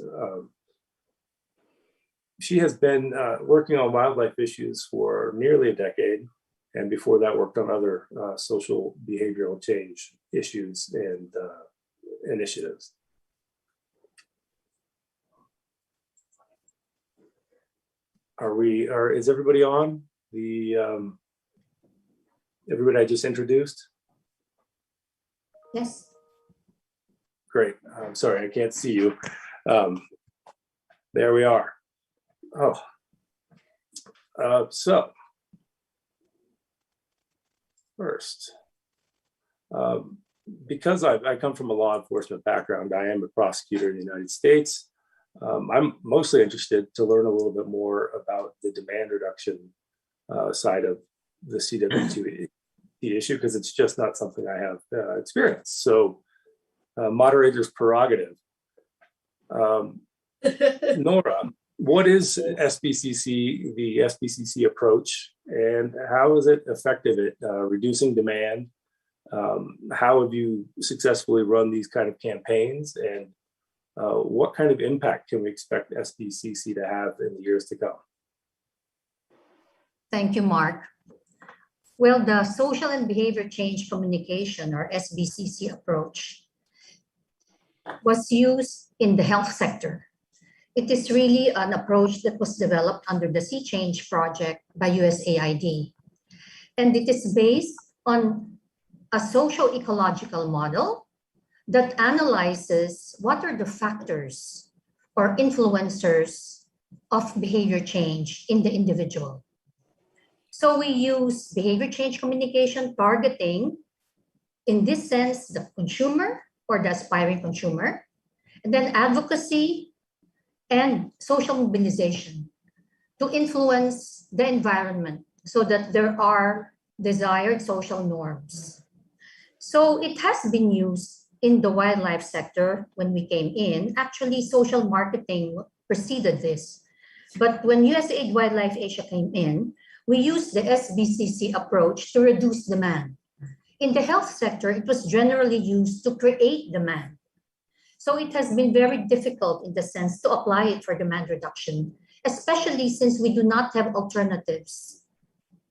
She has been working on wildlife issues for nearly a decade, and before that worked on other social behavioral change issues and initiatives. Is everybody on? Everybody I just introduced? Yes. Great. I'm sorry, I can't see you. There we are. So first, because I come from a law enforcement background, I am a prosecutor in the United States. I'm mostly interested to learn a little bit more about the demand reduction side of the CWT issue, because it's just not something I have experienced. So, moderator's prerogative. Nora, what is SBCC, the SBCC approach, and how is it effective at reducing demand? How have you successfully run these kind of campaigns, and what kind of impact can we expect SBCC to have in the years to come? Thank you, Mark. Well, the social and behavior change communication, or SBCC approach, was used in the health sector. It is really an approach that was developed under the Sea Change project by USAID. And it is based on a socio-ecological model that analyzes what are the factors or influencers of behavior change in the individual. So we use behavior change communication targeting, in this sense, the consumer or the aspiring consumer, and then advocacy and social mobilization to influence the environment so that there are desired social norms. So it has been used in the wildlife sector when we came in. Actually, social marketing preceded this. But when USAID Wildlife Asia came in, we used the SBCC approach to reduce demand. In the health sector, it was generally used to create demand. So it has been very difficult in the sense to apply it for demand reduction, especially since we do not have alternatives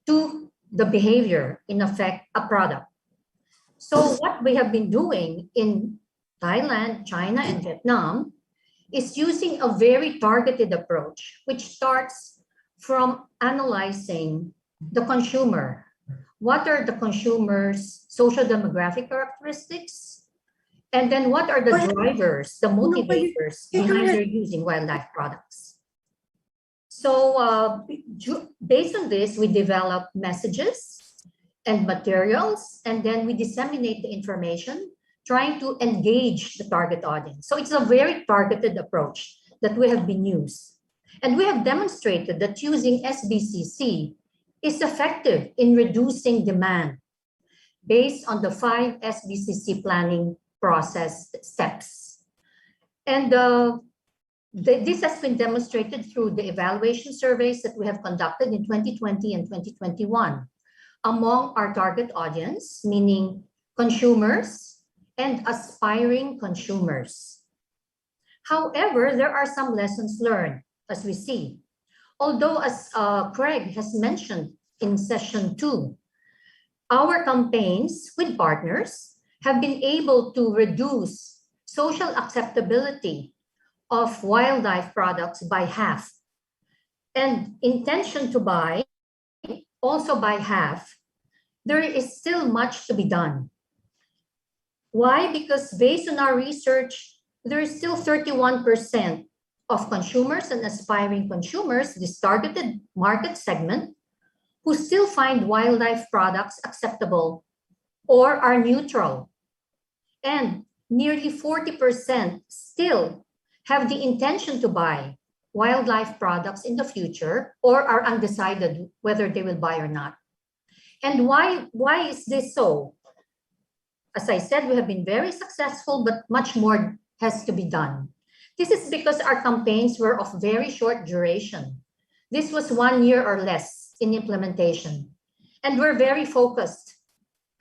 to the behavior in effect a product. So what we have been doing in Thailand, China, and Vietnam is using a very targeted approach, which starts from analyzing the consumer. What are the consumer's social demographic characteristics? And then what are the drivers, the motivators behind their using wildlife products? So based on this, we develop messages and materials, and then we disseminate the information, trying to engage the target audience. So it's a very targeted approach that we have been used. And we have demonstrated that using SBCC is effective in reducing demand based on the 5 SBCC planning process steps. And this has been demonstrated through the evaluation surveys that we have conducted in 2020 and 2021 among our target audience, meaning consumers and aspiring consumers. However, there are some lessons learned, as we see. Although, as Craig has mentioned in session 2, our campaigns with partners have been able to reduce social acceptability of wildlife products by half, and intention to buy also by half. There is still much to be done. Why? Because based on our research, there is still 31% of consumers and aspiring consumers, this targeted market segment, who still find wildlife products acceptable or are neutral. And nearly 40% still have the intention to buy wildlife products in the future or are undecided whether they will buy or not. And why is this so? As I said, we have been very successful, but much more has to be done. This is because our campaigns were of very short duration. This was 1 year or less in implementation. And we're very focused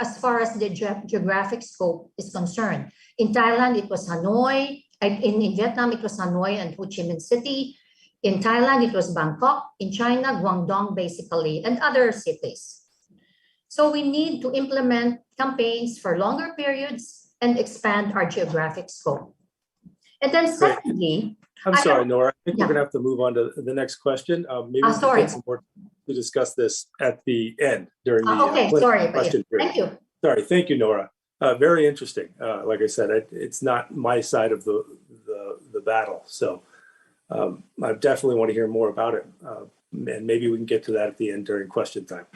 as far as the geographic scope is concerned. In Thailand, it was Hanoi. In Vietnam, it was Hanoi and Ho Chi Minh City. In Thailand, it was Bangkok. In China, Guangdong, basically, and other cities. So we need to implement campaigns for longer periods and expand our geographic scope. And then secondly, I'm sorry, Nora. I think we're going to have to move on to the next question. Maybe we can take some more to discuss this at the end during the question period. Thank you. Sorry, thank you, Nora. Very interesting. Like I said, it's not my side of the battle, so I definitely want to hear more about it, and maybe we can get to that at the end during question time.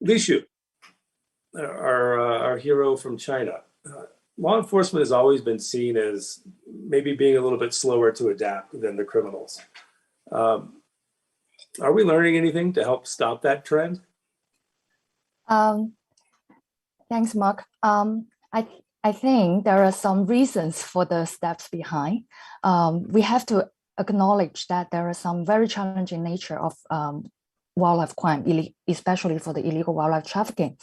Li Shu, our hero from China. Law enforcement has always been seen as maybe being a little bit slower to adapt than the criminals. Are we learning anything to help stop that trend? Thanks, Mark. I think there are some reasons for the steps behind. We have to acknowledge that there are some very challenging nature of wildlife crime, especially for the illegal wildlife trafficking,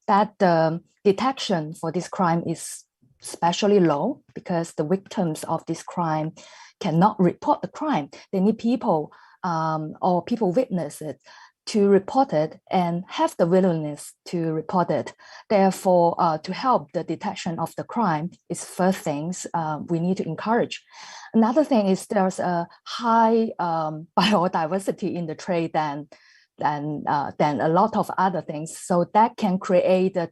that the detection for this crime is especially low because the victims of this crime cannot report the crime. They need people or people witness it to report it and have the willingness to report it. Therefore, to help the detection of the crime is first things we need to encourage. Another thing is there's a high biodiversity in the trade than a lot of other things. So that can create the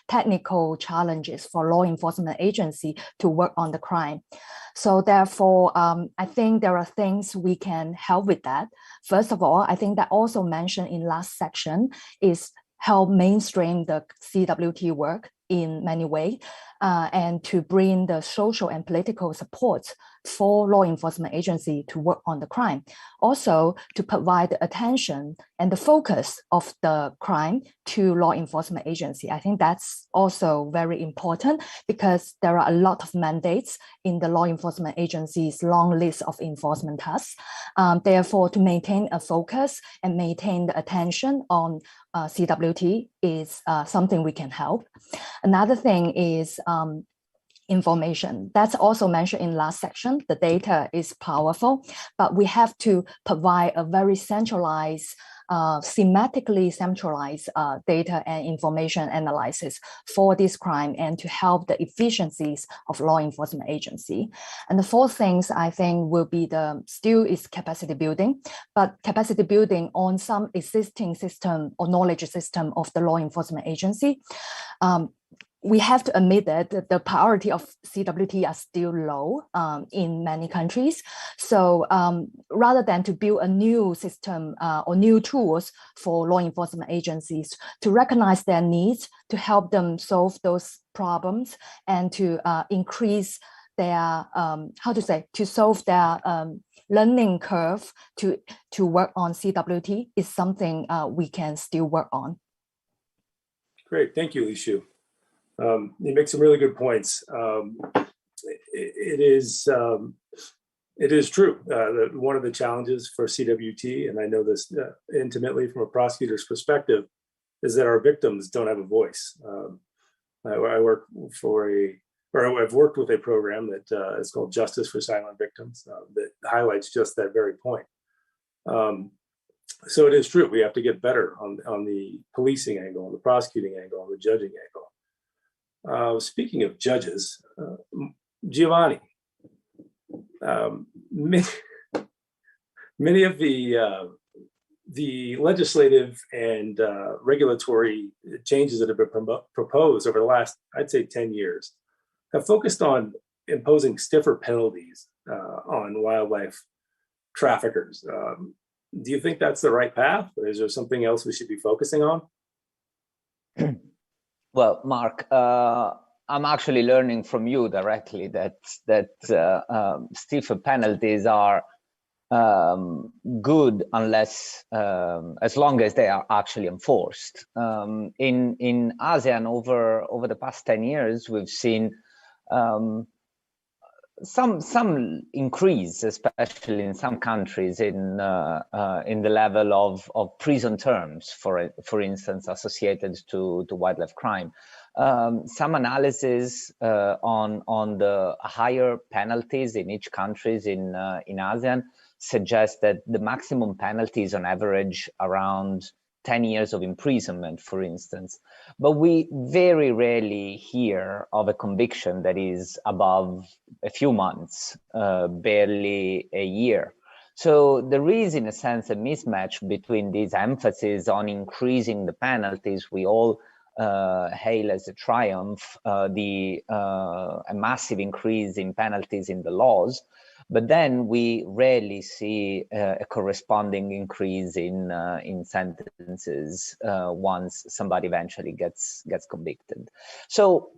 technical challenges for law enforcement agency to work on the crime. So therefore, I think there are things we can help with that. First of all, I think that also mentioned in last section is help mainstream the CWT work in many ways and to bring the social and political support for law enforcement agency to work on the crime. Also to provide the attention and the focus of the crime to law enforcement agency. I think that's also very important because there are a lot of mandates in the law enforcement agency's long list of enforcement tasks. Therefore, to maintain a focus and maintain the attention on CWT is something we can help. Another thing is information. That's also mentioned in last section. The data is powerful, but we have to provide a very centralized, thematically centralized data and information analysis for this crime and to help the efficiencies of law enforcement agency. And the fourth things I think will be still is capacity building, but capacity building on some existing system or knowledge system of the law enforcement agency. We have to admit that the priority of CWT are still low in many countries. So rather than to build a new system or new tools for law enforcement agencies to recognize their needs, to help them solve those problems and to increase their, to solve their learning curve to work on CWT is something we can still work on. Great, thank you, Li Shu. You make some really good points. It is true that one of the challenges for CWT, and I know this intimately from a prosecutor's perspective, is that our victims don't have a voice. I've worked with a program that is called Justice for Silent Victims that highlights just that very point. So it is true, we have to get better on the policing angle, on the prosecuting angle, on the judging angle. Speaking of judges, Giovanni, many of the legislative and regulatory changes that have been proposed over the last, I'd say 10 years, have focused on imposing stiffer penalties on wildlife traffickers. Do you think that's the right path, or is there something else we should be focusing on? Well, Mark, I'm actually learning from you directly that stiffer penalties are good unless, as long as they are actually enforced. In ASEAN, over the past 10 years, we've seen some increase, especially in some countries, in the level of prison terms, for instance, associated to wildlife crime. Some analysis on the higher penalties in each country in ASEAN suggest that the maximum penalty is on average around 10 years of imprisonment, for instance. But we very rarely hear of a conviction that is above a few months, barely a year. So there is, in a sense, a mismatch between this emphasis on increasing the penalties we all hail as a triumph, a massive increase in penalties in the laws, but then we rarely see a corresponding increase in sentences once somebody eventually gets convicted. So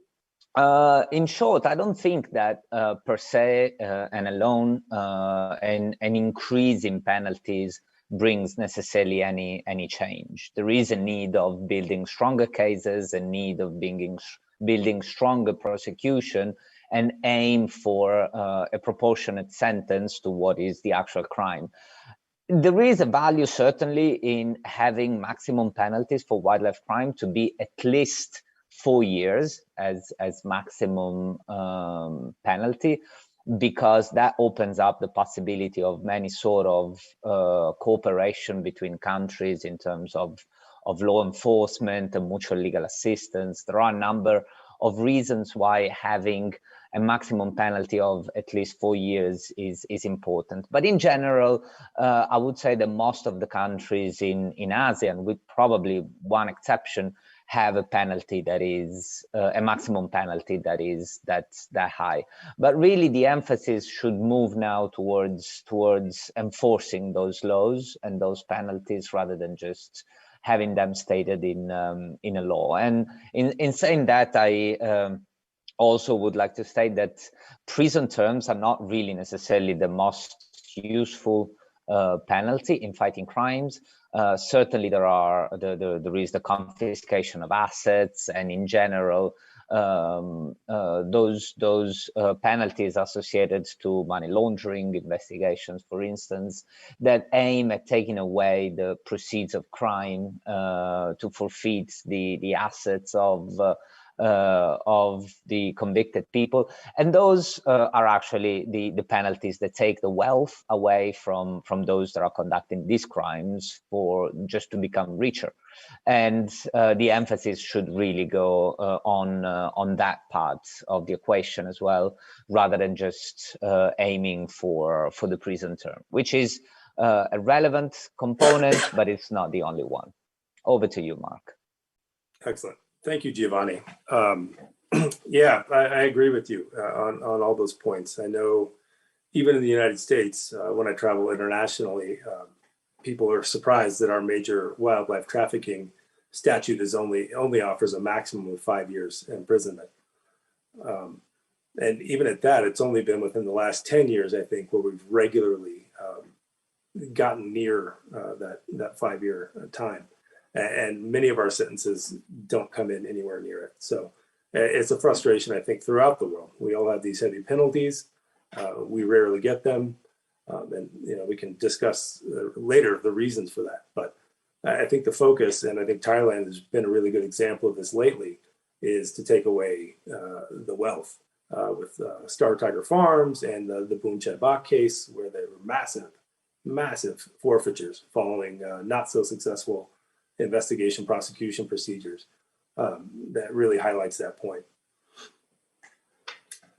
in short, I don't think that per se and alone an increase in penalties brings necessarily any change. There is a need of building stronger cases, a need of building stronger prosecution, and aim for a proportionate sentence to what is the actual crime. There is a value certainly in having maximum penalties for wildlife crime to be at least 4 years as maximum penalty, because that opens up the possibility of many sort of cooperation between countries in terms of law enforcement and mutual legal assistance. There are a number of reasons why having a maximum penalty of at least 4 years is important. But in general, I would say that most of the countries in ASEAN, with probably one exception, have a penalty that is a maximum penalty that's that high. But really the emphasis should move now towards enforcing those laws and those penalties rather than just having them stated in a law. And in saying that, I also would like to state that prison terms are not really necessarily the most useful penalty in fighting crimes. Certainly there is the confiscation of assets, and in general those penalties associated to money laundering investigations, for instance, that aim at taking away the proceeds of crime to forfeit the assets of the convicted people. And those are actually the penalties that take the wealth away from those that are conducting these crimes for just to become richer. And the emphasis should really go on that part of the equation as well, rather than just aiming for the prison term, which is a relevant component, but it's not the only one. Over to you, Mark. Excellent. Thank you, Giovanni. Yeah, I agree with you on all those points. I know even in the United States, when I travel internationally, people are surprised that our major wildlife trafficking statute is only offers a maximum of 5 years imprisonment. And even at that, it's only been within the last 10 years, I think, where we've regularly gotten near that 5-year time. And many of our sentences don't come in anywhere near it. So it's a frustration, I think, throughout the world. We all have these heavy penalties. We rarely get them. And we can discuss later the reasons for that. But I think the focus, and I think Thailand has been a really good example of this lately, is to take away the wealth with Star Tiger Farms and the Boon Chet Bak case, where there were massive forfeitures following not so successful investigation prosecution procedures. That really highlights that point.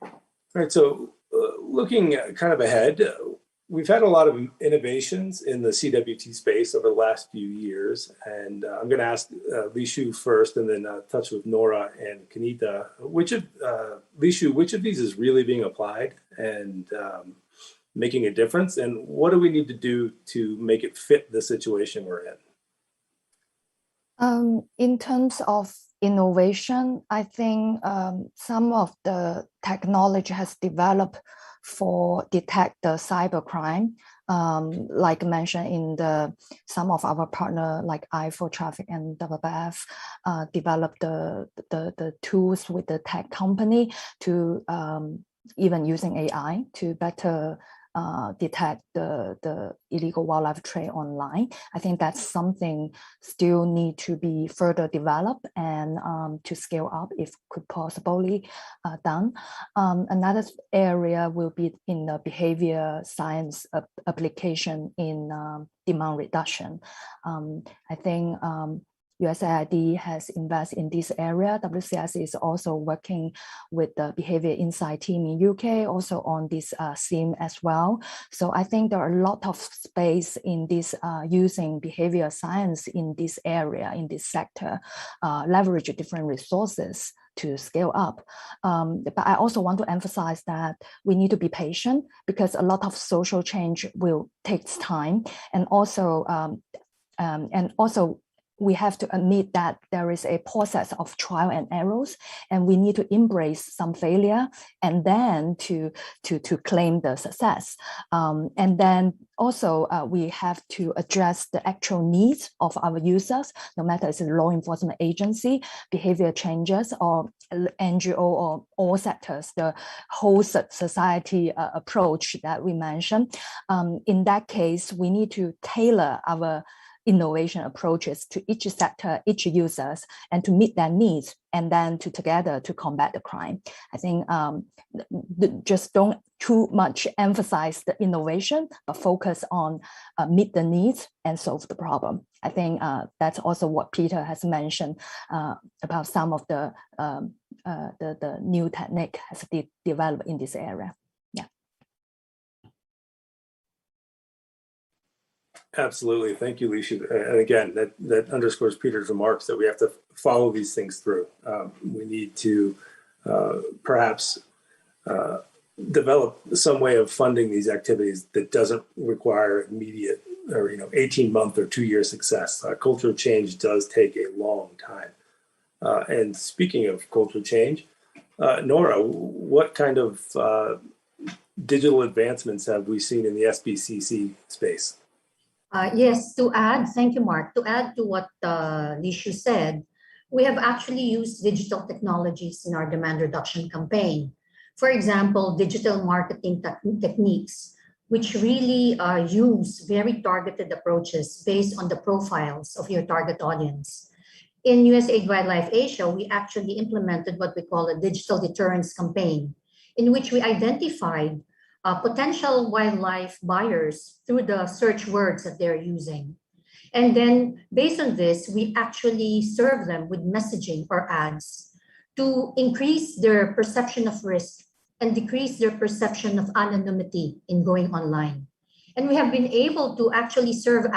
All right, so looking kind of ahead, we've had a lot of innovations in the CWT space over the last few years, and I'm going to ask Li Shu first, and then touch with Nora and Kanita. Li Shu, which of these is really being applied, and making a difference? And what do we need to do to make it fit the situation we're in? In terms of innovation, I think some of the technology has developed for detect the cybercrime. Like mentioned in some of our partner like Ivory Traffic and WWF developed the tools with the tech company to even using AI to better detect the illegal wildlife trade online. I think that's something still need to be further developed and to scale up if could possibly done. Another area will be in the behavior science application in demand reduction. I think USAID has invested in this area. WCS is also working with the behavior insight team in UK, also on this theme as well. So I think there are a lot of space in this using behavior science in this area, in this sector, leverage different resources to scale up. But I also want to emphasize that we need to be patient because a lot of social change will take time, and also we have to admit that there is a process of trial and errors, and we need to embrace some failure and then to claim the success. And then also we have to address the actual needs of our users, no matter it's a law enforcement agency, behavior changes, or NGO, or all sectors, the whole society approach that we mentioned. In that case, we need to tailor our innovation approaches to each sector, each users, and to meet their needs, and then together to combat the crime. I think just don't too much emphasize the innovation, but focus on meet the needs and solve the problem. I think that's also what Peter has mentioned about some of the new technique has developed in this area. Absolutely. Thank you, Lisha. And again, that underscores Peter's remarks that we have to follow these things through. We need to perhaps develop some way of funding these activities that doesn't require immediate or 18-month or 2-year success. Cultural change does take a long time. And speaking of cultural change, Nora, what kind of digital advancements have we seen in the SBCC space? Yes, thank you, Mark. To add to what Lishu said, we have actually used digital technologies in our demand reduction campaign. For example, digital marketing techniques, which really use very targeted approaches based on the profiles of your target audience. In USAID Wildlife Asia, we actually implemented what we call a digital deterrence campaign, in which we identified potential wildlife buyers through the search words that they're using. And then based on this, we actually serve them with messaging or ads to increase their perception of risk and decrease their perception of anonymity in going online. And we have been able to actually serve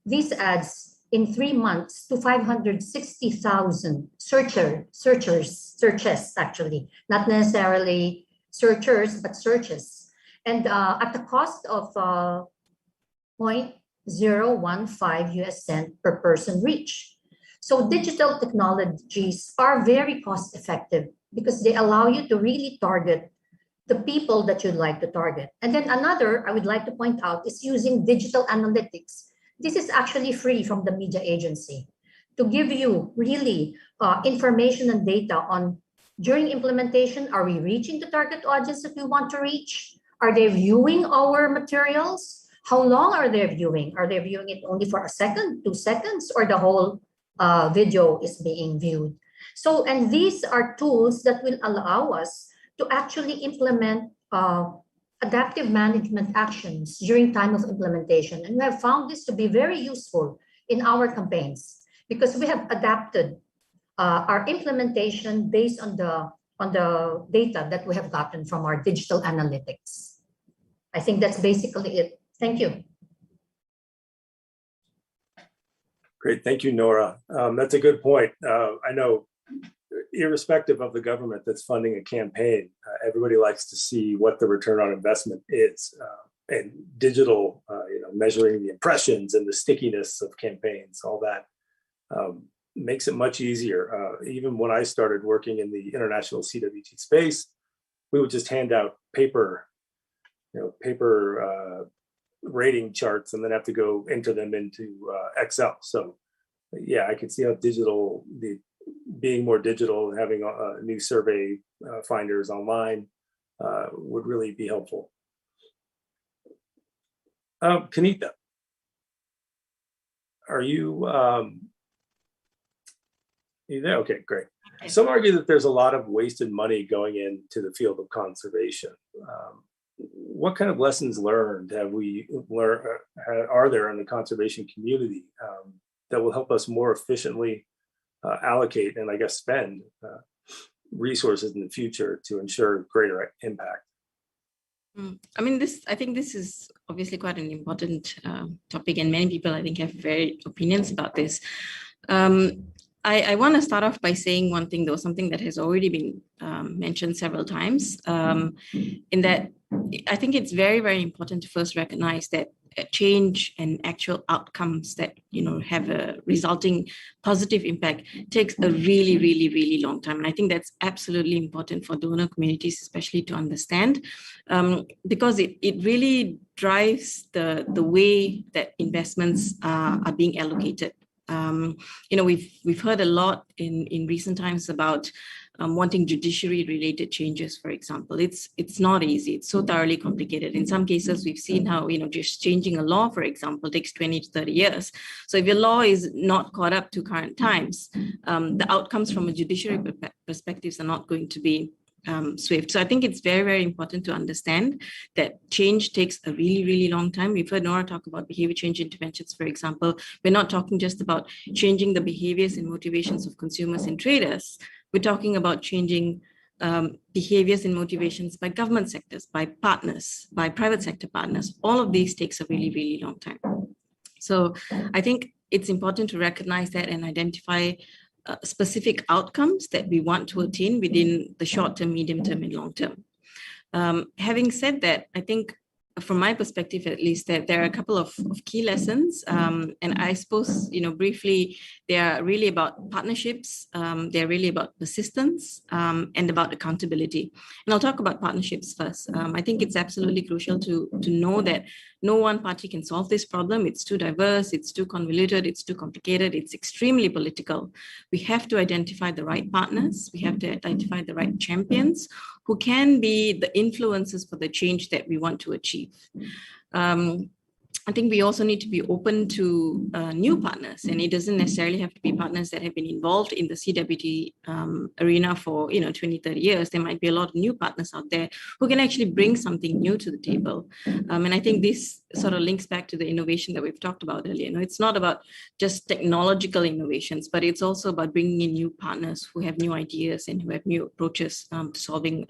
these ads in 3 months to 560,000 searches actually, not necessarily searchers, but searches, and at the cost of 0.015 US cent per person reach. So digital technologies are very cost effective because they allow you to really target the people that you'd like to target. And then another I would like to point out is using digital analytics. This is actually free from the media agency to give you really information and data on during implementation, are we reaching the target audience that we want to reach? Are they viewing our materials? How long are they viewing? Are they viewing it only for a second, 2 seconds, or the whole video is being viewed? So, and these are tools that will allow us to actually implement adaptive management actions during time of implementation. And we have found this to be very useful in our campaigns because we have adapted our implementation based on the data that we have gotten from our digital analytics. I think that's basically it. Thank you. Great, thank you, Nora. That's a good point. I know irrespective of the government that's funding a campaign, everybody likes to see what the return on investment is. And digital, measuring the impressions and the stickiness of campaigns, all that makes it much easier. Even when I started working in the international CWT space, we would just hand out paper rating charts and then have to go enter them into Excel. So yeah, I can see how being more digital and having new survey finders online would really be helpful. Kanita, are you there? Okay, great. Okay. Some argue that there's a lot of wasted money going into the field of conservation. What kind of lessons learned are there in the conservation community that will help us more efficiently allocate and I guess spend resources in the future to ensure greater impact? I mean, I think this is obviously quite an important topic, and many people I think have varied opinions about this. I want to start off by saying one thing, though, something that has already been mentioned several times, in that I think it's very, very important to first recognize that change and actual outcomes that have a resulting positive impact takes a really, really, really long time. And I think that's absolutely important for donor communities, especially to understand, because it really drives the way that investments are being allocated. We've heard a lot in recent times about wanting judiciary-related changes, for example. It's not easy. It's so thoroughly complicated. In some cases, we've seen how just changing a law, for example, takes 20 to 30 years. So if your law is not caught up to current times, the outcomes from a judiciary perspective are not going to be swift. So I think it's very, very important to understand that change takes a really, really long time. We've heard Nora talk about behavior change interventions, for example. We're not talking just about changing the behaviors and motivations of consumers and traders. We're talking about changing behaviors and motivations by government sectors, by partners, by private sector partners. All of these takes a really, really long time. So I think it's important to recognize that and identify specific outcomes that we want to attain within the short term, medium term, and long term. Having said that, I think from my perspective, at least, that there are a couple of key lessons. And I suppose, briefly, they are really about partnerships. They're really about persistence and about accountability. And I'll talk about partnerships first. I think it's absolutely crucial to know that no one party can solve this problem. It's too diverse, it's too convoluted, it's too complicated, it's extremely political. We have to identify the right partners. We have to identify the right champions who can be the influencers for the change that we want to achieve. I think we also need to be open to new partners, and it doesn't necessarily have to be partners that have been involved in the CWT arena for 20, 30 years. There might be a lot of new partners out there who can actually bring something new to the table. And I think this sort of links back to the innovation that we've talked about earlier. It's not about just technological innovations, but it's also about bringing in new partners who have new ideas and who have new approaches to solving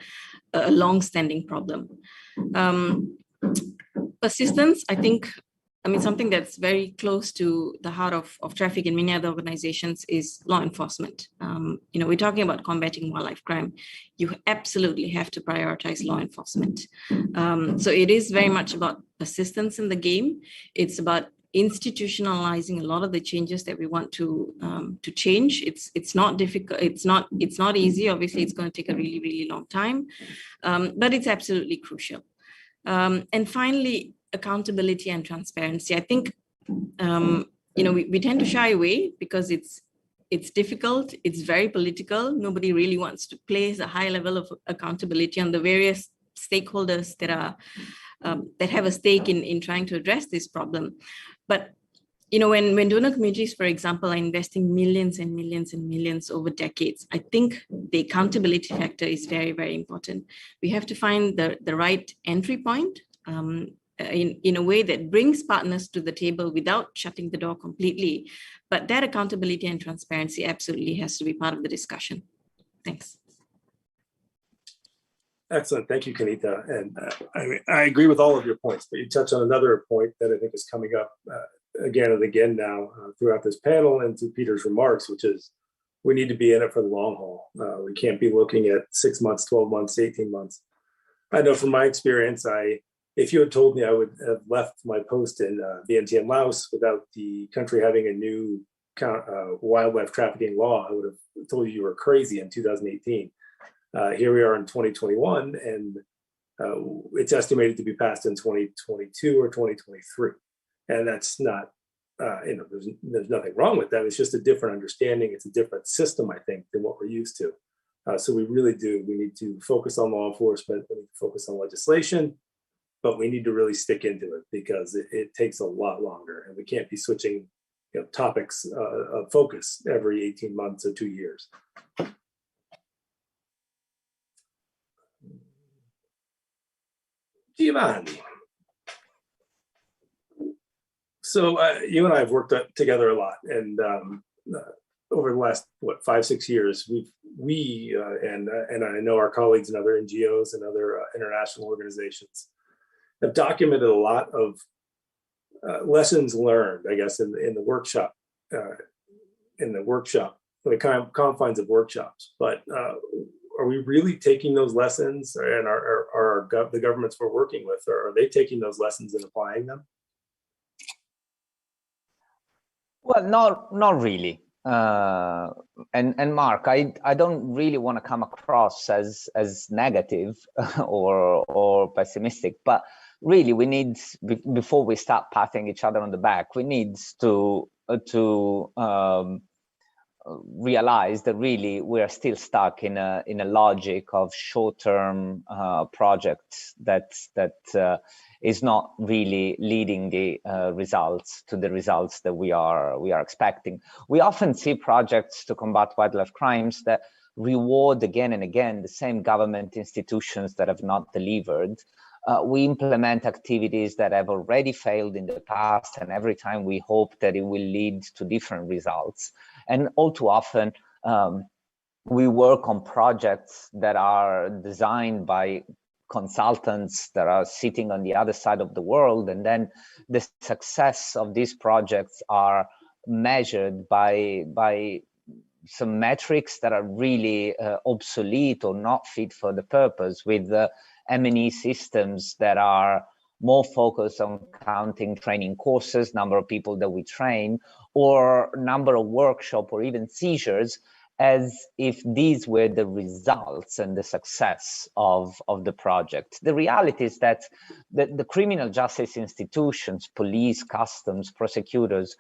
a long-standing problem. Persistence, I think, something that's very close to the heart of traffic and many other organizations is law enforcement. We're talking about combating wildlife crime. You absolutely have to prioritize law enforcement. So it is very much about persistence in the game. It's about institutionalizing a lot of the changes that we want to change. It's not difficult. It's not easy. Obviously, it's going to take a really, really long time, but it's absolutely crucial. And finally, accountability and transparency. I think, we tend to shy away because it's difficult. It's very political. Nobody really wants to place a high level of accountability on the various stakeholders that have a stake in trying to address this problem. But when donor communities, for example, are investing millions and millions and millions over decades, I think the accountability factor is very, very important. We have to find the right entry point in a way that brings partners to the table without shutting the door completely. But that accountability and transparency absolutely has to be part of the discussion. Thanks. Excellent. Thank you, Kanita. And I agree with all of your points, but you touched on another point that I think is coming up again and again now throughout this panel and through Peter's remarks, which is we need to be in it for the long haul. We can't be looking at 6 months, 12 months, 18 months. I know from my experience, if you had told me I would have left my post in Vientiane, Laos without the country having a new wildlife trafficking law, I would have told you were crazy in 2018. Here we are in 2021, and it's estimated to be passed in 2022 or 2023. And that's not, there's nothing wrong with that. It's just a different understanding. It's a different system, I think, than what we're used to. So we need to focus on law enforcement, we need to focus on legislation, but we need to really stick into it because it takes a lot longer, and we can't be switching topics of focus every 18 months or 2 years. Giovanni. So you and I have worked together a lot, and over the last 5-6 years, and I know our colleagues in other NGOs and other international organizations have documented a lot of lessons learned, I guess, in the workshop, the confines of workshops. But are we really taking those lessons, and are the governments we're working with, are they taking those lessons and applying them? Well, not really. And Mark, I don't really want to come across as negative or pessimistic, but really we need, before we start patting each other on the back, we need to realize that really we are still stuck in a logic of short-term projects that is not really leading the results to the results that we are expecting. We often see projects to combat wildlife crimes that reward again and again the same government institutions that have not delivered. We implement activities that have already failed in the past, and every time we hope that it will lead to different results. And all too often, we work on projects that are designed by consultants that are sitting on the other side of the world, and then the success of these projects are measured by some metrics that are really obsolete or not fit for the purpose, with M&E systems that are more focused on counting training courses, number of people that we train, or number of workshops, or even seizures, as if these were the results and the success of the project. The reality is that the criminal justice institutions, police, customs, prosecutors,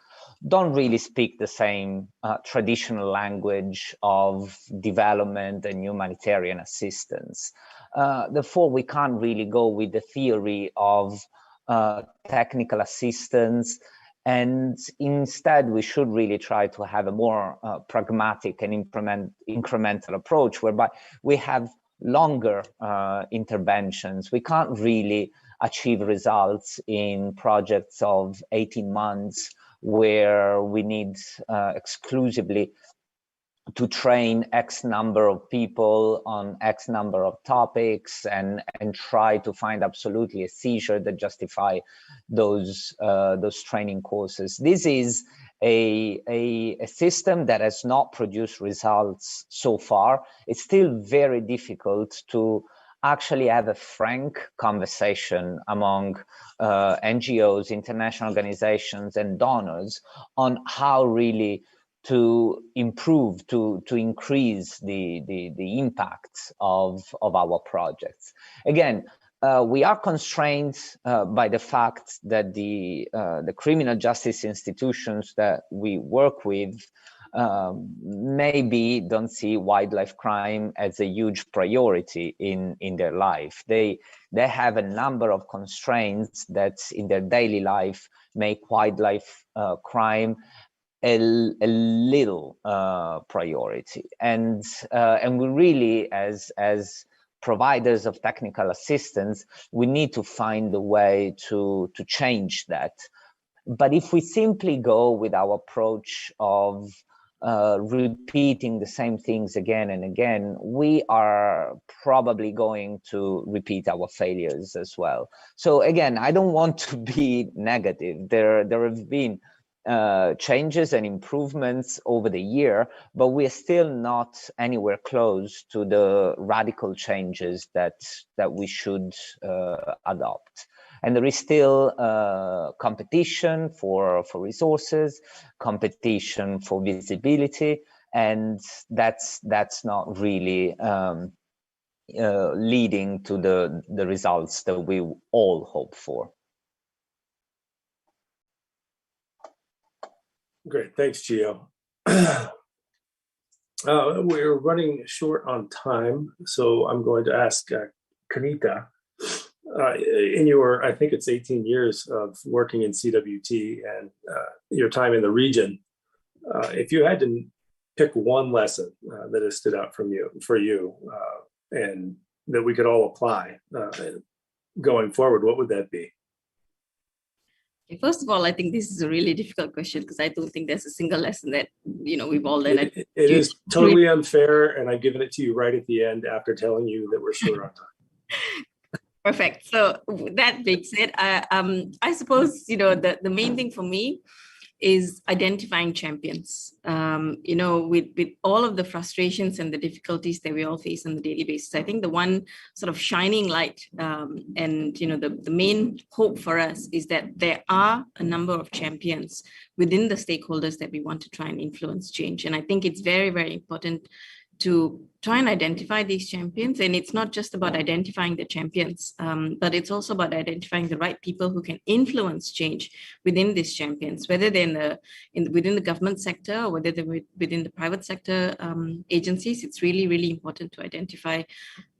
don't really speak the same traditional language of development and humanitarian assistance. Therefore, we can't really go with the theory of technical assistance, and instead we should really try to have a more pragmatic and incremental approach, whereby we have longer interventions. We can't really achieve results in projects of 18 months where we need exclusively to train X number of people on X number of topics and try to find absolutely a seizure that justify those training courses. This is a system that has not produced results so far. It's still very difficult to actually have a frank conversation among NGOs, international organizations, and donors on how really to improve, to increase the impact of our projects. Again, we are constrained by the fact that the criminal justice institutions that we work with maybe don't see wildlife crime as a huge priority in their life. They have a number of constraints that in their daily life make wildlife crime a little priority, and we really, as providers of technical assistance, we need to find a way to change that. But if we simply go with our approach of repeating the same things again and again, we are probably going to repeat our failures as well. So again, I don't want to be negative. There have been changes and improvements over the year, but we're still not anywhere close to the radical changes that we should adopt. And there is still competition for resources, competition for visibility, and that's not really leading to the results that we all hope for. Great, thanks, Gio. We're running short on time, so I'm going to ask Kanita, in your, I think it's 18 years of working in CWT and your time in the region, if you had to pick one lesson that has stood out for you, and that we could all apply going forward, what would that be? First of all, I think this is a really difficult question because I don't think there's a single lesson that, we've all learned. It is totally unfair, and I've given it to you right at the end after telling you that we're short on time. Perfect. So that being said, I suppose, the main thing for me is identifying champions. With all of the frustrations and the difficulties that we all face on the daily basis, I think the one sort of shining light and the main hope for us is that there are a number of champions within the stakeholders that we want to try and influence change. And I think it's very, very important to try and identify these champions. And it's not just about identifying the champions, but it's also about identifying the right people who can influence change within these champions, whether they're within the government sector or whether they're within the private sector agencies. It's really, really important to identify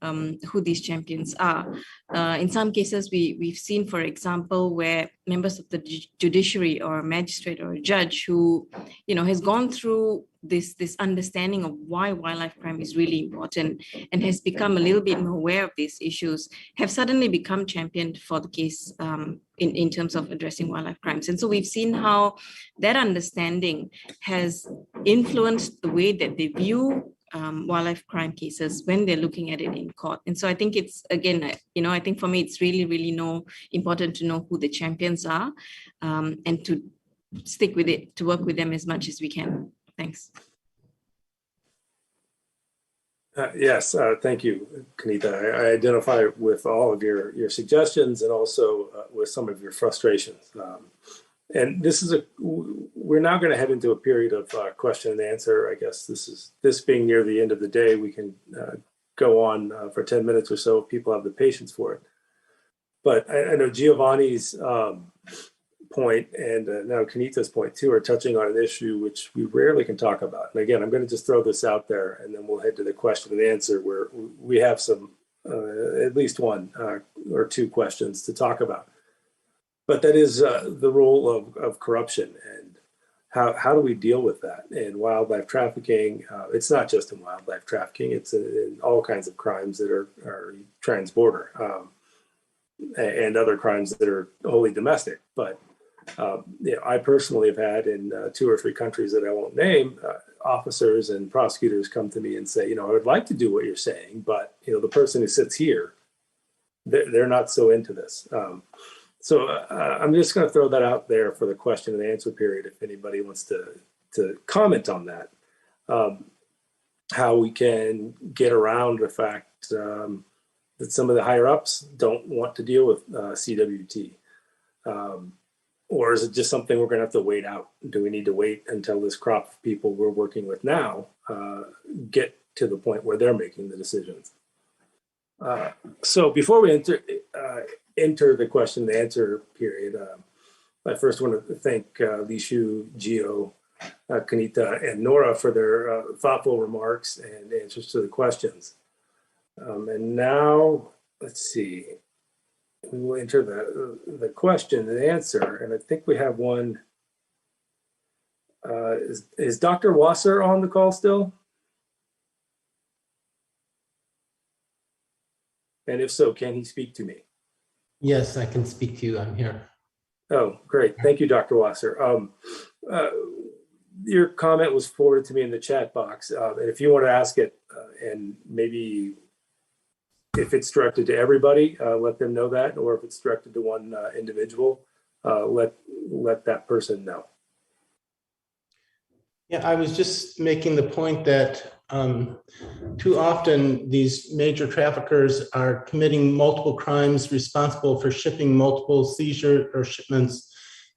who these champions are. In some cases, we've seen, for example, where members of the judiciary or a magistrate or a judge who, has gone through this understanding of why wildlife crime is really important and has become a little bit more aware of these issues, have suddenly become championed for the case in terms of addressing wildlife crimes. And so we've seen how that understanding has influenced the way that they view wildlife crime cases when they're looking at it in court. And so I think it's, again, I think for me, it's really, really important to know who the champions are and to stick with it, to work with them as much as we can. Thanks. Yes, thank you, Kanita. I identify with all of your suggestions and also with some of your frustrations. And we're now going to head into a period of question and answer. I guess this being near the end of the day, we can go on for 10 minutes or so if people have the patience for it. But I know Giovanni's point and now Kanita's point too are touching on an issue which we rarely can talk about. And again, I'm going to just throw this out there and then we'll head to the question and answer where we have some, at least one or two questions to talk about. But that is the role of corruption and how do we deal with that in wildlife trafficking? It's not just in wildlife trafficking, it's in all kinds of crimes that are transborder and other crimes that are wholly domestic. But I personally have had in 2 or 3 countries that I won't name, officers and prosecutors come to me and say, I would like to do what you're saying, but the person who sits here, they're not so into this. So I'm just going to throw that out there for the question and answer period. If anybody wants to comment on that, how we can get around the fact that some of the higher ups don't want to deal with CWT. Or is it just something we're going to have to wait out? Do we need to wait until this crop of people we're working with now get to the point where they're making the decisions? So before we enter the question and answer period, I first want to thank Lishu, Gio, Kanita, and Nora for their thoughtful remarks and answers to the questions. And now, let's see. We will enter the question and answer, and I think we have one. Is Dr. Wasser on the call still? And if so, can he speak to me? Yes, I can speak to you. I'm here. Oh, great. Thank you, Dr. Wasser. Your comment was forwarded to me in the chat box. And if you want to ask it, and maybe if it's directed to everybody, let them know that, or if it's directed to one individual, let that person know. Yeah, I was just making the point that too often these major traffickers are committing multiple crimes responsible for shipping multiple seizure or shipments.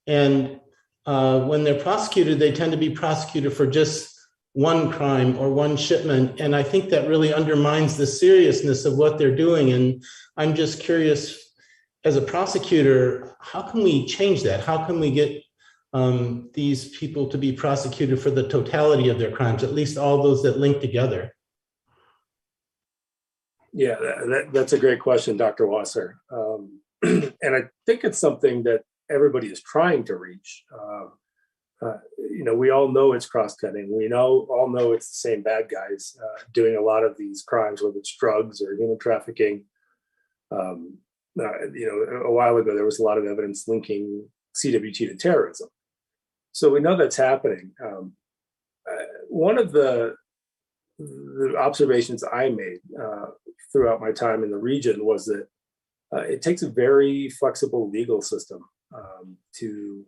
And when they're prosecuted, they tend to be prosecuted for just one crime or one shipment. And I think that really undermines the seriousness of what they're doing. And I'm just curious, as a prosecutor, how can we change that? How can we get these people to be prosecuted for the totality of their crimes, at least all those that link together? Yeah, that's a great question, Dr. Wasser. And I think it's something that everybody is trying to reach. We all know it's cross-cutting. We all know it's the same bad guys doing a lot of these crimes, whether it's drugs or human trafficking. A while ago, there was a lot of evidence linking CWT to terrorism. So we know that's happening. One of the observations I made throughout my time in the region was that it takes a very flexible legal system to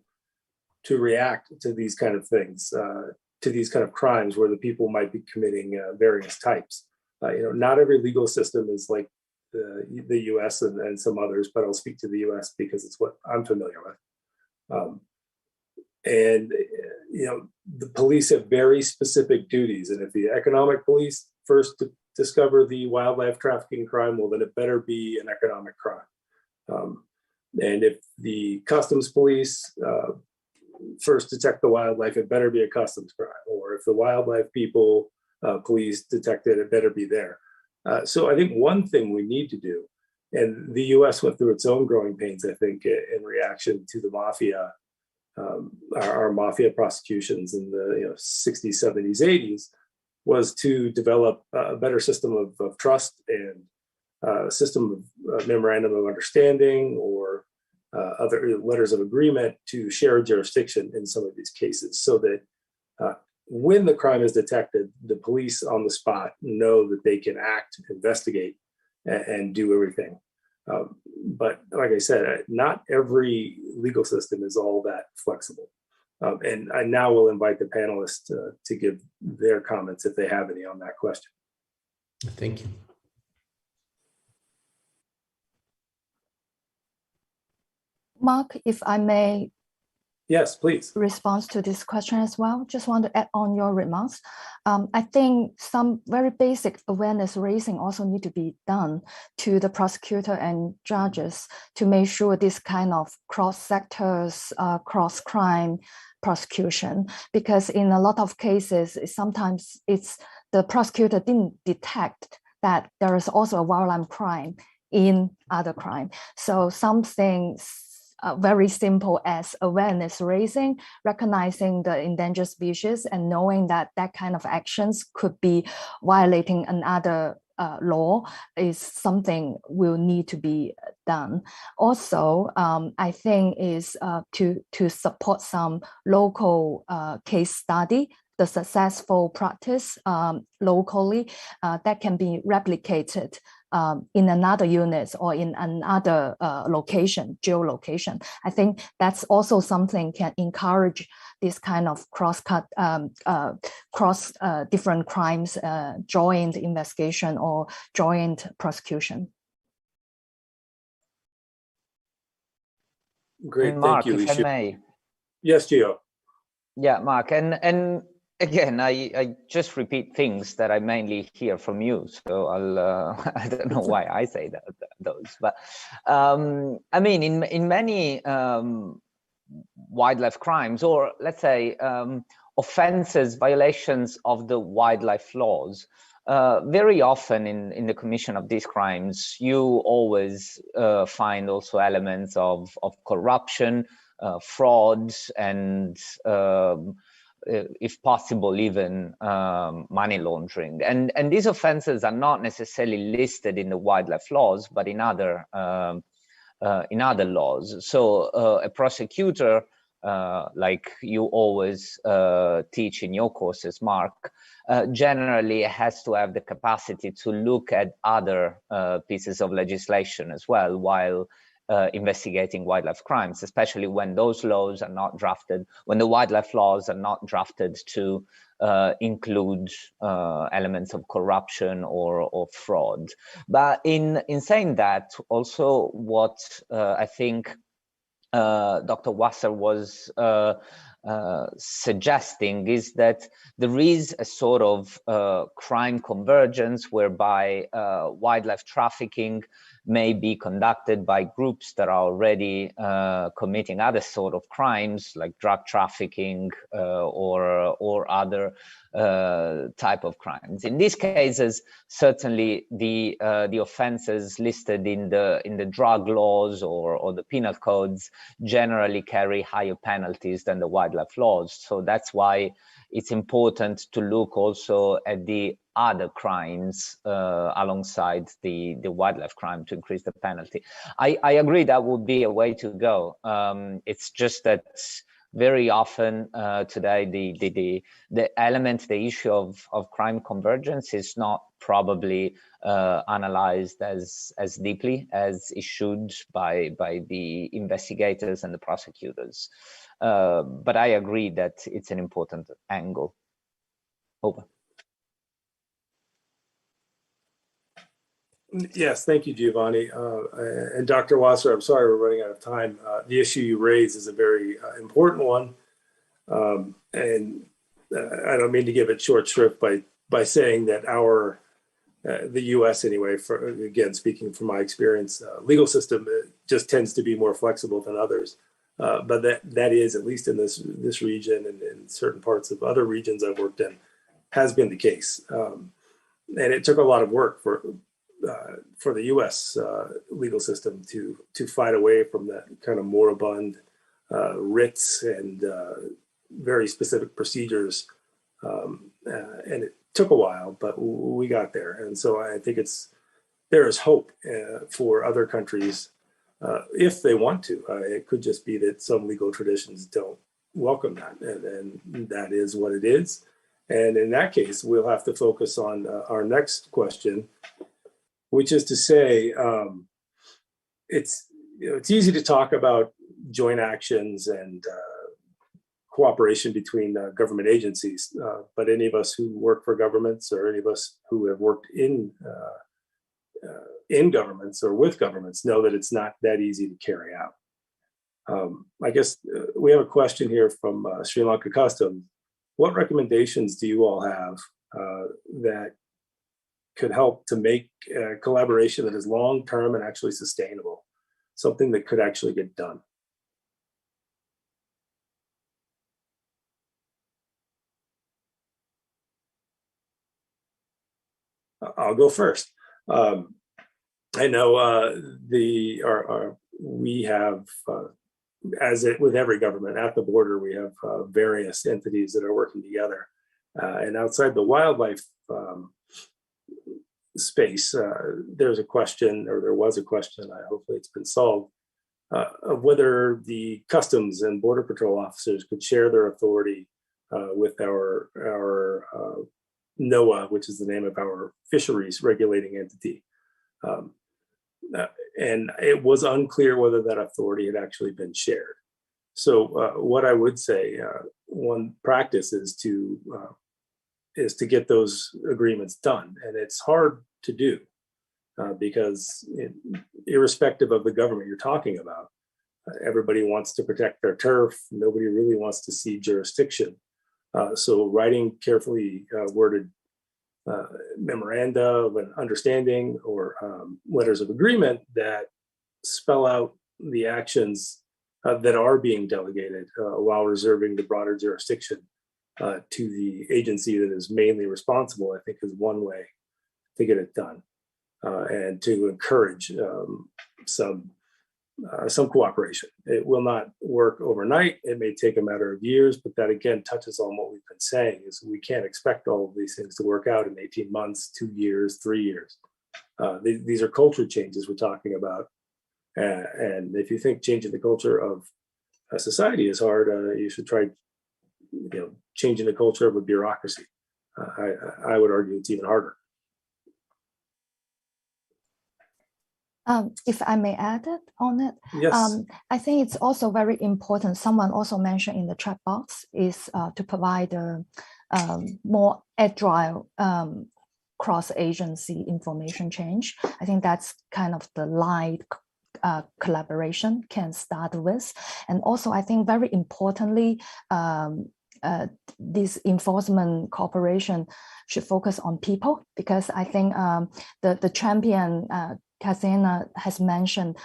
react to these kind of things, to these kind of crimes where the people might be committing various types. Not every legal system is like the U.S. and some others, but I'll speak to the U.S. because it's what I'm familiar with. The police have very specific duties. And if the economic police first discover the wildlife trafficking crime, well, then it better be an economic crime. And if the customs police first detect the wildlife, it better be a customs crime. Or if the wildlife people police detect it, it better be there. So I think one thing we need to do, and the US went through its own growing pains, I think, in reaction to the mafia, our mafia prosecutions in the 60s, 70s, 80s, was to develop a better system of trust and a system of memorandum of understanding or other letters of agreement to share jurisdiction in some of these cases, so that when the crime is detected, the police on the spot know that they can act, investigate, and do everything. But like I said, not every legal system is all that flexible. And I now will invite the panelists to give their comments if they have any on that question. Thank you. Mark, if I may. Yes, please. Response to this question as well. Just want to add on your remarks. I think some very basic awareness raising also need to be done to the prosecutor and judges to make sure this kind of cross-sectors, cross-crime prosecution, because in a lot of cases, sometimes it's the prosecutor didn't detect that there is also a wildlife crime in other crime. So some things very simple as awareness raising, recognizing the endangered species and knowing that that kind of actions could be violating another law is something will need to be done. Also, I think is to support some local case study, the successful practice locally that can be replicated in another unit or in another location, geolocation. I think that's also something can encourage this kind of cross-cut, cross different crimes, joint investigation or joint prosecution. Great, Mark, thank you. if I may. Yes, Gio. Yeah, Mark, and again, I just repeat things that I mainly hear from you. So I don't know why I say those, but I mean, in many wildlife crimes, or let's say offenses, violations of the wildlife laws, very often in the commission of these crimes, you always find also elements of corruption, fraud, and if possible, even money laundering. And these offenses are not necessarily listed in the wildlife laws, but in other laws. So a prosecutor, like you always teach in your courses, Mark, generally has to have the capacity to look at other pieces of legislation as well, while investigating wildlife crimes, especially when those laws are not drafted, when the wildlife laws are not drafted to include elements of corruption or fraud. But in saying that, also what I think Dr. Wasser was suggesting is that there is a sort of crime convergence whereby wildlife trafficking may be conducted by groups that are already committing other sort of crimes like drug trafficking or other type of crimes. In these cases, certainly the offenses listed in the drug laws or the penal codes generally carry higher penalties than the wildlife laws. So that's why it's important to look also at the other crimes alongside the wildlife crime to increase the penalty. I agree that would be a way to go. It's just that very often today the element, the issue of crime convergence is not probably analyzed as deeply as it should by the investigators and the prosecutors. But I agree that it's an important angle. Over. Yes, thank you, Giovanni. And Dr. Wasser, I'm sorry we're running out of time. The issue you raise is a very important one. And I don't mean to give it short shrift by saying that the US anyway, again, speaking from my experience, legal system just tends to be more flexible than others. But that is, at least in this region and in certain parts of other regions I've worked in, has been the case. And it took a lot of work for the U.S. Legal system to fight away from that kind of moribund writs and very specific procedures. And it took a while, but we got there. And so I think there is hope for other countries if they want to. It could just be that some legal traditions don't welcome that, and that is what it is. And in that case, we'll have to focus on our next question, which is to say, it's easy to talk about joint actions and cooperation between government agencies, but any of us who work for governments or any of us who have worked in governments or with governments know that it's not that easy to carry out. I guess we have a question here from Sri Lanka Customs. What recommendations do you all have that could help to make collaboration that is long-term and actually sustainable, something that could actually get done? I'll go first. I know we have, as with every government at the border, we have various entities that are working together. And outside the wildlife space, there's a question, or there was a question, hopefully it's been solved, of whether the customs and border patrol officers could share their authority with our NOAA, which is the name of our fisheries regulating entity. And it was unclear whether that authority had actually been shared. So what I would say, one practice is to get those agreements done. And it's hard to do because irrespective of the government you're talking about, everybody wants to protect their turf. Nobody really wants to see jurisdiction. So writing carefully worded memoranda of an understanding or letters of agreement that spell out the actions that are being delegated while reserving the broader jurisdiction to the agency that is mainly responsible, I think is one way to get it done and to encourage some cooperation. It will not work overnight. It may take a matter of years, but that again touches on what we've been saying is we can't expect all of these things to work out in 18 months, 2 years, 3 years. These are culture changes we're talking about. And if you think changing the culture of a society is hard, you should try changing the culture of a bureaucracy. I would argue it's even harder. If I may add it on it, yes. I think it's also very important. Someone also mentioned in the chat box is to provide a more agile cross-agency information change. I think that's kind of the light collaboration can start with. And also, I think very importantly, this enforcement cooperation should focus on people, because I think the champion Kasena has mentioned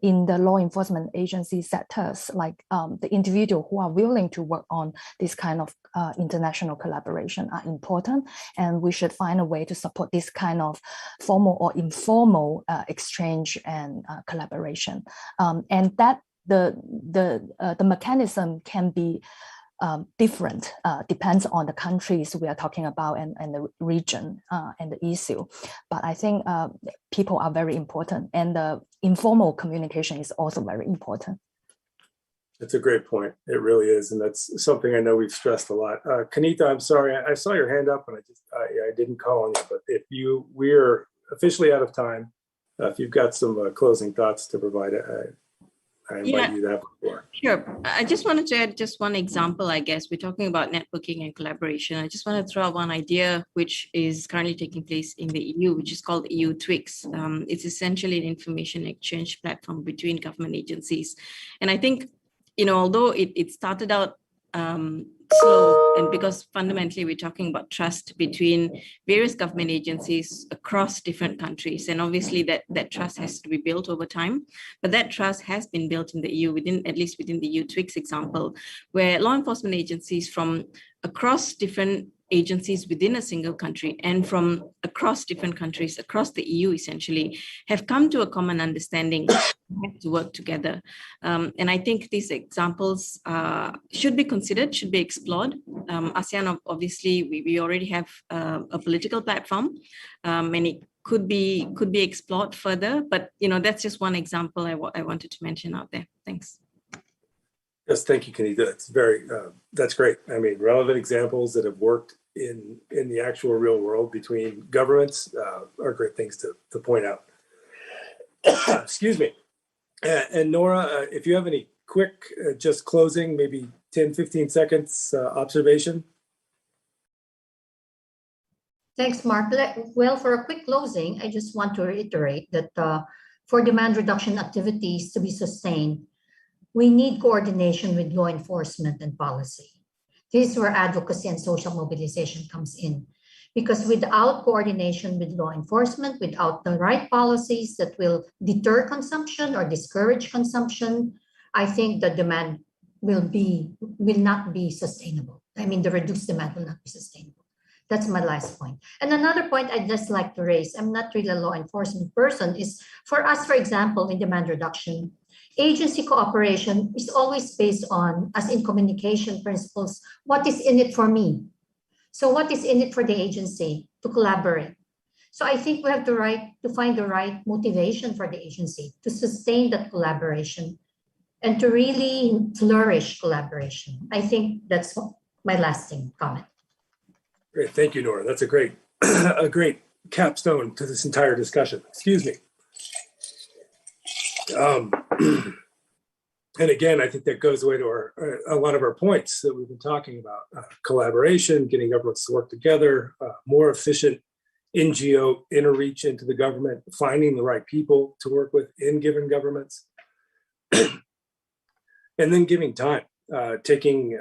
in the law enforcement agency sectors, like the individual who are willing to work on this kind of international collaboration are important, and we should find a way to support this kind of formal or informal exchange and collaboration, and that the mechanism can be different, depends on the countries we are talking about and the region and the issue. But I think people are very important, and the informal communication is also very important. That's a great point. It really is. And that's something I know we've stressed a lot. Kanita, I'm sorry, I saw your hand up and I didn't call on you, but we're officially out of time. If you've got some closing thoughts to provide, I invite you to have the floor. Sure. I just wanted to add just one example, I guess. We're talking about networking and collaboration. I just want to throw out one idea which is currently taking place in the EU, which is called EU Twix. It's essentially an information exchange platform between government agencies. And I think, although it started out slow, and because fundamentally we're talking about trust between various government agencies across different countries, and obviously that trust has to be built over time, but that trust has been built in the EU, at least within the EU Twix example, where law enforcement agencies from across different agencies within a single country and from across different countries across the EU essentially have come to a common understanding to work together. And I think these examples should be considered, should be explored. ASEAN, obviously, we already have a political platform, and it could be explored further. But that's just one example I wanted to mention out there. Thanks. Yes, thank you, Kanita. It's that's great. I mean, relevant examples that have worked in the actual real world between governments are great things to point out. Excuse me. And Nora, if you have any quick, just closing, maybe 10, 15 seconds observation. Thanks, Mark. Well, for a quick closing, I just want to reiterate that for demand reduction activities to be sustained, we need coordination with law enforcement and policy. This is where advocacy and social mobilization comes in. Because without coordination with law enforcement, without the right policies that will deter consumption or discourage consumption, I think the demand will not be sustainable. I mean, the reduced demand will not be sustainable. That's my last point. And another point I'd just like to raise, I'm not really a law enforcement person, is for us, for example, in demand reduction, agency cooperation is always based on, as in communication principles, what is in it for me? So what is in it for the agency to collaborate? So I think we have to find the right motivation for the agency to sustain that collaboration and to really flourish collaboration. I think that's my lasting comment. Great, thank you, Nora. That's a great capstone to this entire discussion. Excuse me. And again, I think that goes away to a lot of our points that we've been talking about. Collaboration, getting governments to work together, more efficient NGO interreach into the government, finding the right people to work with in given governments, and then giving time, taking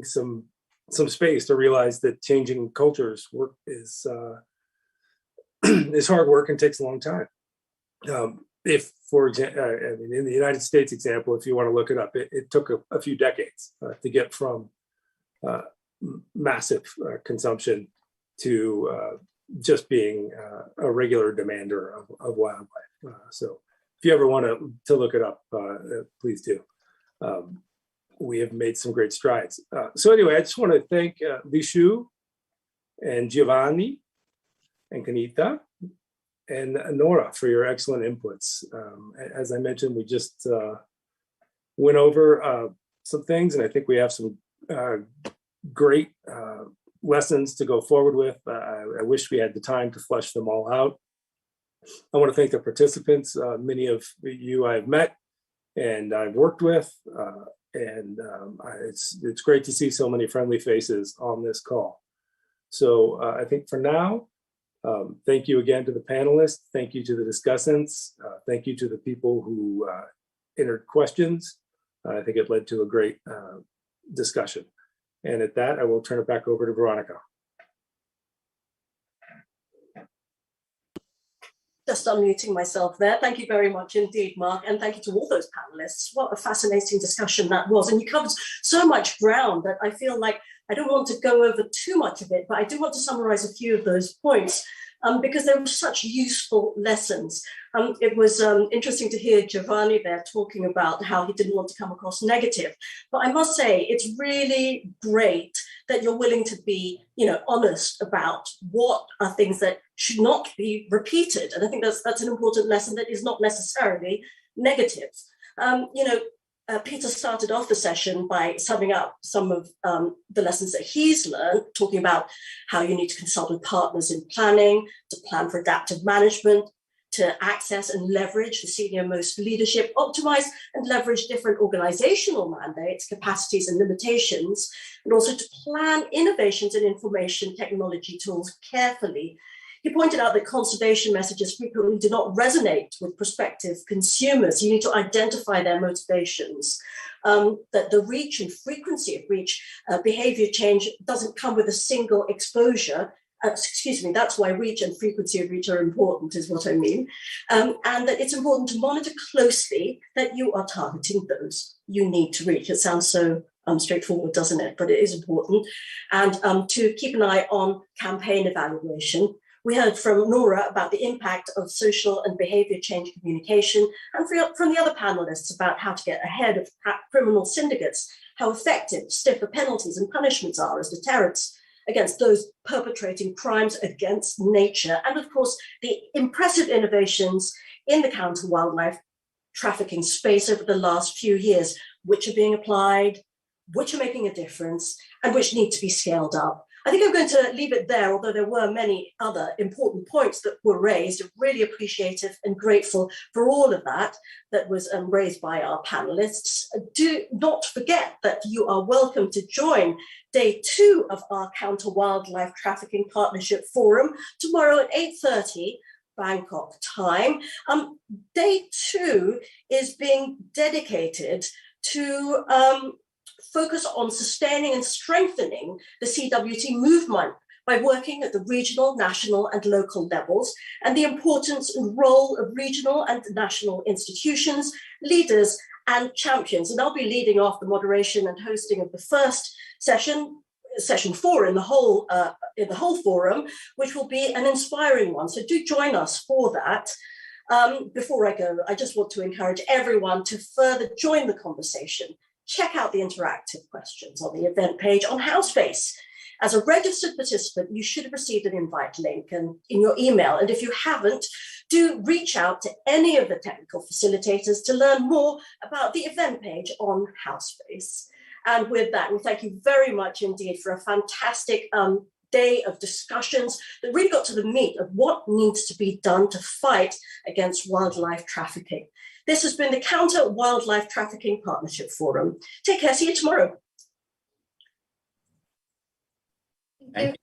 some space to realize that changing cultures work is hard work and takes a long time. If, for example, I mean, in the United States example, if you want to look it up, it took a few decades to get from massive consumption to just being a regular demander of wildlife. So if you ever want to look it up, please do. We have made some great strides. So anyway, I just want to thank Lishu and Giovanni and Kanita and Nora for your excellent inputs. As I mentioned, we just went over some things, and I think we have some great lessons to go forward with. I wish we had the time to flesh them all out. I want to thank the participants. Many of you I've met and I've worked with, it's great to see so many friendly faces on this call. So I think for now, thank you again to the panelists. Thank you to the discussants. Thank you to the people who entered questions. I think it led to a great discussion. And at that, I will turn it back over to Veronica. Just unmuting myself there. Thank you very much indeed, Mark. And thank you to all those panelists. What a fascinating discussion that was. And you covered so much ground that I feel like I don't want to go over too much of it, but I do want to summarize a few of those points because they were such useful lessons. It was interesting to hear Giovanni there talking about how he didn't want to come across negative. But I must say, it's really great that you're willing to be, honest about what are things that should not be repeated. And I think that's an important lesson that is not necessarily negative. Peter started off the session by summing up some of the lessons that he's learned, talking about how you need to consult with partners in planning, to plan for adaptive management, to access and leverage the senior-most leadership, optimize and leverage different organizational mandates, capacities and limitations, and also to plan innovations in information technology tools carefully. He pointed out that conservation messages frequently do not resonate with prospective consumers. You need to identify their motivations, that the reach and frequency of reach behavior change doesn't come with a single exposure. That's why reach and frequency of reach are important, is what I mean. And that it's important to monitor closely that you are targeting those you need to reach. It sounds so straightforward, doesn't it? But it is important. And to keep an eye on campaign evaluation. We heard from Nora about the impact of social and behavior change communication, and from the other panelists about how to get ahead of criminal syndicates, how effective stiffer penalties and punishments are as deterrents against those perpetrating crimes against nature, and of course, the impressive innovations in the counter-wildlife trafficking space over the last few years, which are being applied, which are making a difference, and which need to be scaled up. I think I'm going to leave it there, although there were many other important points that were raised. Really appreciative and grateful for all of that was raised by our panelists. Do not forget that you are welcome to join day 2 of our Counter Wildlife Trafficking Partnership Forum tomorrow at 8:30 Bangkok time. Day 2 is being dedicated to focus on sustaining and strengthening the CWT movement by working at the regional, national, and local levels, and the importance and role of regional and national institutions, leaders, and champions. And I'll be leading off the moderation and hosting of the first session 4 in the whole forum, which will be an inspiring one. So do join us for that. Before I go, I just want to encourage everyone to further join the conversation. Check out the interactive questions on the event page on Houseface. As a registered participant, you should have received an invite link in your email. And if you haven't, do reach out to any of the technical facilitators to learn more about the event page on Houseface. And with that, we thank you very much indeed for a fantastic day of discussions that really got to the meat of what needs to be done to fight against wildlife trafficking. This has been the Counter Wildlife Trafficking Partnership Forum. Take care, see you tomorrow. Thank you.